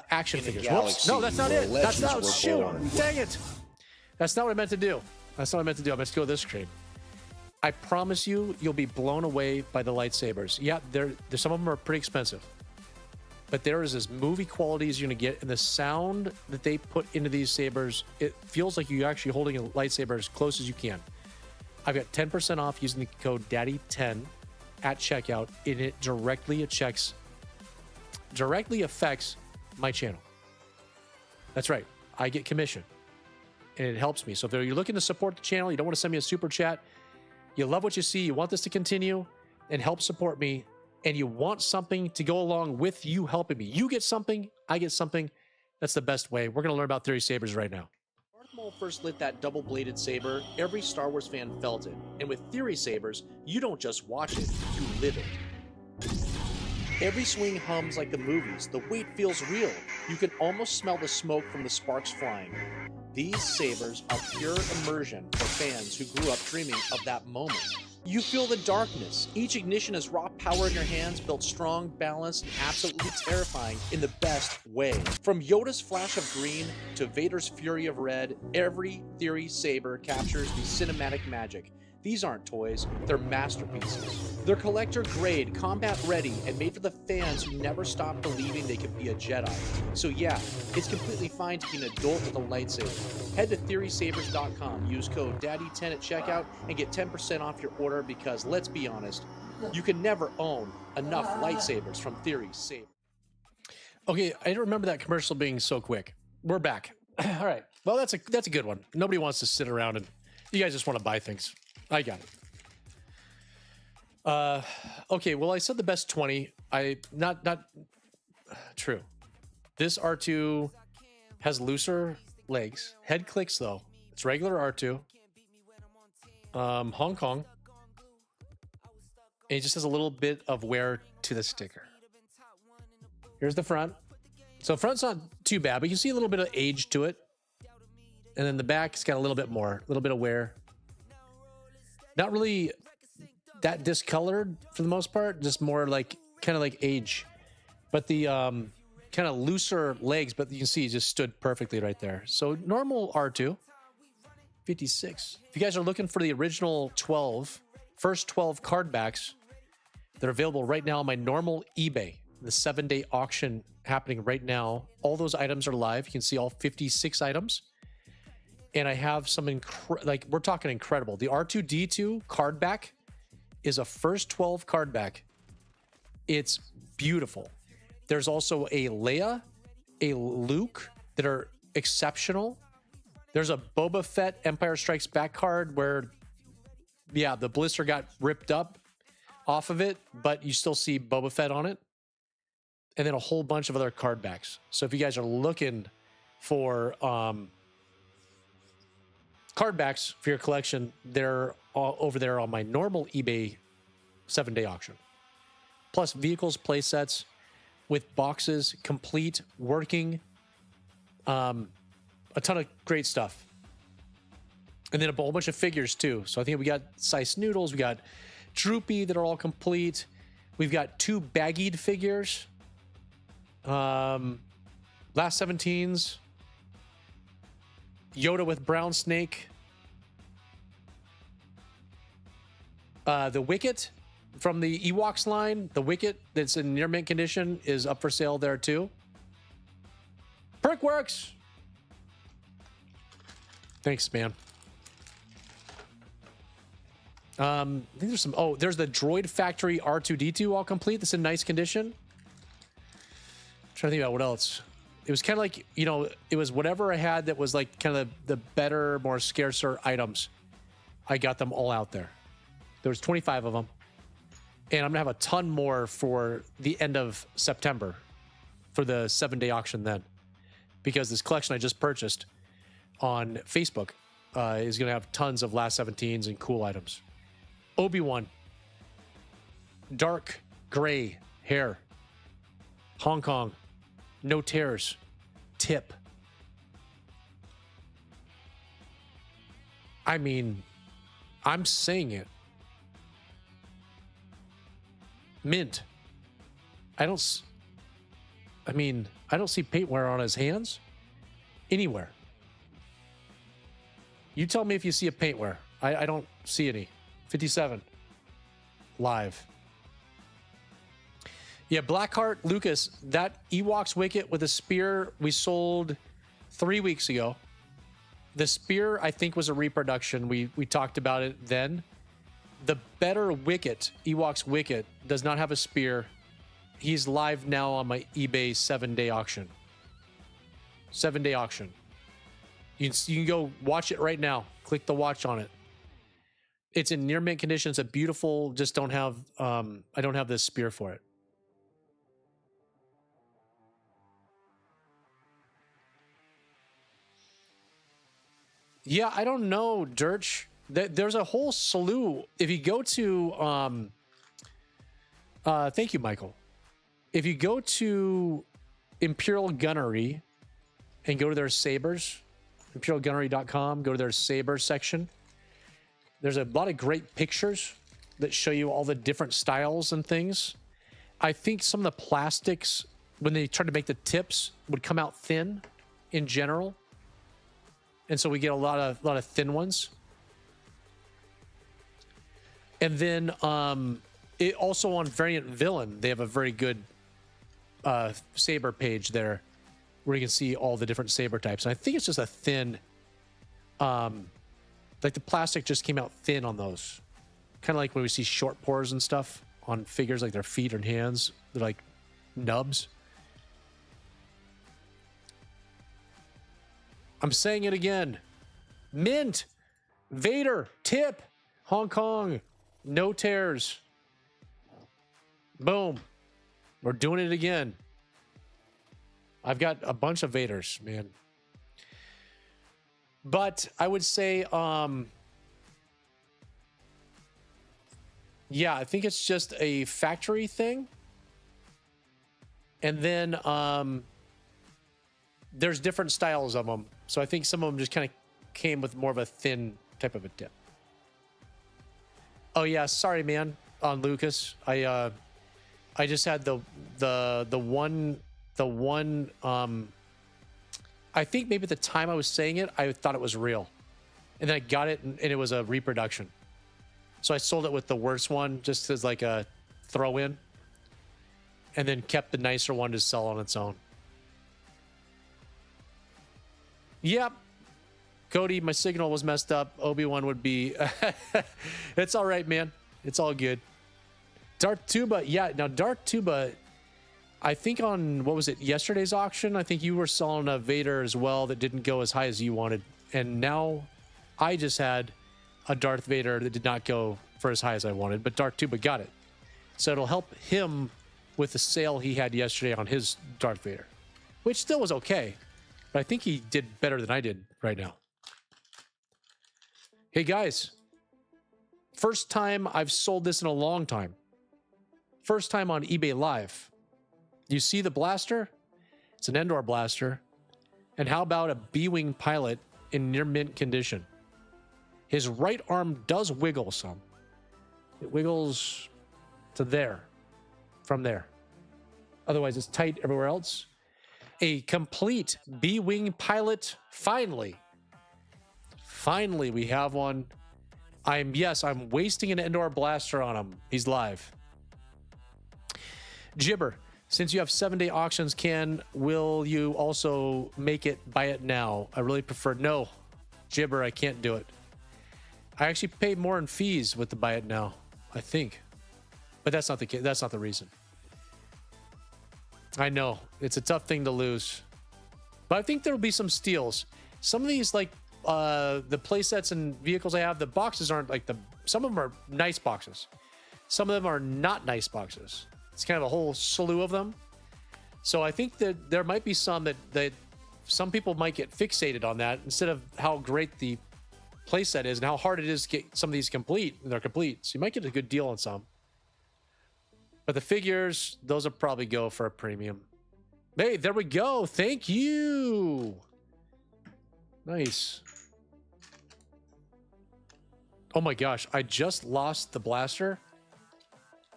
[SPEAKER 1] action figures. Whoops. No, that's not it. That's not. Shoot. Dang it. That's not what I meant to do. That's not what I meant to do. I meant to go to this screen. I promise you, you'll be blown away by the lightsabers. Yeah, some of them are pretty expensive. But there is as movie quality as you're going to get. And the sound that they put into these sabers, it feels like you're actually holding a lightsaber as close as you can. I've got 10% off using the code DADDY10 at checkout. And it directly affects my channel. That's right. I get commission. And it helps me. So if you're looking to support the channel, you don't want to send me a super chat, you love what you see, you want this to continue and help support me, and you want something to go along with you helping me. You get something, I get something. That's the best way. We're going to learn about Theory Sabers right now. Darth Maul first lit that double-bladed saber, every Star Wars fan felt it. And with Theory Sabers, you don't just watch it, you live it. Every swing hums like the movies. The weight feels real. You can almost smell the smoke from the sparks flying. These sabers are pure immersion for fans who grew up dreaming of that moment. You feel the darkness. Each ignition is raw power in your hands, built strong, balanced, and absolutely terrifying in the best way. From Yoda's flash of green to Vader's fury of red, every Theory saber captures the cinematic magic. These aren't toys, they're masterpieces. They're collector grade, combat ready, and made for the fans who never stop believing they can be a Jedi. So yeah, it's completely fine to be an adult with a lightsaber. Head to theorysabers.com, use code DADDY10 at checkout, and get 10% off your order because, let's be honest, you can never own enough lightsabers from Theory Saber. Okay, I don't remember that commercial being so quick. We're back. All right, well, that's a good one. Nobody wants to sit around and you guys just want to buy things. I got it. Okay, well, I said the best 20. Not true. This R2 has looser legs. Head clicks though. It's regular R2. Hong Kong. And it just has a little bit of wear to the sticker. Here's the front. So front's not too bad, but you see a little bit of age to it. And then the back's got a little bit more, a little bit of wear. Not really that discolored for the most part, just more like kind of like age. But the kind of looser legs, but you can see it just stood perfectly right there. So normal R2, 56. If you guys are looking for the original 12, first 12 card backs, they're available right now on my normal eBay. The 7-day auction happening right now. All those items are live. You can see all 56 items. And I have some, like, we're talking incredible. The R2-D2 card back is a first 12 card back. It's beautiful. There's also a Leia, a Luke that are exceptional. There's a Boba Fett Empire Strikes Back card where, yeah, the blister got ripped up off of it, but you still see Boba Fett on it. And then a whole bunch of other card backs. So if you guys are looking for card backs for your collection, they're all over there on my normal eBay 7-day auction. Plus vehicles, play sets with boxes, complete, working, a ton of great stuff. And then a whole bunch of figures too. So I think we got Sice Noodles, we got Droopy that are all complete. We've got 2 baggied figures. Last 17s. Yoda with brown snake. The Wicket from the Ewoks line, the Wicket that's in near mint condition is up for sale there too. Perkworks. Thanks, man. I think there's some. Oh, there's the Droid Factory R2D2 all complete. That's in nice condition. I'm trying to think about what else. It was kind of like, you know, it was whatever I had that was like kind of the better, more scarcer items. I got them all out there. There was 25 of them. And I'm going to have a ton more for the end of September for the 7-day auction then. Because this collection I just purchased on Facebook is going to have tons of last 17s and cool items. Obi-Wan. Dark gray hair. Hong Kong. No tears. Tip. I mean, I'm saying it. Mint. I don't see paint wear on his hands anywhere. You tell me if you see a paint wear. I don't see any. 57. Live. Yeah, Blackheart Lucas, that Ewoks Wicket with a spear we sold 3 weeks ago. The spear, I think, was a reproduction. We talked about it then. The better Wicket, Ewoks Wicket, does not have a spear. He's live now on my eBay 7-day auction. 7-day auction. You can go watch it right now. Click the watch on it. It's in near mint condition. It's a beautiful, just don't have, I don't have this spear for it. Yeah, I don't know, Dirch. There's a whole slew. If you go to, thank you, Michael. If you go to Imperial Gunnery and go to their sabers, imperialgunnery.com. Go to their saber section. There's a lot of great pictures that show you all the different styles and things. I think some of the plastics, when they tried to make the tips, would come out thin in general. And so we get a lot of thin ones. And then it also on Variant Villain, they have a very good saber page there where you can see all the different saber types. And I think it's just a thin, like the plastic just came out thin on those. Kind of like when we see short pores and stuff on figures, like their feet and hands. They're like nubs. I'm saying it again. Mint, Vader, Tip, Hong Kong, no tears. Boom. We're doing it again. I've got a bunch of Vaders, man. But I would say, yeah, I think it's just a factory thing. And then there's different styles of them. So I think some of them just kind of came with more of a thin type of a tip. Oh yeah, sorry, man, on Lucas. I just had the one I think maybe at the time I was saying it, I thought it was real. And then I got it and it was a reproduction. So I sold it with the worst one just as like a throw in. And then kept the nicer one to sell on its own. Yep. Cody, my signal was messed up. Obi-Wan would be... It's all right, man. It's all good. Darth Tuba. Yeah, now Darth Tuba... I think on, what was it, yesterday's auction, I think you were selling a Vader as well that didn't go as high as you wanted. And now I just had a Darth Vader that did not go for as high as I wanted, but Darth Tuba got it. So it'll help him with the sale he had yesterday on his Darth Vader, which still was okay. But I think he did better than I did right now. Hey guys, first time I've sold this in a long time. First time on eBay Live. You see the blaster? It's an Endor blaster. And how about a B-Wing pilot in near mint condition? His right arm does wiggle some. It wiggles to there, from there. Otherwise, it's tight everywhere else. A complete B-Wing pilot, finally. Finally, we have one. I'm wasting an Endor blaster on him. He's live. Jibber. Since you have 7-day auctions, will you also make it buy it now? I really prefer no. Jibber, I can't do it. I actually pay more in fees with the buy it now, I think. But that's not the case. That's not the reason. I know. It's a tough thing to lose. But I think there will be some steals. Some of these, like the play sets and vehicles I have, the boxes aren't like some of them are nice boxes. Some of them are not nice boxes. It's kind of a whole slew of them. So I think that there might be some that some people might get fixated on that instead of how great the playset is and how hard it is to get some of these complete. And they're complete. So you might get a good deal on some. But the figures, those will probably go for a premium. Hey, there we go. Thank you. Nice. Oh my gosh. I just lost the blaster.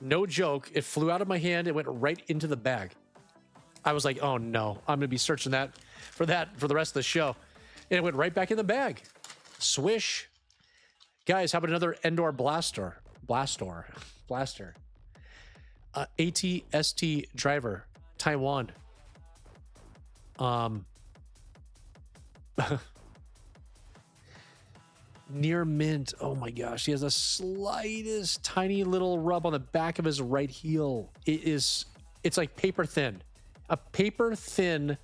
[SPEAKER 1] No joke. It flew out of my hand. It went right into the bag. I was like, oh no, I'm going to be searching for the rest of the show. And it went right back in the bag. Swish. Guys, how about another Endor blaster? Blaster. ATST driver. Taiwan. Near mint. Oh my gosh. He has the slightest tiny little rub on the back of his right heel. It's like paper thin. A paper thin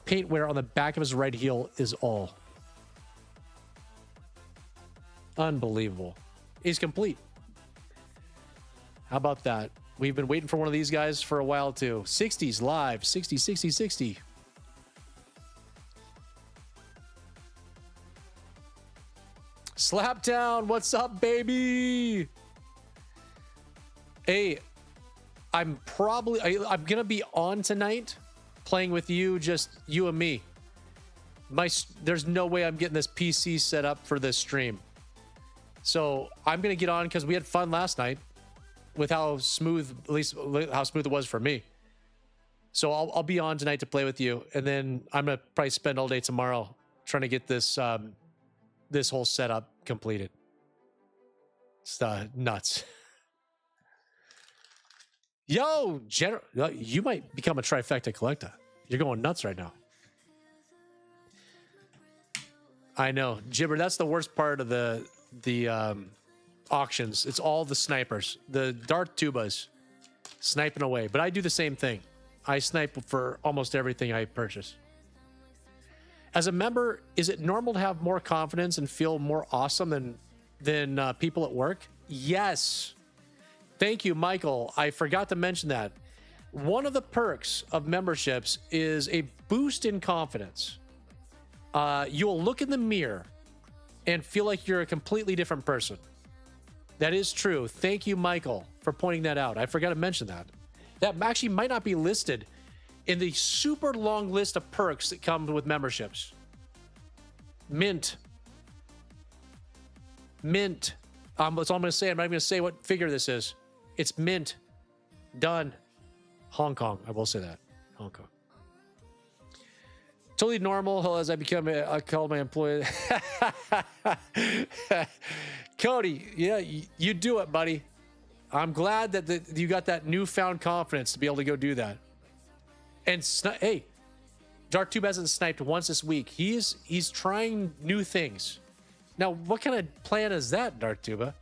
[SPEAKER 1] paint wear on the back of his right heel is all. Unbelievable. He's complete. How about that? We've been waiting for one of these guys for a while too. 60s live. 60, 60, 60. Slapdown, what's up, baby? Hey, I'm gonna be on tonight playing with you, just you and me. there's no way I'm getting this PC set up for this stream. So I'm gonna get on because we had fun last night with how smooth, at least how smooth it was for me. So I'll be on tonight to play with you, and then I'm gonna probably spend all day tomorrow trying to get this this whole setup completed. It's nuts. Yo, you might become a trifecta collector. You're going nuts right now. I know, Gibber. That's the worst part of the auctions. It's all the snipers, the dart tubas, sniping away. But I do the same thing. I snipe for almost everything I purchase. As a member, is it normal to have more confidence and feel more awesome than people at work? Yes. Thank you, Michael. I forgot to mention that. One of the perks of memberships is a boost in confidence. You'll look in the mirror and feel like you're a completely different person. That is true. Thank you, Michael, for pointing that out. I forgot to mention that. That actually might not be listed in the super long list of perks that come with memberships. Mint. Mint. That's all I'm going to say. I'm not even going to say what figure this is. It's mint. Done. Hong Kong. I will say that. Hong Kong. Totally normal as I become I call my employee. Cody, yeah, you do it, buddy. I'm glad that you got that newfound confidence to be able to go do that. And hey, Darktube hasn't sniped once this week. He's trying new things. Now, what kind of plan is that, Darktuba?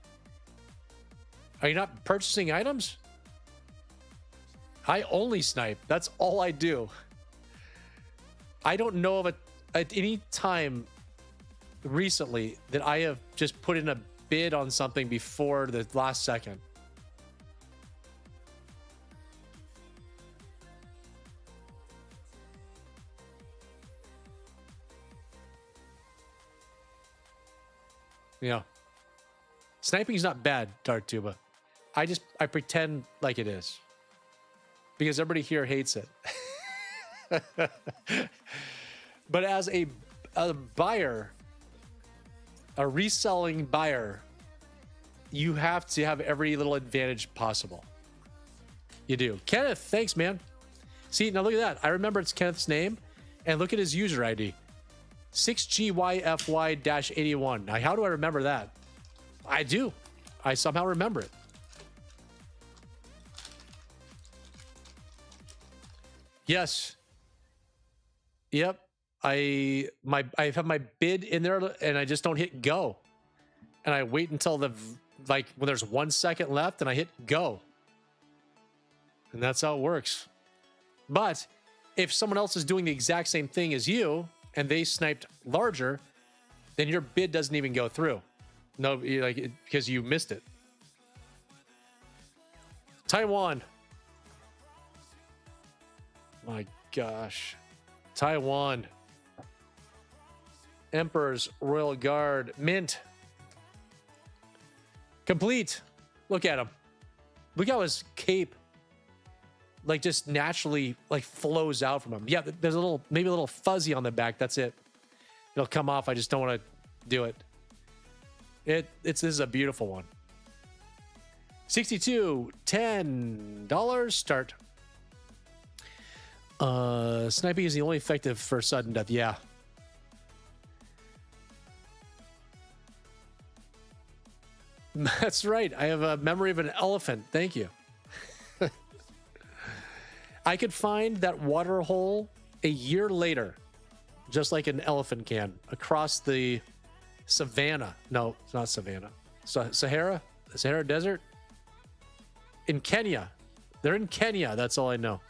[SPEAKER 1] Are you not purchasing items? I only snipe. That's all I do. I don't know of at any time recently that I have just put in a bid on something before the last second. Yeah. Sniping is not bad, Dartuba. I pretend like it is. Because everybody here hates it. But as a buyer, a reselling buyer, you have to have every little advantage possible. You do. Kenneth, thanks, man. See, now look at that. I remember it's Kenneth's name, and look at his user ID. 6GYFY-81. Now, how do I remember that? I do. I somehow remember it. Yes. Yep. I have my bid in there and I just don't hit go. And I wait until when there's 1 second left and I hit go. And that's how it works. But if someone else is doing the exact same thing as you and they sniped larger, then your bid doesn't even go through. No, because you missed it. Taiwan. My gosh. Taiwan. Emperor's Royal Guard. Mint. Complete. Look at him. Look how his cape just naturally flows out from him. Yeah, there's maybe a little fuzzy on the back. That's it. It'll come off. I just don't want to do it. This is a beautiful one. 62, $10 start. Sniping is the only effective for sudden death. Yeah. That's right. I have a memory of an elephant. Thank you. I could find that water hole a year later, just like an elephant can, across the savannah. No, it's not savannah. Sahara Desert? In Kenya. They're in Kenya. That's all I know.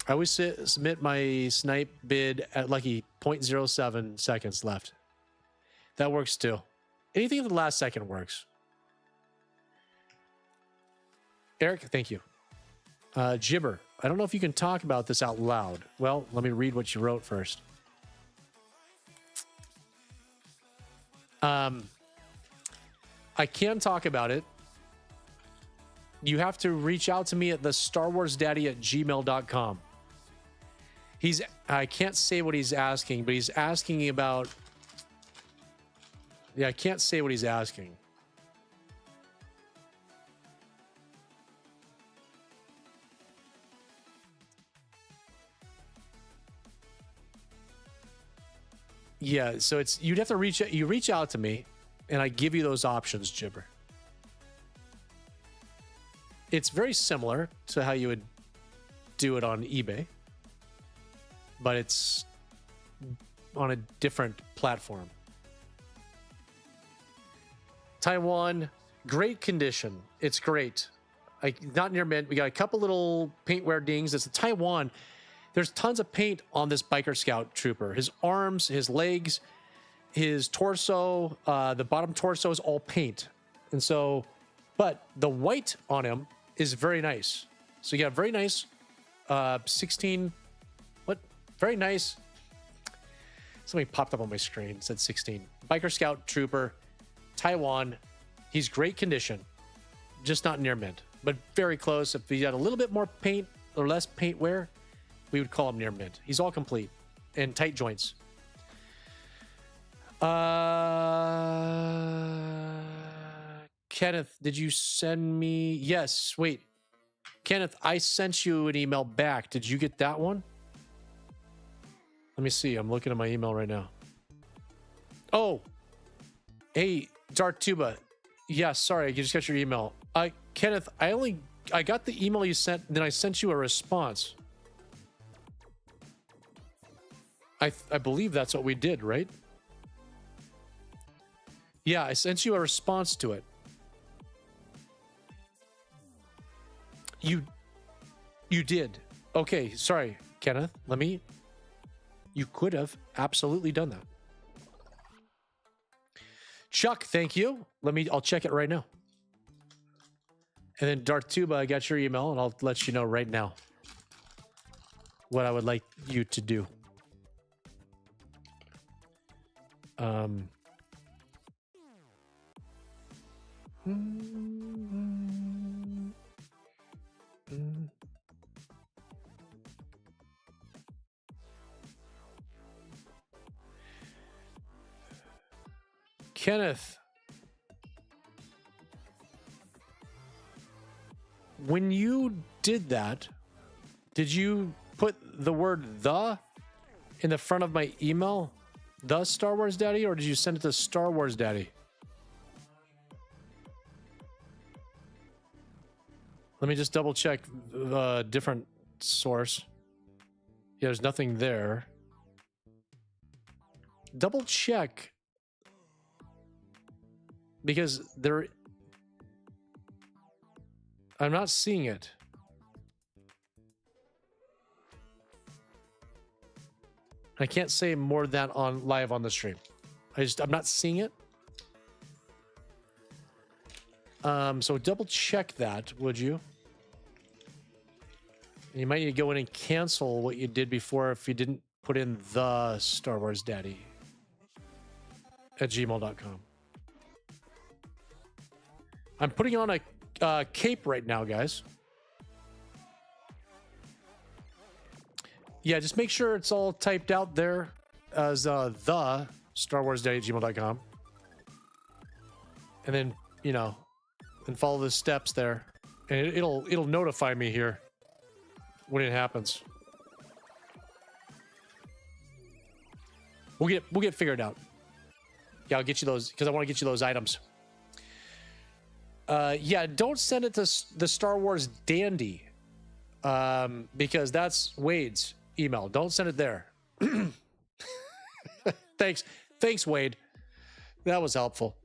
[SPEAKER 1] I always submit my snipe bid at lucky 0.07 seconds left. That works too. Anything at the last second works. Eric, thank you. Gibber, I don't know if you can talk about this out loud. Well, let me read what you wrote first. I can talk about it. You have to reach out to me at the StarWarsDaddy@gmail.com. I can't say what he's asking, but he's asking about. Yeah, I can't say what he's asking. Yeah, so you'd have to reach out to me, and I give you those options, Gibber. It's very similar to how you would do it on eBay, but it's on a different platform. Taiwan, great condition. It's great. Not near mint. We got a couple little paint wear dings. It's a Taiwan. There's tons of paint on this biker scout trooper. His arms, his legs, his torso, the bottom torso is all paint. And so, but the white on him is very nice. So you got a very nice 16, very nice. Something popped up on my screen, it said 16. Biker scout trooper, Taiwan. He's great condition, just not near mint, but very close. If he had a little bit more paint or less paint wear, we would call him near mint. He's all complete and tight joints. Kenneth, did you send me? Yes, wait. Kenneth, I sent you an email back. Did you get that one? Let me see. I'm looking at my email right now. Oh, hey, Dark Tuba. Yeah, sorry. I just got your email. Kenneth, I got the email you sent, then I sent you a response. I believe that's what we did, right? Yeah, I sent you a response to it. You did. Okay, sorry, Kenneth. You could have absolutely done that. Chuck, thank you. I'll check it right now. And then Darth Tuba, I got your email, and I'll let you know right now what I would like you to do. Kenneth, when you did that, did you put the word "the" in the front of my email? The Star Wars Daddy, or did you send it to Star Wars Daddy? Let me just double check different source. Yeah, there's nothing there. Double check. Because I'm not seeing it. I can't say more than on live on the stream. I'm not seeing it. So double check that, would you? And you might need to go in and cancel what you did before if you didn't put in the Star Wars Daddy at gmail.com. I'm putting on a cape right now, guys. Yeah, just make sure it's all typed out there as the Star Wars Daddy at gmail.com. And then, and follow the steps there. And it'll notify me here when it happens. We'll get figured out. Yeah, I'll get you those because I want to get you those items. Yeah, don't send it to the Star Wars Dandy because that's Wade's email. Don't send it there. Thanks, Wade. That was helpful.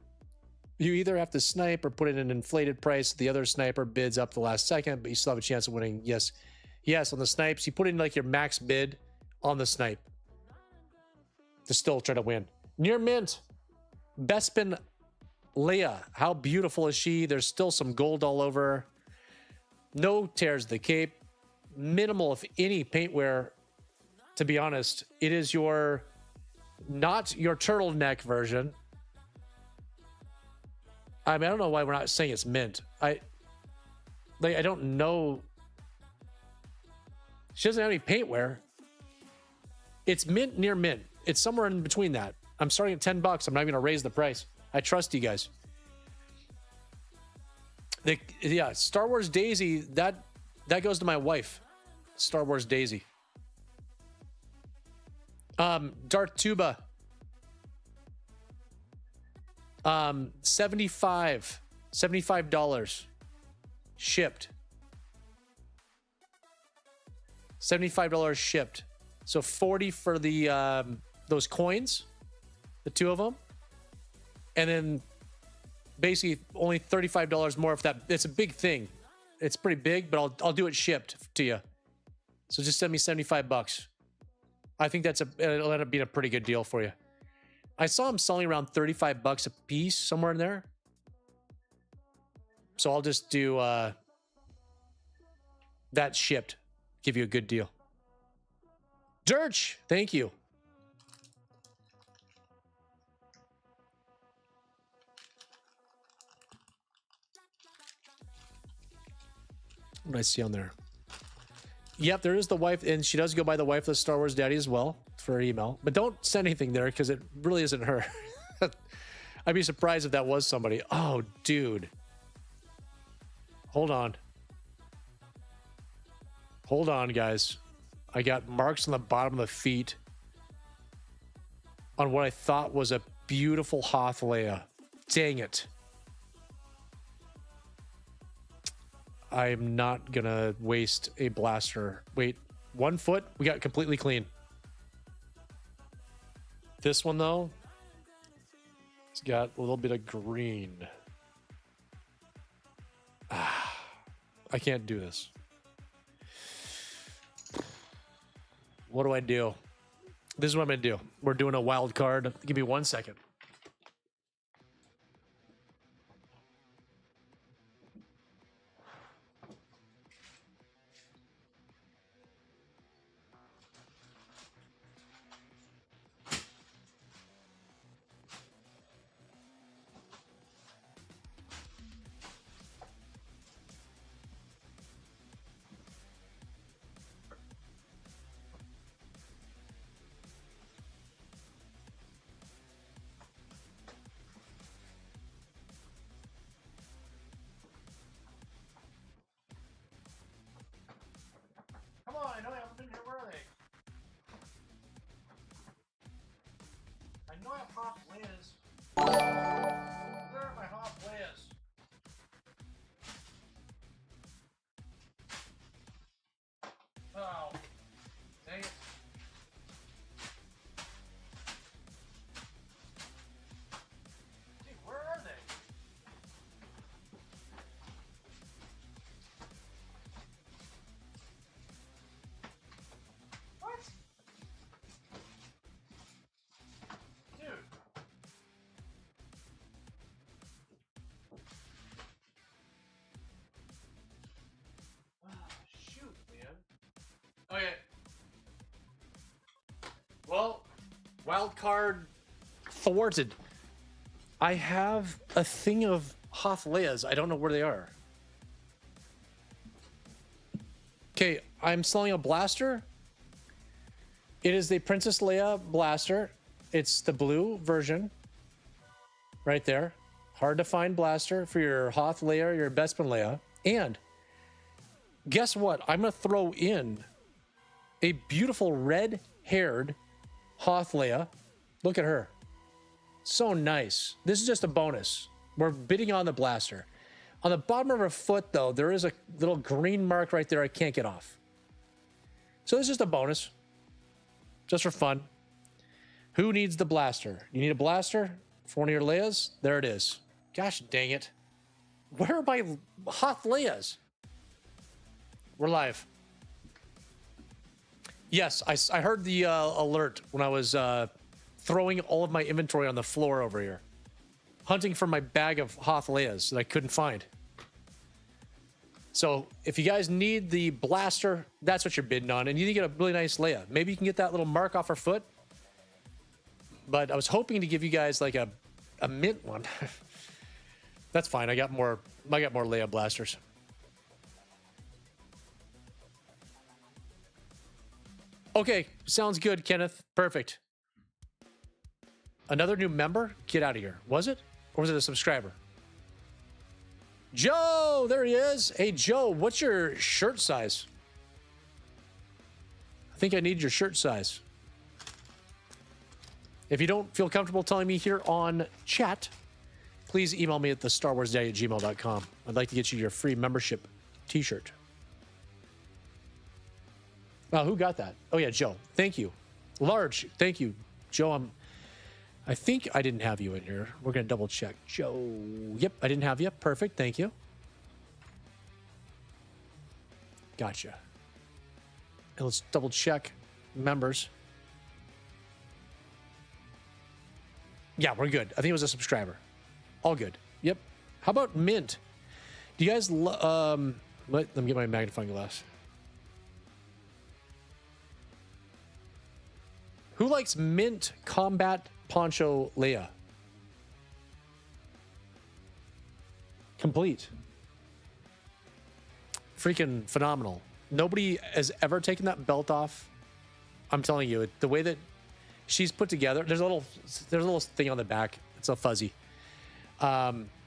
[SPEAKER 1] You either have to snipe or put in an inflated price. The other sniper bids up the last second, but you still have a chance of winning. Yes, on the snipes, you put in like your max bid on the snipe to still try to win. Near mint, Bespin Leia, how beautiful is she? There's still some gold all over her. No tears the cape. Minimal, if any, paint wear. To be honest, it is not your turtleneck version. I mean, I don't know why we're not saying it's mint. I don't know. She doesn't have any paint wear. It's mint near mint. It's somewhere in between that. I'm starting at $10. I'm not even gonna raise the price. I trust you guys. Yeah, Star Wars Daisy, that goes to my wife. Star Wars Daisy. Darth Tuba. $75 shipped. $75 shipped. So 40 for the those coins, the two of them, and then basically only $35 more if that. It's a big thing. It's pretty big, but I'll do it shipped to you. So just send me $75. I think it'll end up being a pretty good deal for you. I saw them selling around $35 a piece somewhere in there. So I'll just do that shipped. Give you a good deal. Dirch, thank you. What did I see on there? Yep, there is the wife, and she does go by the wifeless Star Wars Daddy as well for her email. But don't send anything there because it really isn't her. I'd be surprised if that was somebody. Oh, dude. Hold on. Hold on, guys. I got marks on the bottom of the feet on what I thought was a beautiful Hoth Leia. Dang it. I'm not gonna waste a blaster. Wait, 1 foot? We got completely clean. This one, though, it's got a little bit of green. I can't do this. What do I do? This is what I'm gonna do. We're doing a wild card. Give me 1 second. Come on, I know I haven't been here. Where are they? I know I have Hoth Leias. Where are my Hoth Leias? Oh, dang it. Dude, where are they? What? Dude. Shoot, man. Okay. Well, wild card thwarted. I have a thing of Hoth Leias. I don't know where they are. Okay, I'm selling a blaster. It is the Princess Leia blaster. It's the blue version. Right there. Hard to find blaster for your Hoth Leia or your Bespin Leia. And guess what? I'm going to throw in a beautiful red-haired Hoth Leia. Look at her. So nice. This is just a bonus. We're bidding on the blaster. On the bottom of her foot, though, there is a little green mark right there I can't get off. So this is just a bonus. Just for fun. Who needs the blaster? You need a blaster for one of your Leias? There it is. Gosh dang it. Where are my Hoth Leias? We're live. Yes, I heard the alert when I was throwing all of my inventory on the floor over here. Hunting for my bag of Hoth Leias that I couldn't find. So if you guys need the blaster, that's what you're bidding on. And you can get a really nice Leia. Maybe you can get that little mark off her foot. But I was hoping to give you guys like a mint one. That's fine. I got more Leia blasters. Okay, sounds good, Kenneth. Perfect. Another new member? Get out of here. Was it? Or was it a subscriber? Joe, there he is. Hey, Joe, what's your shirt size? I think I need your shirt size. If you don't feel comfortable telling me here on chat, please email me at thestarwarsdaddy@gmail.com. I'd like to get you your free membership t-shirt. Who got that? Oh, yeah, Joe. Thank you. Large. Thank you. Joe, I think I didn't have you in here. We're going to double check. Joe. Yep, I didn't have you. Perfect. Thank you. Gotcha. And let's double check members. Yeah, we're good. I think it was a subscriber. All good. Yep. How about Mint? Do you guys... let me get my magnifying glass. Who likes Mint Combat Poncho Leia? Complete. Freaking phenomenal. Nobody has ever taken that belt off. I'm telling you, the way that she's put together, there's a little thing on the back. It's a fuzzy.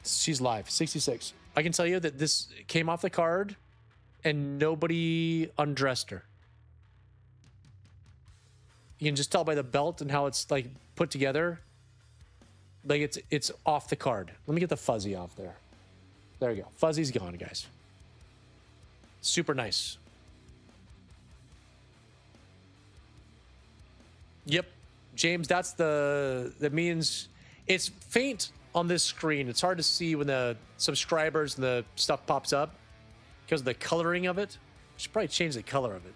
[SPEAKER 1] She's live, 66. I can tell you that this came off the card and nobody undressed her. You can just tell by the belt and how it's like put together. Like it's off the card. Let me get the fuzzy off there. There you go. Fuzzy's gone, guys. Super nice. Yep. James, that means it's faint on this screen. It's hard to see when the subscribers and the stuff pops up because of the coloring of it. I should probably change the color of it.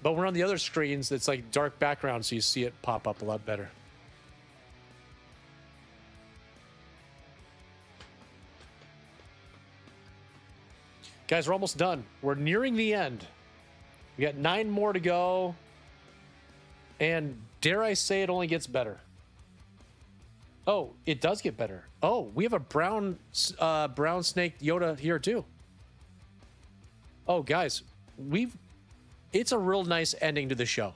[SPEAKER 1] But we're on the other screens, it's like dark background, so you see it pop up a lot better. Guys, we're almost done. We're nearing the end. We got 9 more to go. And dare I say it only gets better. Oh, it does get better. Oh, we have a brown snake Yoda here too. Oh, guys, it's a real nice ending to the show.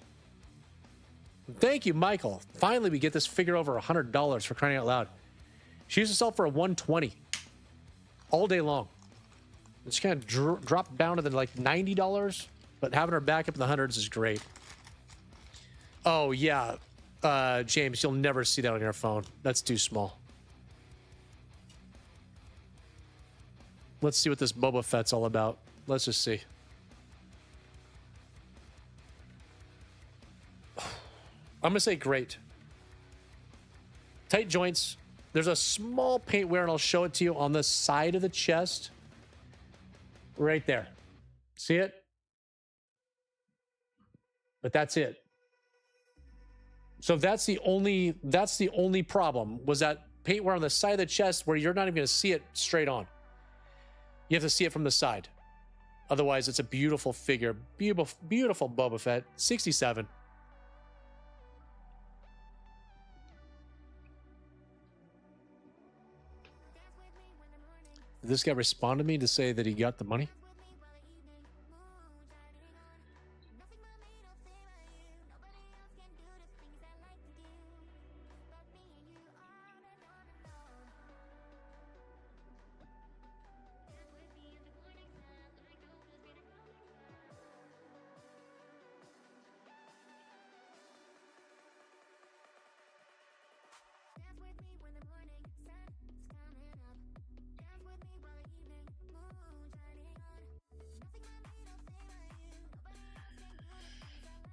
[SPEAKER 1] Thank you, Michael. Finally, we get this figure over $100 for crying out loud. She used to sell for a $120 all day long. It's kind of dropped down to like $90, but having her back up in the hundreds is great. Oh, yeah. James, you'll never see that on your phone. That's too small. Let's see what this Boba Fett's all about. Let's just see. I'm going to say great. Tight joints. There's a small paint wear, and I'll show it to you on the side of the chest. Right there. See it? But that's it. So that's the only problem, was that paint wear on the side of the chest where you're not even going to see it straight on. You have to see it from the side. Otherwise, it's a beautiful figure. Beautiful, beautiful Boba Fett. 67. Did this guy respond to me to say that he got the money?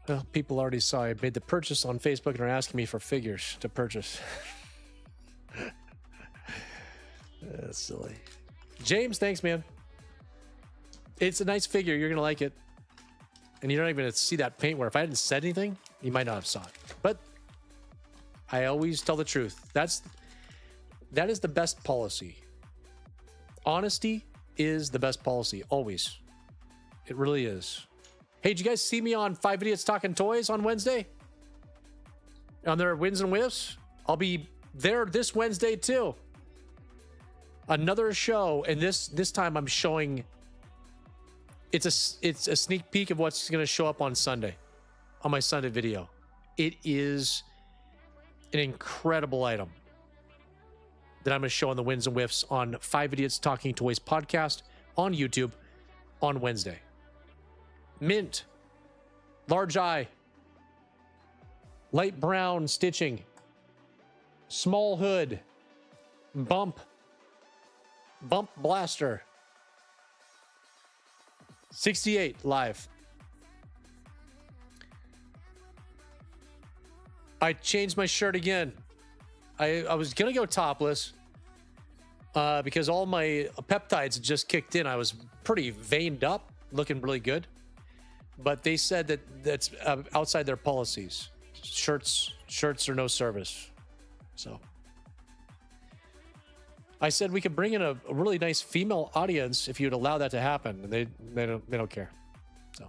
[SPEAKER 1] Well, people already saw I made the purchase on Facebook and are asking me for figures to purchase. That's silly. James, thanks, man. It's a nice figure. You're going to like it. And you're not even going to see that paint wear. If I hadn't said anything, you might not have saw it. But I always tell the truth. That is the best policy. Honesty is the best policy. Always. It really is. Hey, did you guys see me on 5 Idiots Talking Toys on Wednesday? On their Wins and Whiffs? I'll be there this Wednesday too. Another show, and this time I'm showing. It's a sneak peek of what's going to show up on Sunday. on my Sunday video. It is an incredible item that I'm going to show on the Wins and Whiffs on 5 Idiots Talking Toys podcast on YouTube on Wednesday. Mint, large eye, light brown stitching, small hood, bump blaster, 68 live. I changed my shirt again. I was gonna go topless because all my peptides had just kicked in. I was pretty veined up, looking really good, but they said that that's outside their policies. Shirts are no service. So I said we could bring in a really nice female audience if you'd allow that to happen, and they don't care. So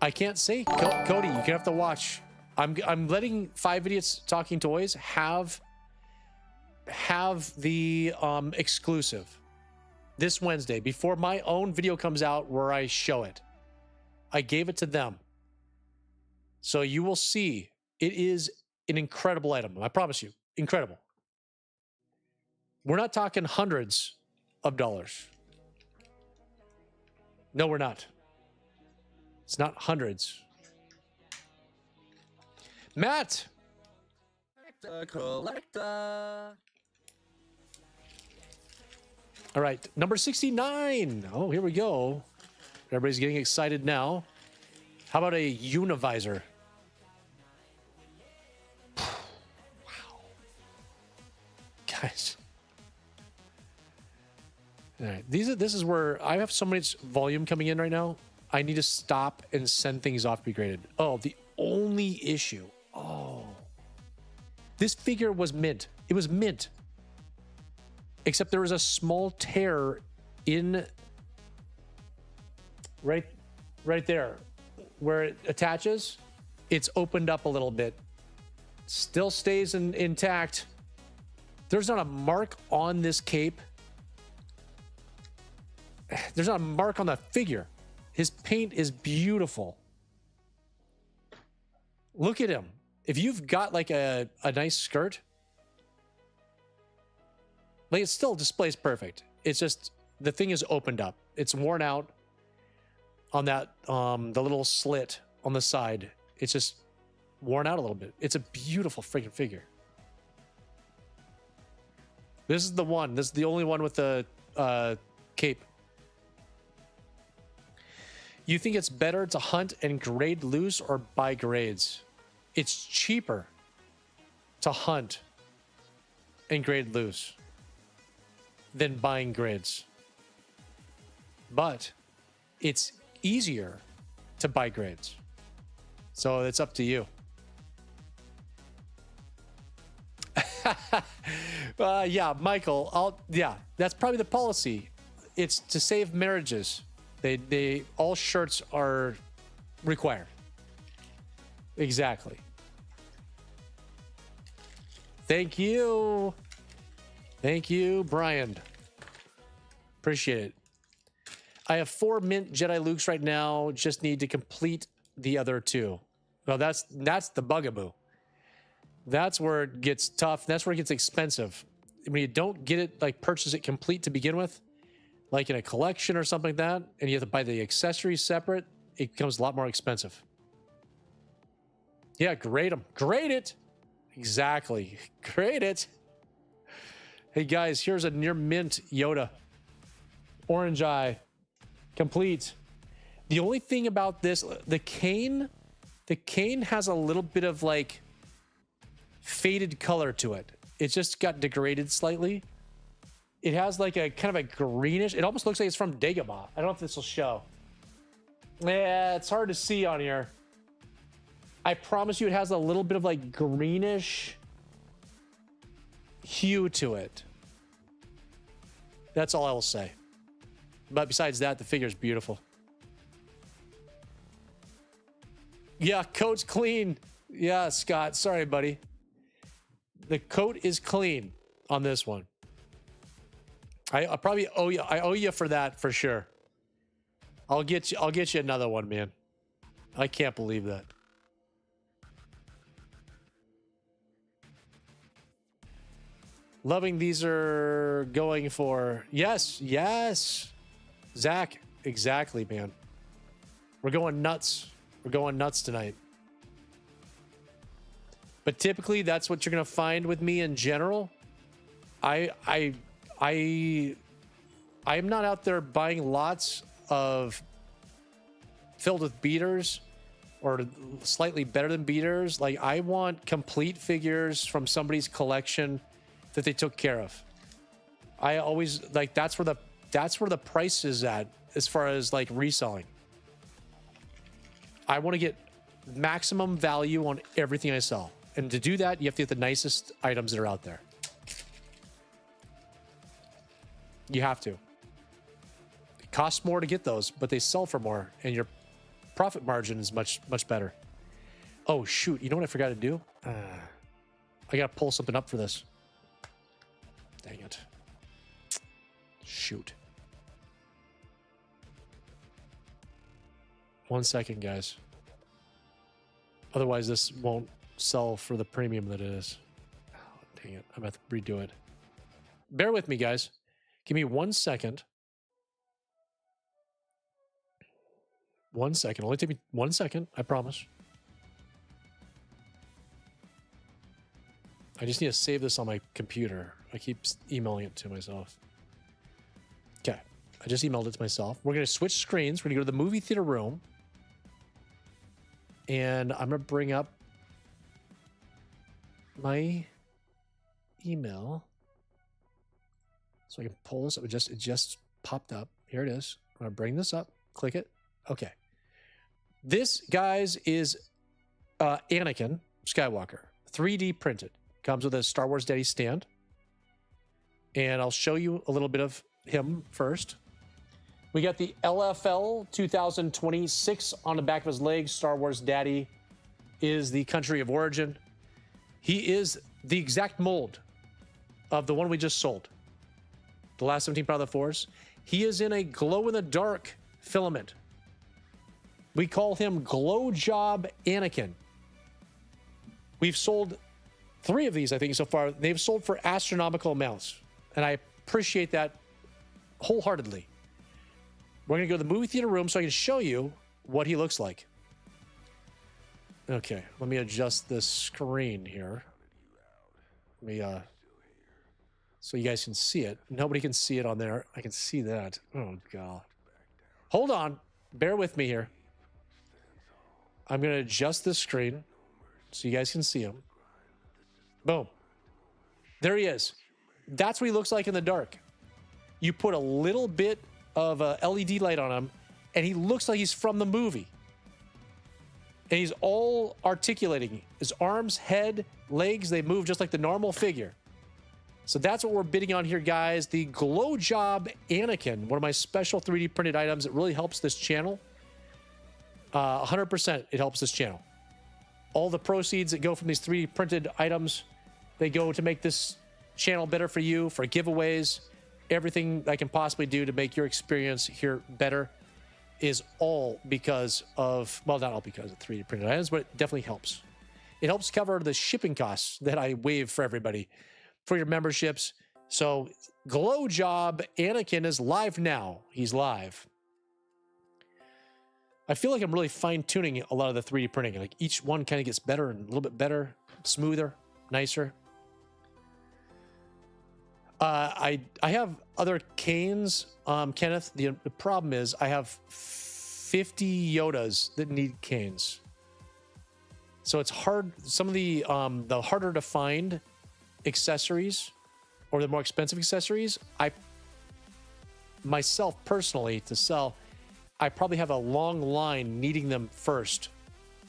[SPEAKER 1] I can't say, Cody. You're gonna have to watch. I'm letting 5 Idiots Talking Toys have the exclusive this Wednesday before my own video comes out where I show it. I gave it to them. So you will see it is an incredible item. I promise you, incredible. We're not talking hundreds of dollars. No, we're not. It's not hundreds. Matt.
[SPEAKER 8] Collector.
[SPEAKER 1] All right, number 69. Oh, here we go. Everybody's getting excited now. How about a Univisor? Wow. Guys. All right, this is where I have so much volume coming in right now. I need to stop and send things off to be graded. Oh, the only issue. Oh. This figure was mint. It was mint. Except there was a small tear in right there where it attaches. It's opened up a little bit. Still stays intact. There's not a mark on this cape. There's not a mark on the figure. His paint is beautiful. Look at him. If you've got like a nice skirt, like it still displays perfect. It's just the thing is opened up. It's worn out on that the little slit on the side. It's just worn out a little bit. It's a beautiful freaking figure. This is the one. This is the only one with the cape. You think it's better to hunt and grade loose or buy grades? It's cheaper to hunt and grade loose than buying grids. But it's easier to buy grids. So it's up to you. Yeah, Michael, that's probably the policy. It's to save marriages. They all shirts are required. Exactly. Thank you. Thank you, Brian. Appreciate it. I have 4 mint Jedi Lukes right now. Just need to complete the other 2. Well, that's the bugaboo. That's where it gets tough. That's where it gets expensive. When you don't get it, like purchase it complete to begin with, like in a collection or something like that, and you have to buy the accessories separate, it becomes a lot more expensive. Yeah, grade them. Grade it. Exactly. Grade it. Hey guys, here's a near mint Yoda. Orange eye. Complete. The only thing about this, the cane has a little bit of like faded color to it. It just got degraded slightly. It has like a kind of a greenish, it almost looks like it's from Dagobah. I don't know if this will show. Yeah, it's hard to see on here. I promise you it has a little bit of like greenish hue to it. That's all I will say. But besides that, the figure is beautiful. Yeah, coat's clean. Yeah, Scott. Sorry, buddy. The coat is clean on this one. I probably owe you. I owe you for that for sure. I'll get you another one, man. I can't believe that. Loving these are going for. Yes, yes. Zach, exactly, man. We're going nuts. We're going nuts tonight. But typically that's what you're going to find with me in general. I'm not out there buying lots of filled with beaters or slightly better than beaters. Like, I want complete figures from somebody's collection that they took care of. I always like that's where the price is at as far as like reselling. I want to get maximum value on everything I sell. And to do that, you have to get the nicest items that are out there. You have to. It costs more to get those, but they sell for more, and your profit margin is much, much better. Oh, shoot. You know what I forgot to do? I got to pull something up for this. Dang it. Shoot. 1 second, guys. Otherwise, this won't sell for the premium that it is. Oh, dang it. I'm going to have to redo it. Bear with me, guys. Give me 1 second. 1 second. Only take me 1 second. I promise. I just need to save this on my computer. I keep emailing it to myself. Okay. I just emailed it to myself. We're going to switch screens. We're going to go to the movie theater room. And I'm going to bring up my email so I can pull this up. It just popped up. Here it is. I'm going to bring this up. Click it. Okay. This, guys, is Anakin Skywalker. 3D printed. Comes with a Star Wars Daddy stand. And I'll show you a little bit of him first. We got the LFL 2026 on the back of his legs. Star Wars Daddy is the country of origin. He is the exact mold of the one we just sold. The last 17 Power of the Force. He is in a glow-in-the-dark filament. We call him Glow Job Anakin. We've sold 3 of these, I think, so far. They've sold for astronomical amounts. And I appreciate that wholeheartedly. We're going to go to the movie theater room so I can show you what he looks like. Okay, let me adjust this screen here. Let me, so you guys can see it. Nobody can see it on there. I can see that. Oh, God. Hold on. Bear with me here. I'm going to adjust this screen so you guys can see him. Boom. There he is. That's what he looks like in the dark. You put a little bit of a LED light on him, and he looks like he's from the movie. And he's all articulating. His arms, head, legs, they move just like the normal figure. So that's what we're bidding on here, guys. The Glow Job Anakin, one of my special 3D printed items that really helps this channel. 100% it helps this channel. All the proceeds that go from these 3D printed items, they go to make this channel better for you, for giveaways. Everything I can possibly do to make your experience here better is all because of, well, not all because of 3D printed items, but it definitely helps. It helps cover the shipping costs that I waive for everybody for your memberships. So Glow Job Anakin is live now. He's live. I feel like I'm really fine-tuning a lot of the 3D printing. Like each one kind of gets better and a little bit better, smoother, nicer. I have other canes, Kenneth. The problem is I have 50 Yodas that need canes. So it's hard. Some of the harder to find accessories or the more expensive accessories, I myself personally to sell, I probably have a long line needing them first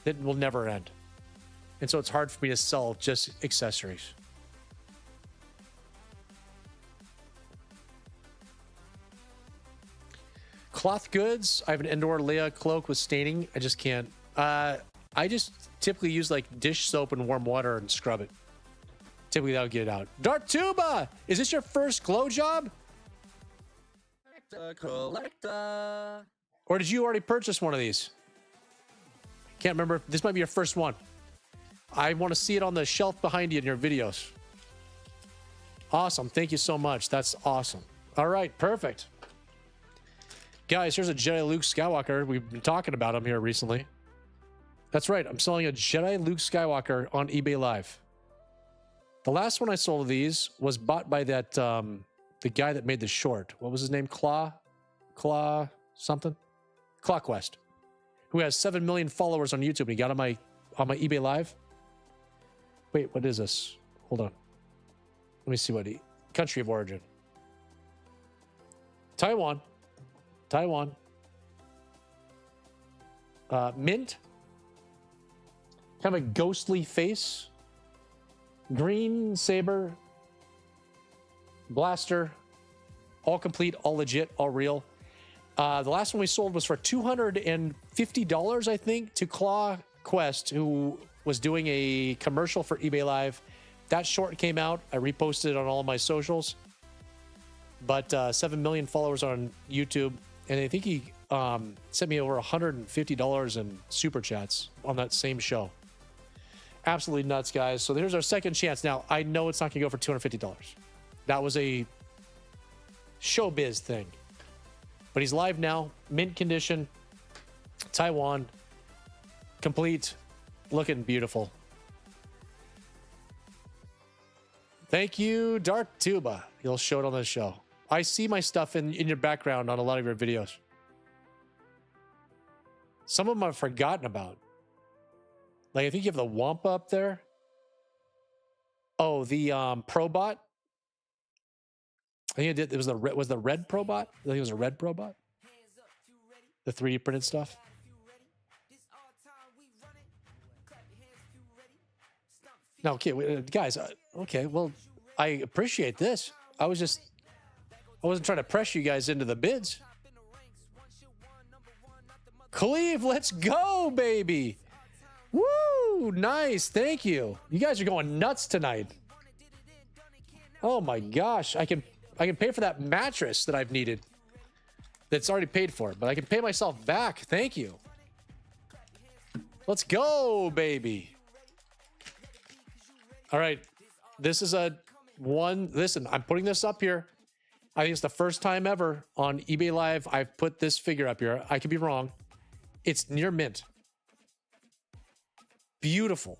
[SPEAKER 1] that will never end. And so it's hard for me to sell just accessories. Cloth goods. I have an Endor Leia cloak with staining. I just can't. I just typically use like dish soap and warm water and scrub it. Typically that'll get it out. Dartuba! Is this your first glow job?
[SPEAKER 8] collector.
[SPEAKER 1] Or did you already purchase one of these? Can't remember. This might be your first one. I want to see it on the shelf behind you in your videos. Awesome. Thank you so much. That's awesome. All right. Perfect. Guys, here's a Jedi Luke Skywalker. We've been talking about him here recently. That's right. I'm selling a Jedi Luke Skywalker on eBay Live. The last one I sold of these was bought by that, the guy that made the short. What was his name? Claw something? ClawQuest, who has 7 million followers on YouTube. And he got on my eBay Live. Wait, what is this? Hold on. Let me see what he... Country of origin. Taiwan. Mint. Kind of a ghostly face. Green saber. Blaster. All complete, all legit, all real. The last one we sold was for $250, I think, to ClawQuest, who was doing a commercial for eBay Live. That short came out. I reposted it on all of my socials. But 7 million followers on YouTube. And I think he sent me over $150 in super chats on that same show. Absolutely nuts, guys. So here's our second chance. Now, I know it's not going to go for $250. That was a showbiz thing. But he's live now, mint condition, Taiwan, complete, looking beautiful. Thank you, Dark Tuba. You'll show it on the show. I see my stuff in your background on a lot of your videos. Some of them I've forgotten about. Like, I think you have the Wampa up there. Oh, the Probot. I think it was the red Probot. I think it was a red Probot. The 3D printed stuff. No, okay, guys. Okay, well, I appreciate this. I wasn't trying to press you guys into the bids. Cleve, let's go, baby. Woo, nice. Thank you. You guys are going nuts tonight. Oh my gosh, I can pay for that mattress that I've needed. That's already paid for, but I can pay myself back. Thank you. Let's go, baby. All right. This is listen, I'm putting this up here. I think it's the first time ever on eBay Live I've put this figure up here. I could be wrong. It's near mint. Beautiful.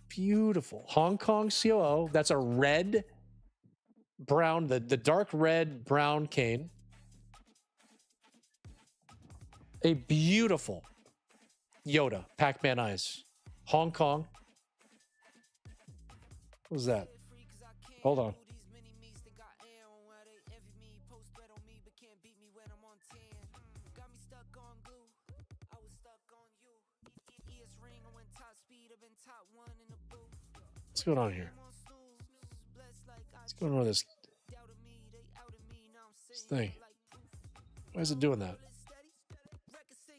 [SPEAKER 1] Beautiful. Hong Kong COO. That's a red brown, the dark red brown cane. A beautiful Yoda, Pac-Man eyes. Hong Kong. What was that? Hold on. What's going on here? What's going on with this thing? Why is it doing that?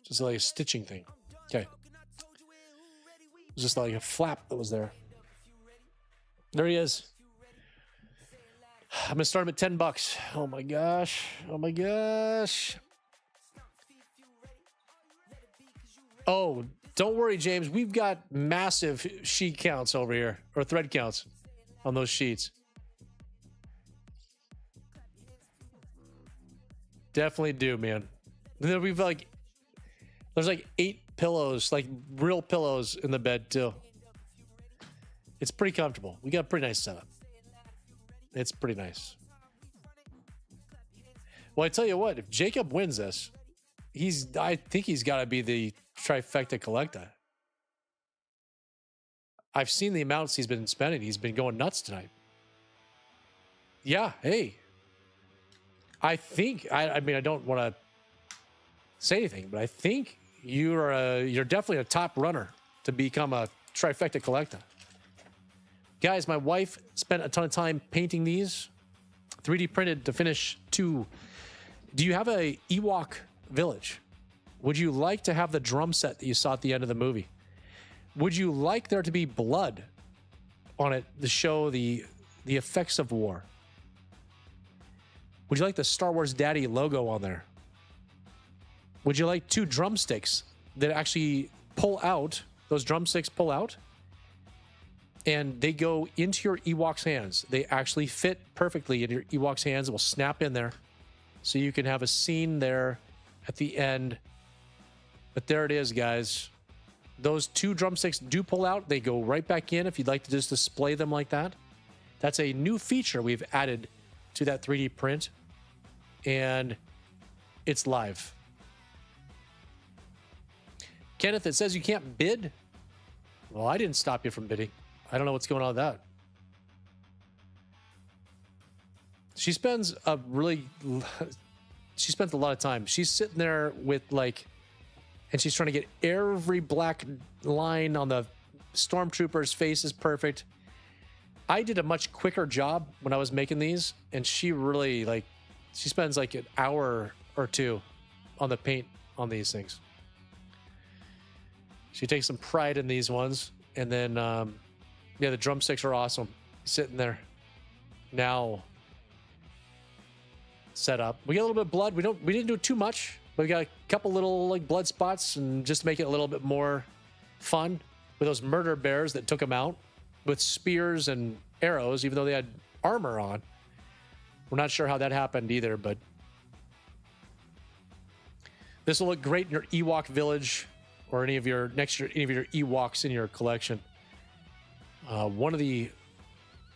[SPEAKER 1] Just like a stitching thing. Okay. It's just like a flap that was there. There he is. I'm gonna start him at $10. Oh my gosh. Oh my gosh. Oh, don't worry, James. We've got massive sheet counts over here, or thread counts on those sheets. Definitely do, man. We've there's like 8 pillows, like real pillows in the bed too. It's pretty comfortable. We got a pretty nice setup. It's pretty nice. Well, I tell you what, if Jacob wins this, I think he's got to be the trifecta collector. I've seen the amounts he's been spending. He's been going nuts tonight. Yeah, hey. I think, I mean, I don't want to say anything, but I think you're definitely a top runner to become a trifecta collector. Guys, my wife spent a ton of time painting these. 3D printed to finish 2. Do you have a Ewok village? Would you like to have the drum set that you saw at the end of the movie? Would you like there to be blood on it to show the effects of war? Would you like the Star Wars Daddy logo on there? Would you like 2 drumsticks that actually pull out? Those drumsticks pull out and they go into your Ewok's hands. They actually fit perfectly in your Ewok's hands. It will snap in there. So you can have a scene there at the end. But there it is, guys. Those 2 drumsticks do pull out. They go right back in if you'd like to just display them like that. That's a new feature we've added to that 3D print. And it's live. Kenneth, it says you can't bid. Well, I didn't stop you from bidding. I don't know what's going on with that. She spends a lot of time. She's sitting there with like, and she's trying to get every black line on the stormtrooper's face is perfect. I did a much quicker job when I was making these, and she really she spends like an hour or 2 on the paint on these things. She takes some pride in these ones. And then, yeah, the drumsticks are awesome. Sitting there now set up. We got a little bit of blood. We didn't do too much, but we got a couple little like blood spots, and just to make it a little bit more fun with those murder bears that took them out with spears and arrows, even though they had armor on. We're not sure how that happened either, but this will look great in your Ewok village or any of your Ewoks in your collection. One of the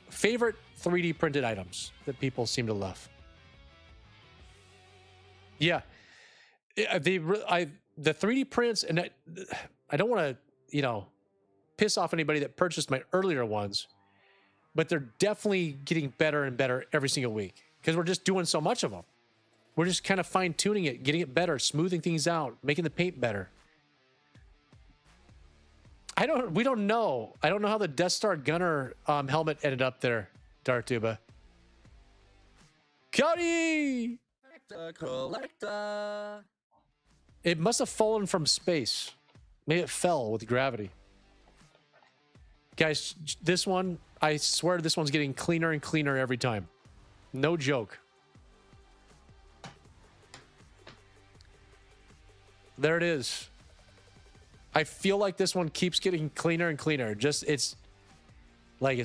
[SPEAKER 1] favorite 3D printed items that people seem to love. Yeah, the 3D prints, and I don't want to, piss off anybody that purchased my earlier ones, but they're definitely getting better and better every single week because we're just doing so much of them. We're just kind of fine tuning it, getting it better, smoothing things out, making the paint better. We don't know. I don't know how the Death Star gunner helmet ended up there, Dartuba. Cody!
[SPEAKER 8] Collector.
[SPEAKER 1] It must have fallen from space. Maybe it fell with gravity. Guys, this one, I swear this one's getting cleaner and cleaner every time. No joke. There it is. I feel like this one keeps getting cleaner and cleaner. It's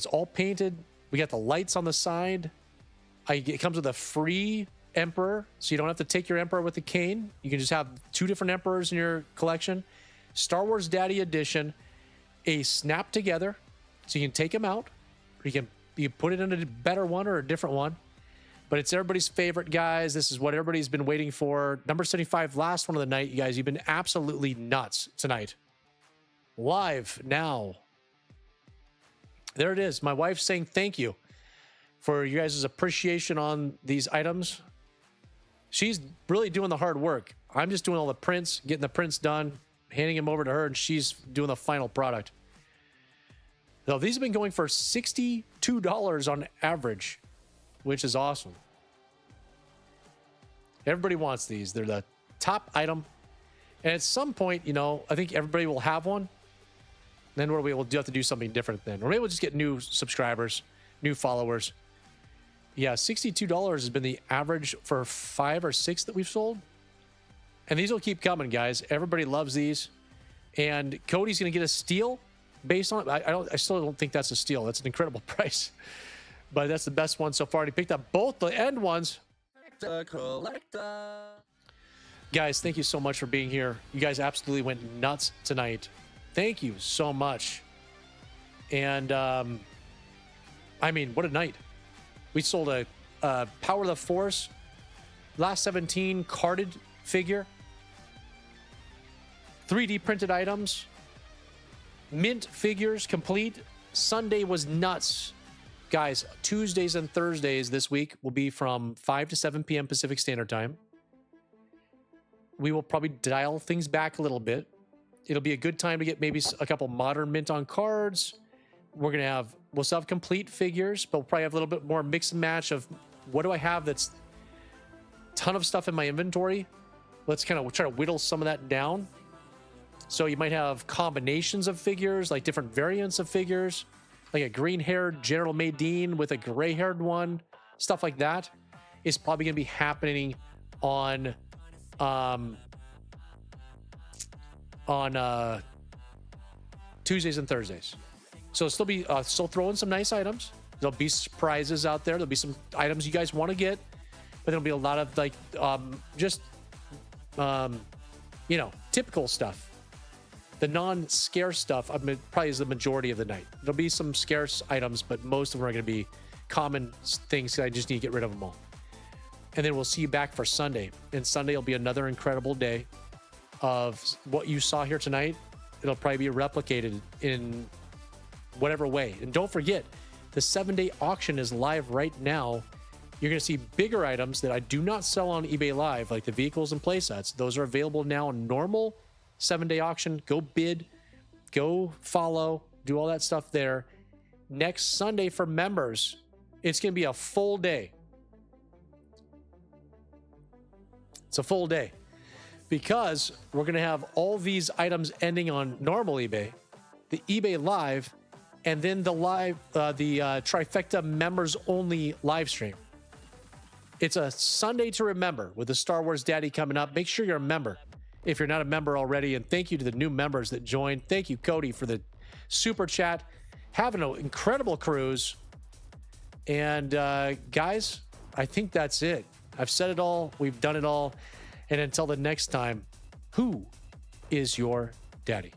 [SPEAKER 1] all painted. We got the lights on the side. It comes with a free Emperor, so you don't have to take your Emperor with the cane. You can just have 2 different Emperors in your collection. Star Wars Daddy Edition, a snap together, so you can take them out, or you can put it in a better one or a different one. But it's everybody's favorite, guys. This is what everybody's been waiting for. Number 75, last one of the night, you guys. You've been absolutely nuts tonight. Live now. There it is. My wife's saying thank you for you guys' appreciation on these items. She's really doing the hard work. I'm just doing all the prints, getting the prints done, handing them over to her, and she's doing the final product. So these have been going for $62 on average, which is awesome. Everybody wants these. They're the top item. And at some point, I think everybody will have one. Then we'll have to do something different then. Or maybe we'll just get new subscribers, new followers. Yeah, $62 has been the average for 5 or 6 that we've sold. And these will keep coming, guys. Everybody loves these. And Cody's going to get a steal based on it. I still don't think that's a steal. That's an incredible price. But that's the best one so far. And he picked up both the end ones.
[SPEAKER 8] Collector.
[SPEAKER 1] Guys, thank you so much for being here. You guys absolutely went nuts tonight. Thank you so much. And, I mean, what a night. We sold a Power of the Force Last 17 carded figure. 3D printed items. Mint figures complete. Sunday was nuts. Guys, Tuesdays and Thursdays this week will be from 5 to 7 p.m. Pacific Standard Time. We will probably dial things back a little bit. It'll be a good time to get maybe a couple modern mint on cards. We'll still have complete figures, but we'll probably have a little bit more mix and match of what do I have that's a ton of stuff in my inventory. Let's kind of try to whittle some of that down. So you might have combinations of figures, like different variants of figures, like a green-haired General Madine with a gray-haired one, stuff like that. is probably going to be happening on Tuesdays and Thursdays. So still be still throwing some nice items. There'll be surprises out there. There'll be some items you guys want to get, but there'll be a lot of like you know, typical stuff. The non-scarce stuff probably is the majority of the night. There'll be some scarce items, but most of them are going to be common things. I just need to get rid of them all. And then we'll see you back for Sunday. And Sunday will be another incredible day of what you saw here tonight. It'll probably be replicated in whatever way. And don't forget, the 7-day auction is live right now. You're going to see bigger items that I do not sell on eBay Live, like the vehicles and playsets. Those are available now on normal 7-day auction. Go bid, go follow, do all that stuff there. Next Sunday for members, it's going to be a full day. It's a full day because we're going to have all these items ending on normal eBay, the eBay Live, and then the live, the Trifecta members only live stream. It's a Sunday to remember with the Star Wars Daddy coming up. Make sure you're a member if you're not a member already. And thank you to the new members that joined. Thank you, Cody, for the super chat. Having an incredible cruise. And guys, I think that's it. I've said it all. We've done it all. And until the next time, who is your daddy?